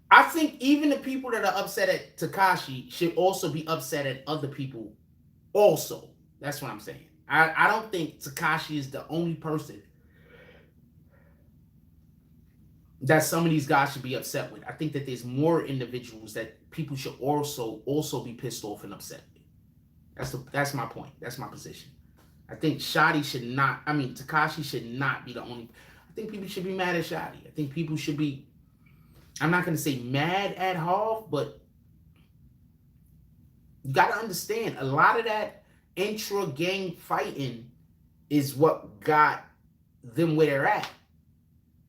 I think even the people that are upset at Tekashi should also be upset at other people also. That's what I'm saying. I don't think Tekashi is the only person that some of these guys should be upset with. I think that there's more individuals that people should also be pissed off and upset with. That's my point. That's my position. I think Tekashi should not be the only. I think people should be mad at Shotty. I think people should be, I'm not going to say mad at Hov, but you got to understand, a lot of that intra-gang fighting is what got them where they're at.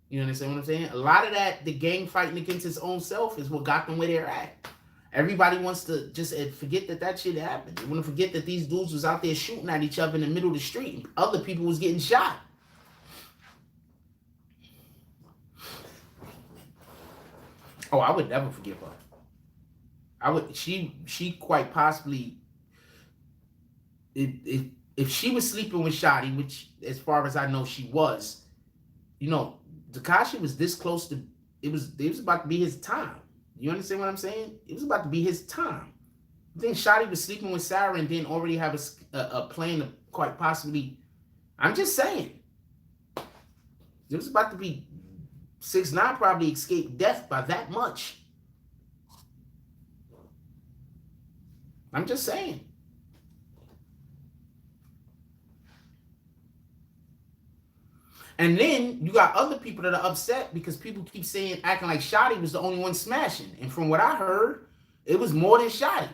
You understand what I'm saying? A lot of that, the gang fighting against its own self is what got them where they're at. Everybody wants to just forget that shit happened. They want to forget that these dudes was out there shooting at each other in the middle of the street and other people was getting shot. Oh, I would never forgive her. She quite possibly, if she was sleeping with Shotty, which as far as I know she was, Tekashi was this close to it was about to be his time. You understand what I'm saying? It was about to be his time. I think Shotty was sleeping with Sarah and didn't already have a plan to quite possibly. I'm just saying. It was about to be 6ix9ine probably escaped death by that much. I'm just saying. And then you got other people that are upset because people keep saying, acting like Shotty was the only one smashing. And from what I heard, it was more than Shotty.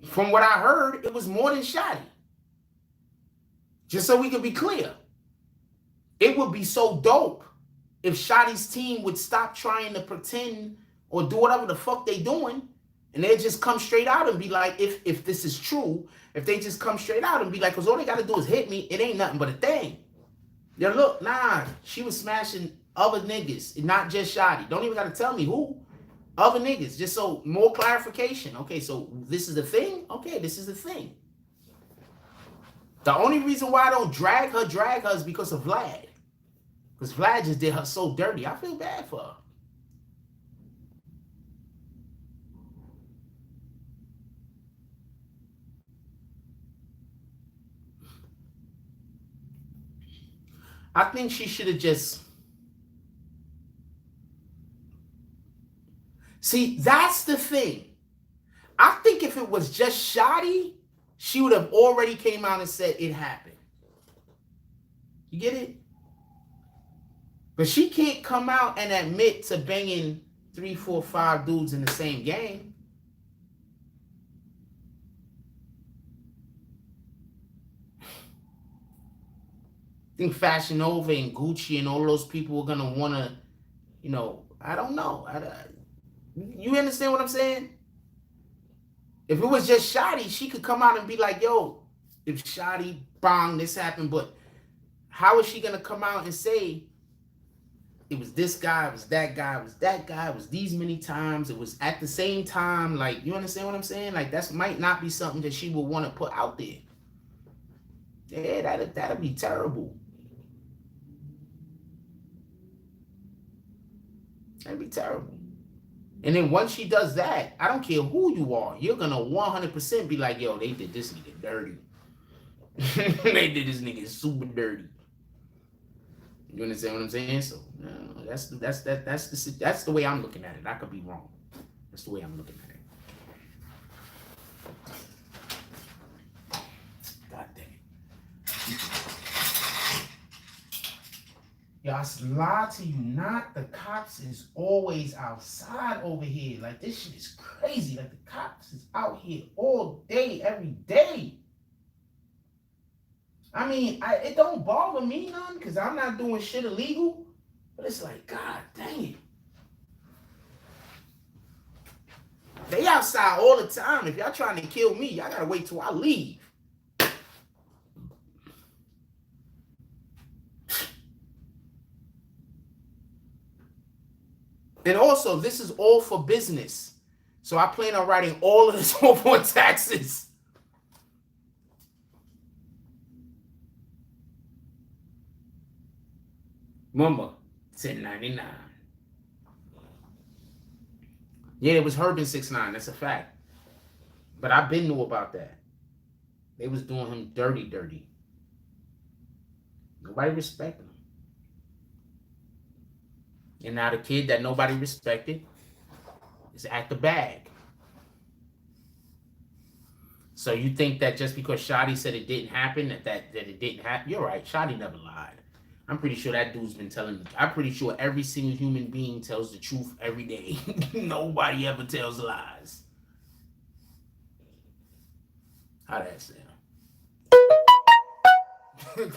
From what I heard, it was more than Shotty. Just so we can be clear. It would be so dope if Shotty's team would stop trying to pretend or do whatever the fuck they doing, and they just come straight out and be like, if this is true, if they just come straight out and be like, because all they got to do is hit me, it ain't nothing but a thing. Yeah, look, nah, she was smashing other niggas, not just Shotty. Don't even got to tell me who. Other niggas, just so more clarification. Okay, so this is the thing? Okay, this is the thing. The only reason why I don't drag her is because of Vlad. Because Vlad just did her so dirty. I feel bad for her. I think she should have just... See, that's the thing. I think if it was just Shotty, she would have already came out and said it happened. You get it? But she can't come out and admit to banging 3, 4, 5 dudes in the same game. I think Fashion Nova and Gucci and all those people are gonna wanna, you know, I don't know. You understand what I'm saying? If it was just Shotty, she could come out and be like, yo, if Shotty, bang, this happened. But how is she going to come out and say it was this guy, it was that guy, it was that guy, it was these many times, it was at the same time? Like, you understand what I'm saying? Like, that might not be something that she would want to put out there. Yeah, that'd be terrible. That'd be terrible. And then once she does that, I don't care who you are, you're going to 100% be like, yo, they did this nigga dirty. They did this nigga super dirty. You understand what I'm saying? So that's the way I'm looking at it. I could be wrong. That's the way I'm looking at it. God dang it. Yo, I lie to you not. The cops is always outside over here. Like, this shit is crazy. Like, the cops is out here all day, every day. I mean, it don't bother me none because I'm not doing shit illegal. But it's like, God dang it. They outside all the time. If y'all trying to kill me, y'all gotta wait till I leave. And also, this is all for business. So I plan on writing all of this off on taxes. Remember, 1099. Yeah, it was Herb and 6ix9ine. That's a fact. But I've been knew about that. They was doing him dirty. Nobody respected him. And now the kid that nobody respected is at the bag. So you think that just because Shotty said it didn't happen, that it didn't happen? You're right. Shotty never lied. I'm pretty sure that dude's been telling the truth. I'm pretty sure every single human being tells the truth every day. Nobody ever tells lies. How that sound? I'm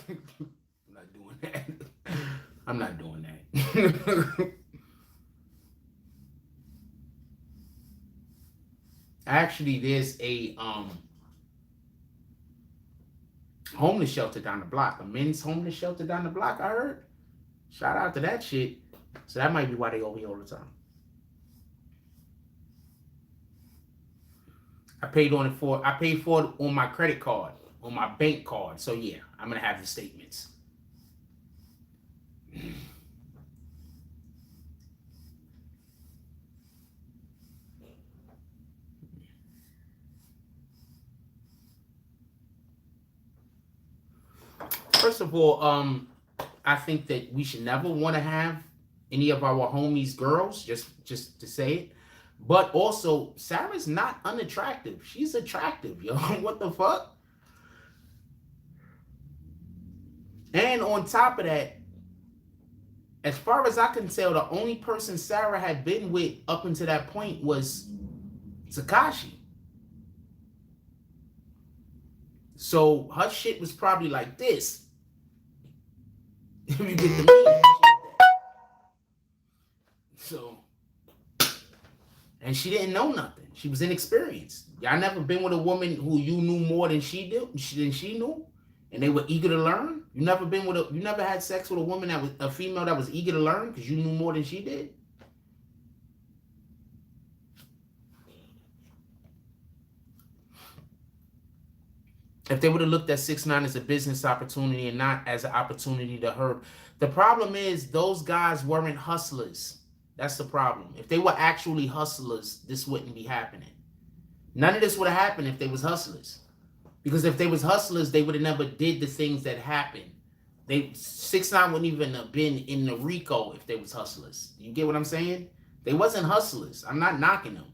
not doing that. I'm not doing that. Actually, there's a homeless shelter down the block, a men's homeless shelter down the block, I heard. Shout out to that shit. So that might be why they over here all the time. I paid for it on my credit card, on my bank card. So yeah, I'm gonna have the statements. first of all, I think that we should never want to have any of our homies girls, just to say it. But also, Sarah's not unattractive. She's attractive, yo. What the fuck? And on top of that, as far as I can tell, the only person Sarah had been with up until that point was Tekashi. So her shit was probably like this. If you get the meaning. So, and she didn't know nothing. She was inexperienced. Y'all never been with a woman who you knew more than she did, than she knew, and they were eager to learn? You never had sex with a woman that was a female that was eager to learn because you knew more than she did? If they would have looked at 6ix9ine as a business opportunity and not as an opportunity to hurt. The problem is those guys weren't hustlers. That's the problem. If they were actually hustlers, this wouldn't be happening. None of this would have happened if they was hustlers. Because if they was hustlers, they would have never did the things that happened. 6ix9ine wouldn't even have been in the RICO if they was hustlers. You get what I'm saying? They wasn't hustlers. I'm not knocking them.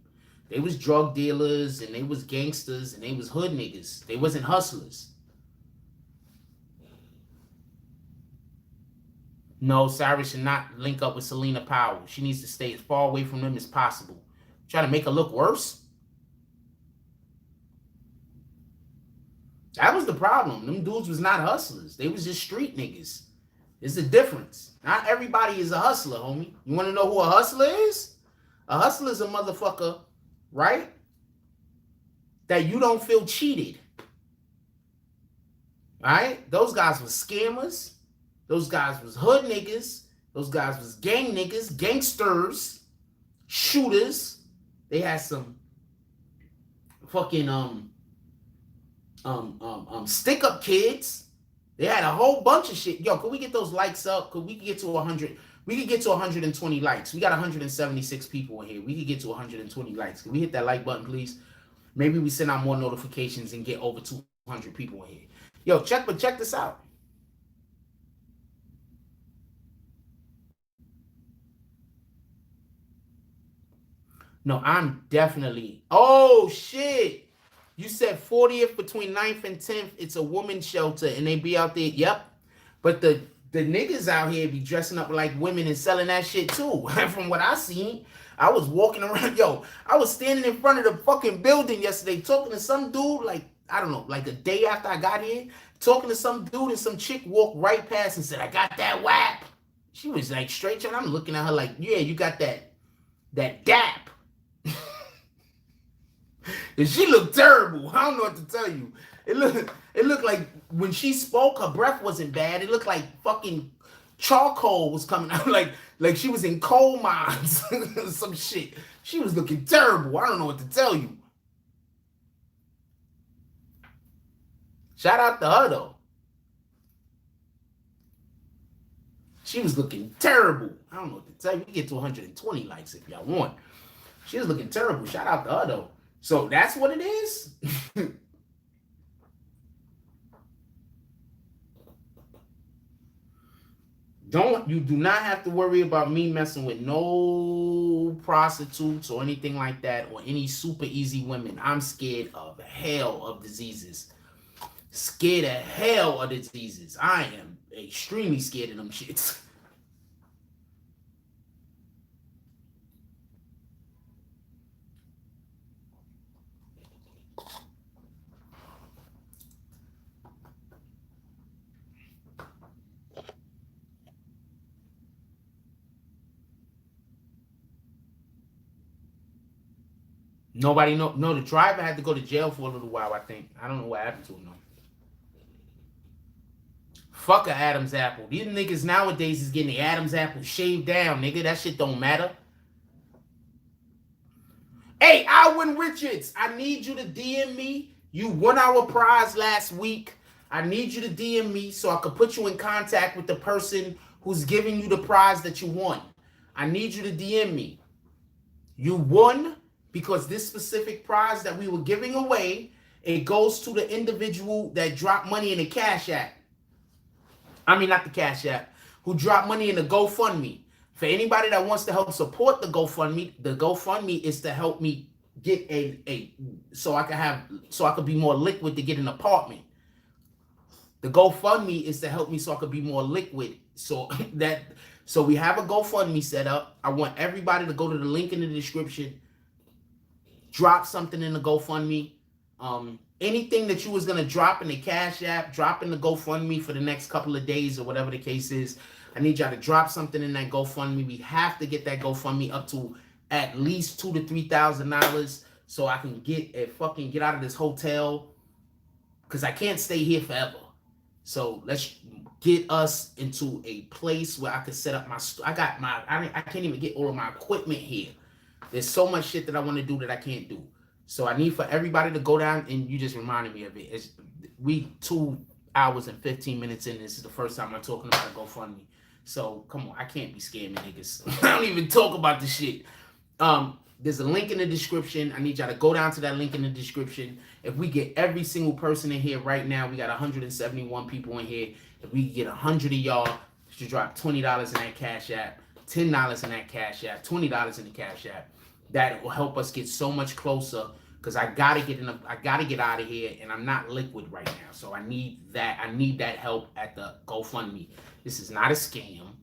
They was drug dealers and they was gangsters and they was hood niggas. They wasn't hustlers. No, Sarah should not link up with Selena Powell. She needs to stay as far away from them as possible. Trying to make her look worse? That was the problem. Them dudes was not hustlers. They was just street niggas. There's a difference. Not everybody is a hustler, homie. You want to know who a hustler is? A hustler is a motherfucker, right? That you don't feel cheated. Right? Those guys was scammers. Those guys was hood niggas. Those guys was gang niggas, gangsters, shooters. They had some fucking stick up kids. They had a whole bunch of shit. Yo, could we get those likes up? Could we get to 100? We could get to 120 likes. We got 176 people in here. We could get to 120 likes. Can we hit that like button, please? Maybe we send out more notifications and get over 200 people in here. Yo, check this out. No, I'm definitely. Oh shit! You said 40th between 9th and 10th. It's a women's shelter, and they be out there. Yep. But the niggas out here be dressing up like women and selling that shit too. From what I seen, I was walking around. Yo, I was standing in front of the fucking building yesterday, talking to some dude. Like I don't know, like a day after I got here, talking to some dude, and some chick walked right past and said, "I got that WAP." She was like straight, and I'm looking at her like, "Yeah, you got that DAP." And she looked terrible. I don't know what to tell you. It looked like when she spoke, her breath wasn't bad. It looked like fucking charcoal was coming out, like she was in coal mines, some shit. She was looking terrible. I don't know what to tell you. Shout out to her though. She was looking terrible. I don't know what to tell you. We can get to 120 likes if y'all want. She was looking terrible. Shout out to her though. So that's what it is. You do not have to worry about me messing with no prostitutes or anything like that or any super easy women. I'm scared of hell of diseases. Scared of hell of diseases. I am extremely scared of them shits. Nobody know. No, the driver had to go to jail for a little while, I think. I don't know what happened to him, though. Fuck a Adam's apple. These niggas nowadays is getting the Adam's apple shaved down, nigga. That shit don't matter. Hey, Alwyn Richards, I need you to DM me. You won our prize last week. I need you to DM me so I could put you in contact with the person who's giving you the prize that you won. I need you to DM me. You won because this specific prize that we were giving away, it goes to the individual that dropped money in the Cash App. I mean, not the Cash App, who dropped money in the GoFundMe. For anybody that wants to help support the GoFundMe is to help me get so I could be more liquid to get an apartment. The GoFundMe is to help me so I could be more liquid. So we have a GoFundMe set up. I want everybody to go to the link in the description, drop something in the GoFundMe. Anything that you was gonna drop in the Cash App, drop in the GoFundMe for the next couple of days or whatever the case is. I need y'all to drop something in that GoFundMe. We have to get that GoFundMe up to at least $2,000 to $3,000 so I can get out of this hotel, because I can't stay here forever. So let's get us into a place where I could set up my. I can't even get all of my equipment here. There's so much shit that I want to do that I can't do. So I need for everybody to go down, and you just reminded me of it. We 2 hours and 15 minutes in. This is the first time I'm talking about a GoFundMe. So come on, I can't be scamming niggas. I don't even talk about this shit. There's a link in the description. I need y'all to go down to that link in the description. If we get every single person in here right now, we got 171 people in here. If we get 100 of y'all to drop $20 in that Cash App, $10 in that Cash App, $20 in the Cash App, that will help us get so much closer. Because I gotta get out of here, and I'm not liquid right now. So I need that help at the GoFundMe. This is not a scam.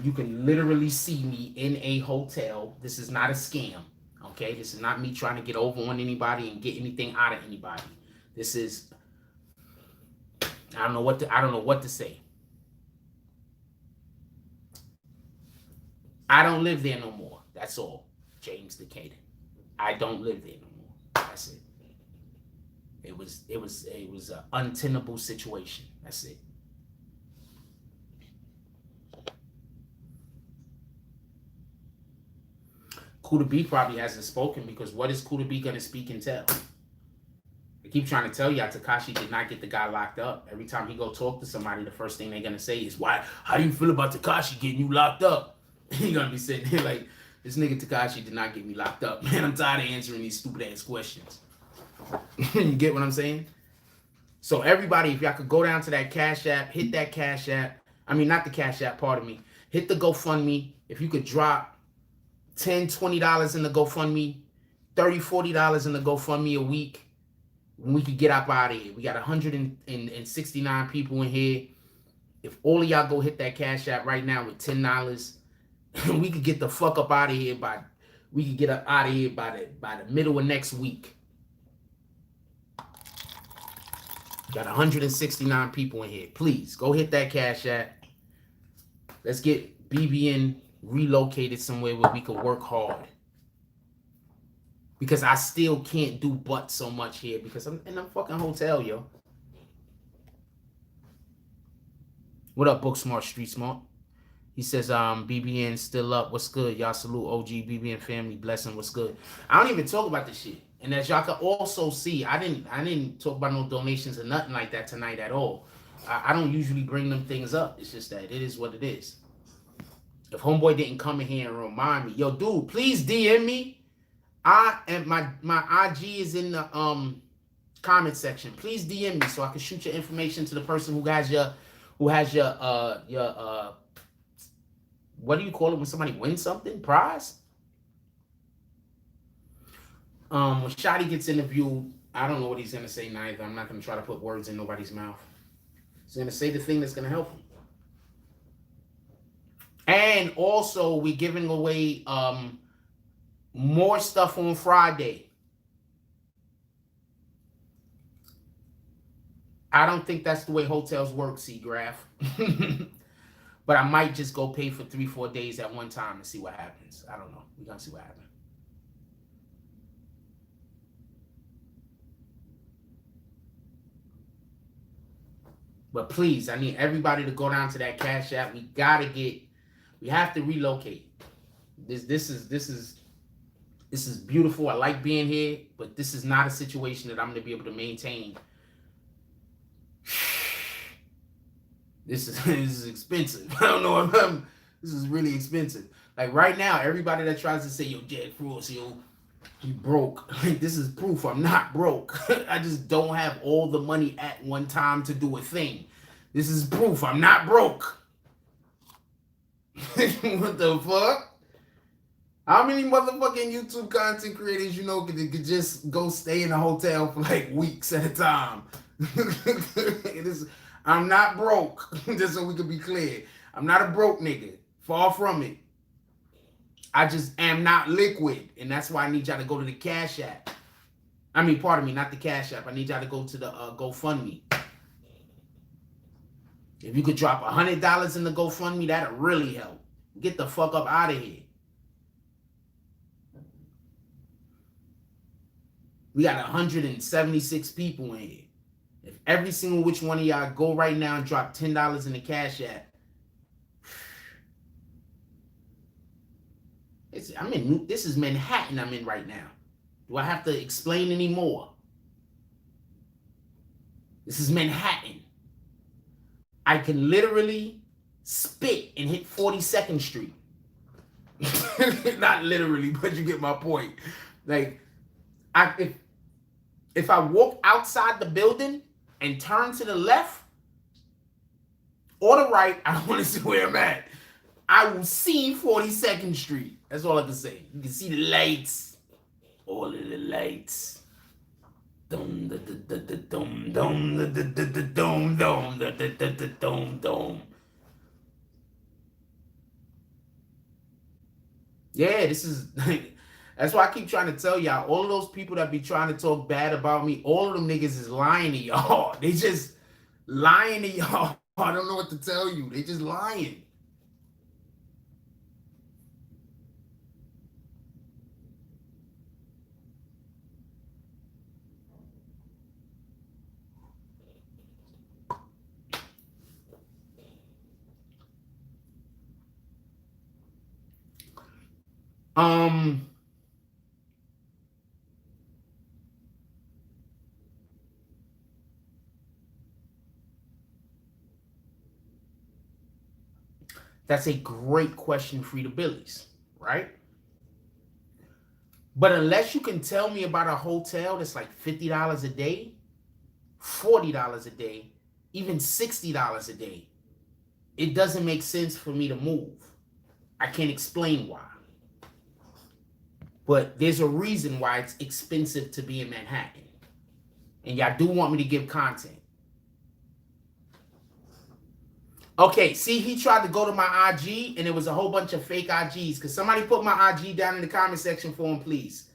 You can literally see me in a hotel. This is not a scam. Okay, this is not me trying to get over on anybody and get anything out of anybody. This is, I don't know what to say. I don't live there no more. That's all. James Decatur. I don't live there no more. That's it. It was an untenable situation. That's it. Kuda B probably hasn't spoken, because what is Kuda B gonna speak and tell? I keep trying to tell y'all, Tekashi did not get the guy locked up. Every time he go talk to somebody, the first thing they're gonna say is, how do you feel about Tekashi getting you locked up? You're gonna be sitting there like, this nigga Tekashi did not get me locked up. Man, I'm tired of answering these stupid ass questions. You get what I'm saying? So everybody, if y'all could go down to that Cash App, hit that Cash App. I mean, not the Cash App, pardon me. Hit the GoFundMe. If you could drop $10, $20 in the GoFundMe, $30, $40 in the GoFundMe a week, we could get up out of here. We got 169 people in here. If all of y'all go hit that Cash App right now with $10, we could get the fuck up out of here by the middle of next week. Got 169 people in here. Please go hit that Cash App. Let's get BBN relocated somewhere where we can work hard. Because I still can't do but so much here because I'm in a fucking hotel, yo. What up, Book Smart, Street Smart? He says, BBN still up. What's good? Y'all salute OG BBN family. Blessing. What's good? I don't even talk about this shit. And as y'all can also see, I didn't talk about no donations or nothing like that tonight at all. I don't usually bring them things up. It's just that it is what it is. If homeboy didn't come in here and remind me, yo, dude, please DM me. My IG is in the comment section. Please DM me so I can shoot your information to the person who has your what do you call it when somebody wins something? Prize? When Shotty gets interviewed, I don't know what he's gonna say neither. I'm not gonna try to put words in nobody's mouth. He's gonna say the thing that's gonna help him. And also, we're giving away more stuff on Friday. I don't think that's the way hotels work, C-Graph. But I might just go pay for 3-4 days at one time and see what happens. I don't know. We're gonna see what happens. But please, I need everybody to go down to that Cash App. We have to relocate. This is beautiful. I like being here, but this is not a situation that I'm going to be able to maintain. This is expensive. I don't know. This is really expensive. Like right now, everybody that tries to say, yo, Jack Frost, yo, he broke. This is proof I'm not broke. I just don't have all the money at one time to do a thing. This is proof. I'm not broke. What the fuck? How many motherfucking YouTube content creators you know could just go stay in a hotel for like weeks at a time? I'm not broke. Just so we can be clear. I'm not a broke nigga. Far from it. I just am not liquid. And that's why I need y'all to go to the Cash App. I mean, pardon me, not the Cash App. I need y'all to go to the GoFundMe. If you could drop $100 in the GoFundMe, that'll really help. Get the fuck up out of here. We got 176 people in here. If every single which one of y'all go right now and drop $10 in the Cash App, this is Manhattan I'm in right now. Do I have to explain any more? This is Manhattan. I can literally spit and hit 42nd Street. Not literally, but you get my point. Like, if I walk outside the building and turn to the left or the right, I don't want to see where I'm at. I will see 42nd Street. That's all I can say. You can see the lights. All of the lights. Dum da da da da dum dum da da da da dum dum da da da da dum dum. Yeah, this is that's why I keep trying to tell y'all, all of those people that be trying to talk bad about me, all of them niggas is lying to y'all. They just lying to y'all. I don't know what to tell you. They just lying. That's a great question, Frida Billies, right? But unless you can tell me about a hotel that's like $50 a day, $40 a day, even $60 a day, it doesn't make sense for me to move. I can't explain why. But there's a reason why it's expensive to be in Manhattan. And y'all do want me to give content. Okay, see, he tried to go to my IG and it was a whole bunch of fake IGs. Because somebody put my IG down in the comment section for him, please.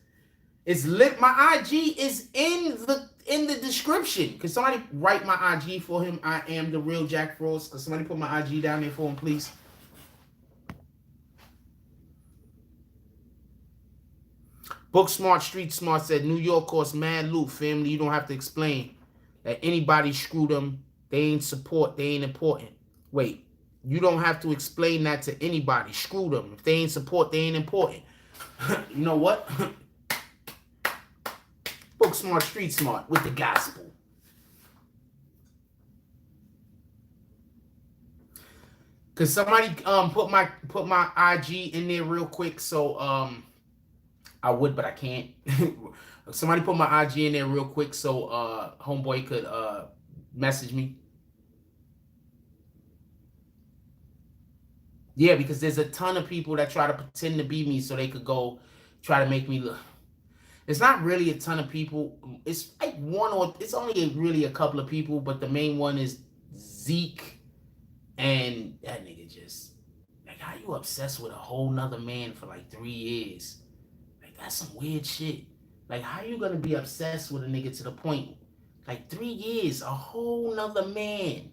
It's lit. My IG is in the description. Could somebody write my IG for him? I am the real Jack Frost. Could somebody put my IG down there for him, please? Book Smart, Street Smart said, New York costs mad loot, family. You don't have to explain that anybody screwed them. They ain't support. They ain't important. Wait, you don't have to explain that to anybody. Screw them. If they ain't support, they ain't important. You know what? Book Smart, Street Smart with the gospel. Could somebody put my IG in there real quick? So I would, but I can't. Somebody put my IG in there real quick so homeboy could message me. Yeah, because there's a ton of people that try to pretend to be me so they could go try to make me look. It's not really a ton of people. It's like it's only really a couple of people, but the main one is Zeke, and that nigga just, like, how you obsessed with a whole nother man for like 3 years? Like, that's some weird shit. Like, how you gonna be obsessed with a nigga to the point, like 3 years, a whole nother man?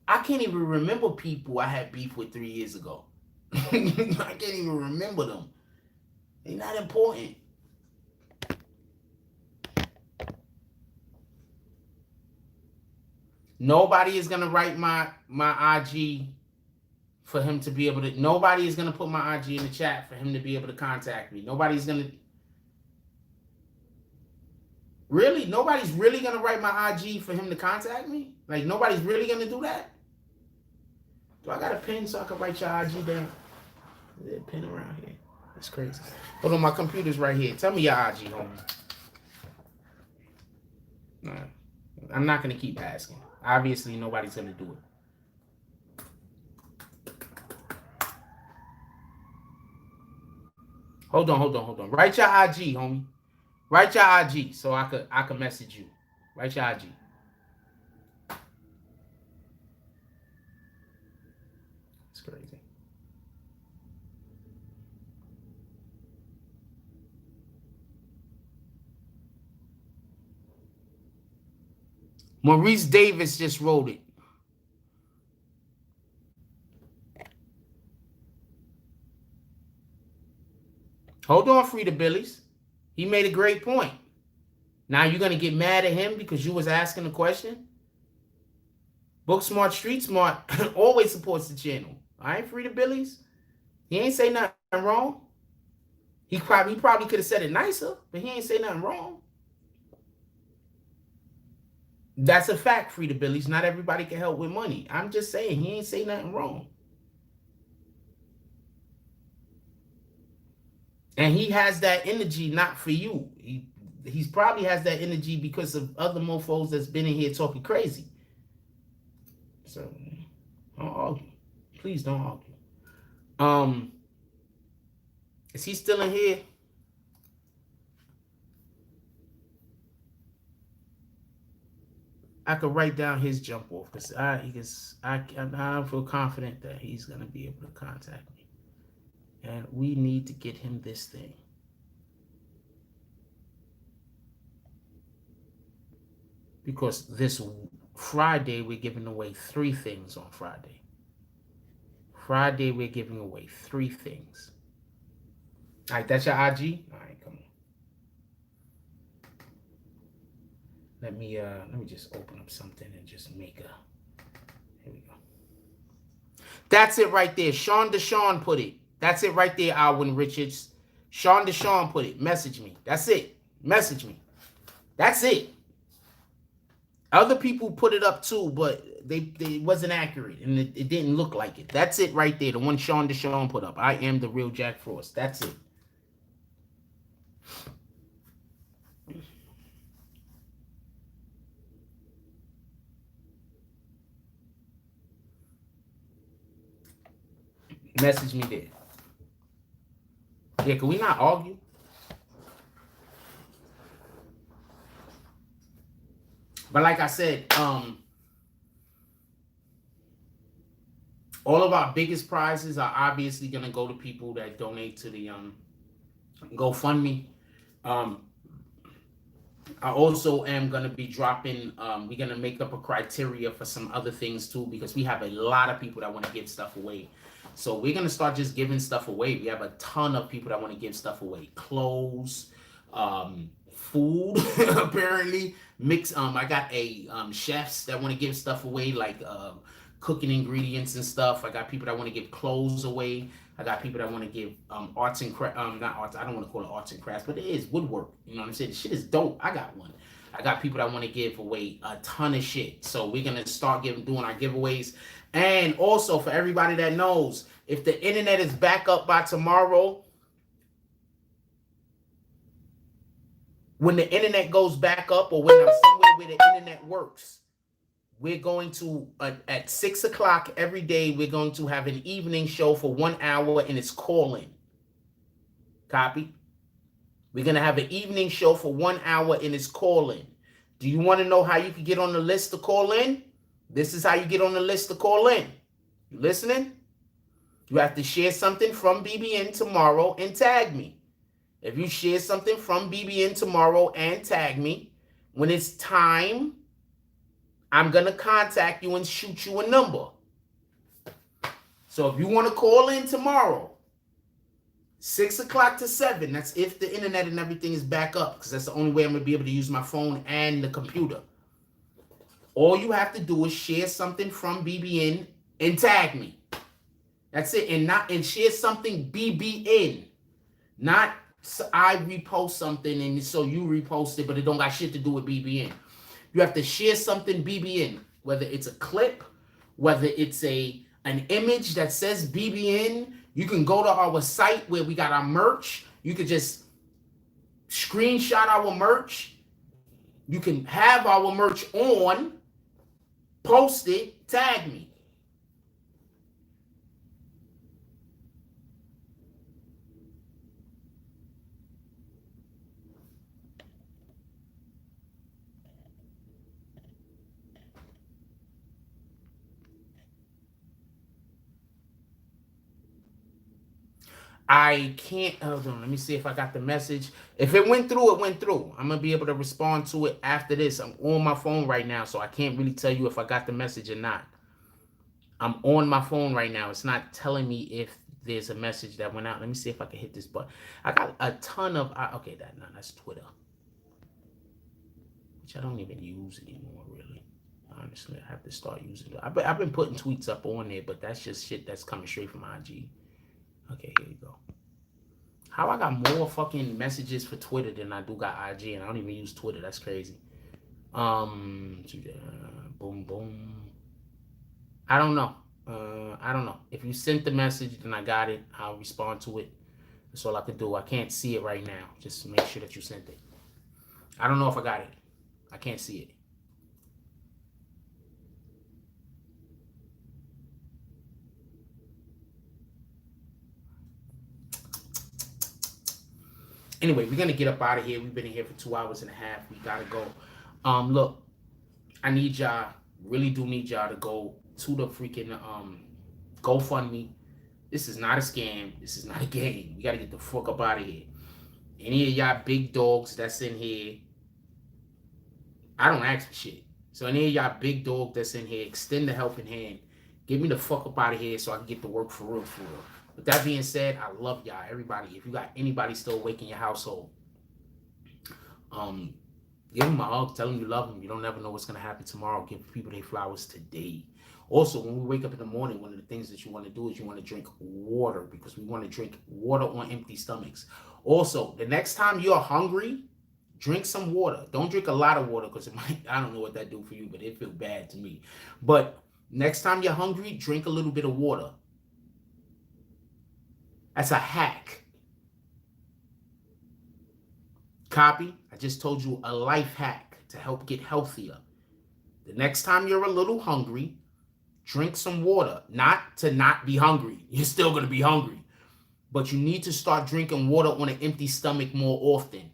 I can't even remember people I had beef with 3 years ago. I can't even remember them. They're not important. Nobody is gonna write my IG for him to be able to. Nobody is gonna put my IG in the chat for him to be able to contact me. Nobody's gonna. Really? Nobody's really gonna write my IG for him to contact me? Like, nobody's really gonna do that? Do I got a pen so I can write your IG down? Is there a pen around here? That's crazy. Hold on, my computer's right here. Tell me your IG, homie. Nah, I'm not gonna keep asking. Obviously, nobody's gonna do it. Hold on. Write your IG, homie. Write your IG so I could message you. Write your IG. It's crazy. Maurice Davis just wrote it. Hold on, Frida Billies. He made a great point. Now you're gonna get mad at him because you was asking the question? Book Smart, Street Smart always supports the channel. All right, Frida Billies. He ain't say nothing wrong. He probably could have said it nicer, but he ain't say nothing wrong. That's a fact, Frida Billies. Not everybody can help with money. I'm just saying he ain't say nothing wrong. And he has that energy not for you. He's probably has that energy because of other mofos that's been in here talking crazy. So don't argue. Please don't argue. Is he still in here? I could write down his jump off because I feel confident that he's gonna be able to contact me. And we need to get him this thing. Because this Friday, we're giving away 3 things on Friday. Friday, we're giving away 3 things. All right, that's your IG? All right, come on. Let me just open up something and just make a... Here we go. That's it right there. Sean Deshawn put it. That's it right there, Alwyn Richards. Sean Deshawn put it. Message me. That's it. Message me. That's it. Other people put it up too, but they wasn't accurate and it didn't look like it. That's it right there. The one Sean Deshawn put up. I am the real Jack Frost. That's it. Message me there. Yeah, can we not argue? But like I said, all of our biggest prizes are obviously going to go to people that donate to the GoFundMe. I also am going to be dropping, we're going to make up a criteria for some other things too, because we have a lot of people that want to give stuff away. So we're going to start just giving stuff away. We have a ton of people that want to give stuff away. Clothes, food, apparently. I got chefs that want to give stuff away, like cooking ingredients and stuff. I got people that want to give clothes away. I got people that want to give arts and crafts, not arts, I don't want to call it arts and crafts, but it is woodwork. You know what I'm saying? The shit is dope. I got one. I got people that want to give away a ton of shit. So we're going to start doing our giveaways. And also, for everybody that knows, if the internet is back up by tomorrow, when the internet goes back up, or when I'm somewhere where the internet works, we're going to, at 6 o'clock every day, we're going to have an evening show for 1 hour, and it's call-in. Copy? We're going to have an evening show for 1 hour, and it's call-in. Do you want to know how you can get on the list to call in? This is how you get on the list to call in. You listening? You have to share something from BBN tomorrow and tag me. If you share something from BBN tomorrow and tag me, when it's time, I'm going to contact you and shoot you a number. So if you want to call in tomorrow, 6 o'clock to 7, that's if the internet and everything is back up, because that's the only way I'm going to be able to use my phone and the computer. All you have to do is share something from BBN and tag me. That's it. And share something BBN. Not I repost something and so you repost it, but it don't got shit to do with BBN. You have to share something BBN, whether it's a clip, whether it's an image that says BBN. You can go to our site where we got our merch. You could just screenshot our merch, You can have our merch on, post it, tag me. I can't, hold on, let me see if I got the message. If it went through, it went through. I'm going to be able to respond to it after this. I'm on my phone right now, so I can't really tell you if I got the message or not. I'm on my phone right now. It's not telling me if there's a message that went out. Let me see if I can hit this button. I got a ton of, okay, that's Twitter, which I don't even use anymore, really. Honestly, I have to start using it. I've been putting tweets up on there, but that's just shit that's coming straight from IG. Okay, here you go. How I got more fucking messages for Twitter than I do got IG, and I don't even use Twitter. That's crazy. Boom, boom. I don't know. I don't know. If you sent the message, then I got it. I'll respond to it. That's all I could do. I can't see it right now. Just make sure that you sent it. I don't know if I got it. I can't see it. Anyway, we're gonna get up out of here. We've been in here for 2 hours and a half. We gotta go. Look, I need y'all, really do need y'all to go to the freaking GoFundMe. This is not a scam. This is not a game. We gotta get the fuck up out of here. Any of y'all big dogs that's in here, I don't ask for shit. So any of y'all big dog that's in here, extend the helping hand. Get me the fuck up out of here so I can get to work for real, for real. With that being said, I love y'all, everybody. If you got anybody still awake in your household, give them a hug. Tell them you love them. You don't never know what's going to happen tomorrow. Give people their flowers today. Also, when we wake up in the morning, one of the things that you want to do is you want to drink water, because we want to drink water on empty stomachs. Also, the next time you're hungry, drink some water. Don't drink a lot of water, because it might, I don't know what that do for you, but it feels bad to me. But next time you're hungry, drink a little bit of water. That's a hack. Copy? I just told you a life hack to help get healthier. The next time you're a little hungry, drink some water. Not to not be hungry. You're still going to be hungry. But you need to start drinking water on an empty stomach more often.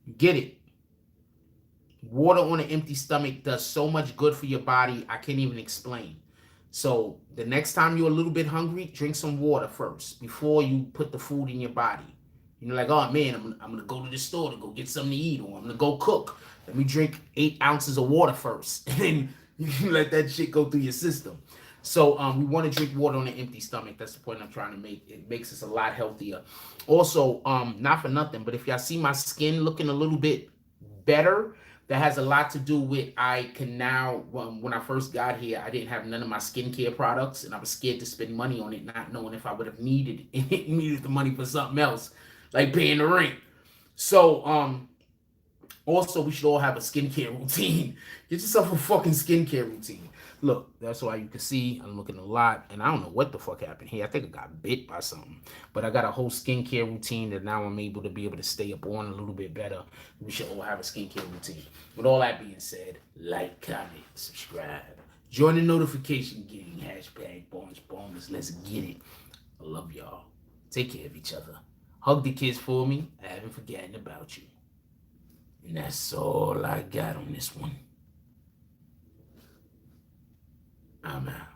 You get it? Water on an empty stomach does so much good for your body, I can't even explain. So the next time you're a little bit hungry, drink some water first before you put the food in your body. You're like, oh man, I'm going to go to the store to go get something to eat, or I'm going to go cook. Let me drink 8 ounces of water first. And then you can let that shit go through your system. So we want to drink water on an empty stomach. That's the point I'm trying to make. It makes us a lot healthier. Also, not for nothing, but if y'all see my skin looking a little bit better, that has a lot to do with I can now, when I first got here, I didn't have none of my skincare products, and I was scared to spend money on it, not knowing if I would have needed the money for something else, like paying the rent. So, also, we should all have a skincare routine. Get yourself a fucking skincare routine. Look, that's why you can see I'm looking a lot, and I don't know what the fuck happened here. I think I got bit by something, but I got a whole skincare routine that now I'm able to be able to stay up on a little bit better. We should all have a skincare routine. With all that being said, like, comment, subscribe, join the notification gang, #BonusBonus. Let's get it. I love y'all. Take care of each other. Hug the kids for me. I haven't forgotten about you. And that's all I got on this one. I'm out.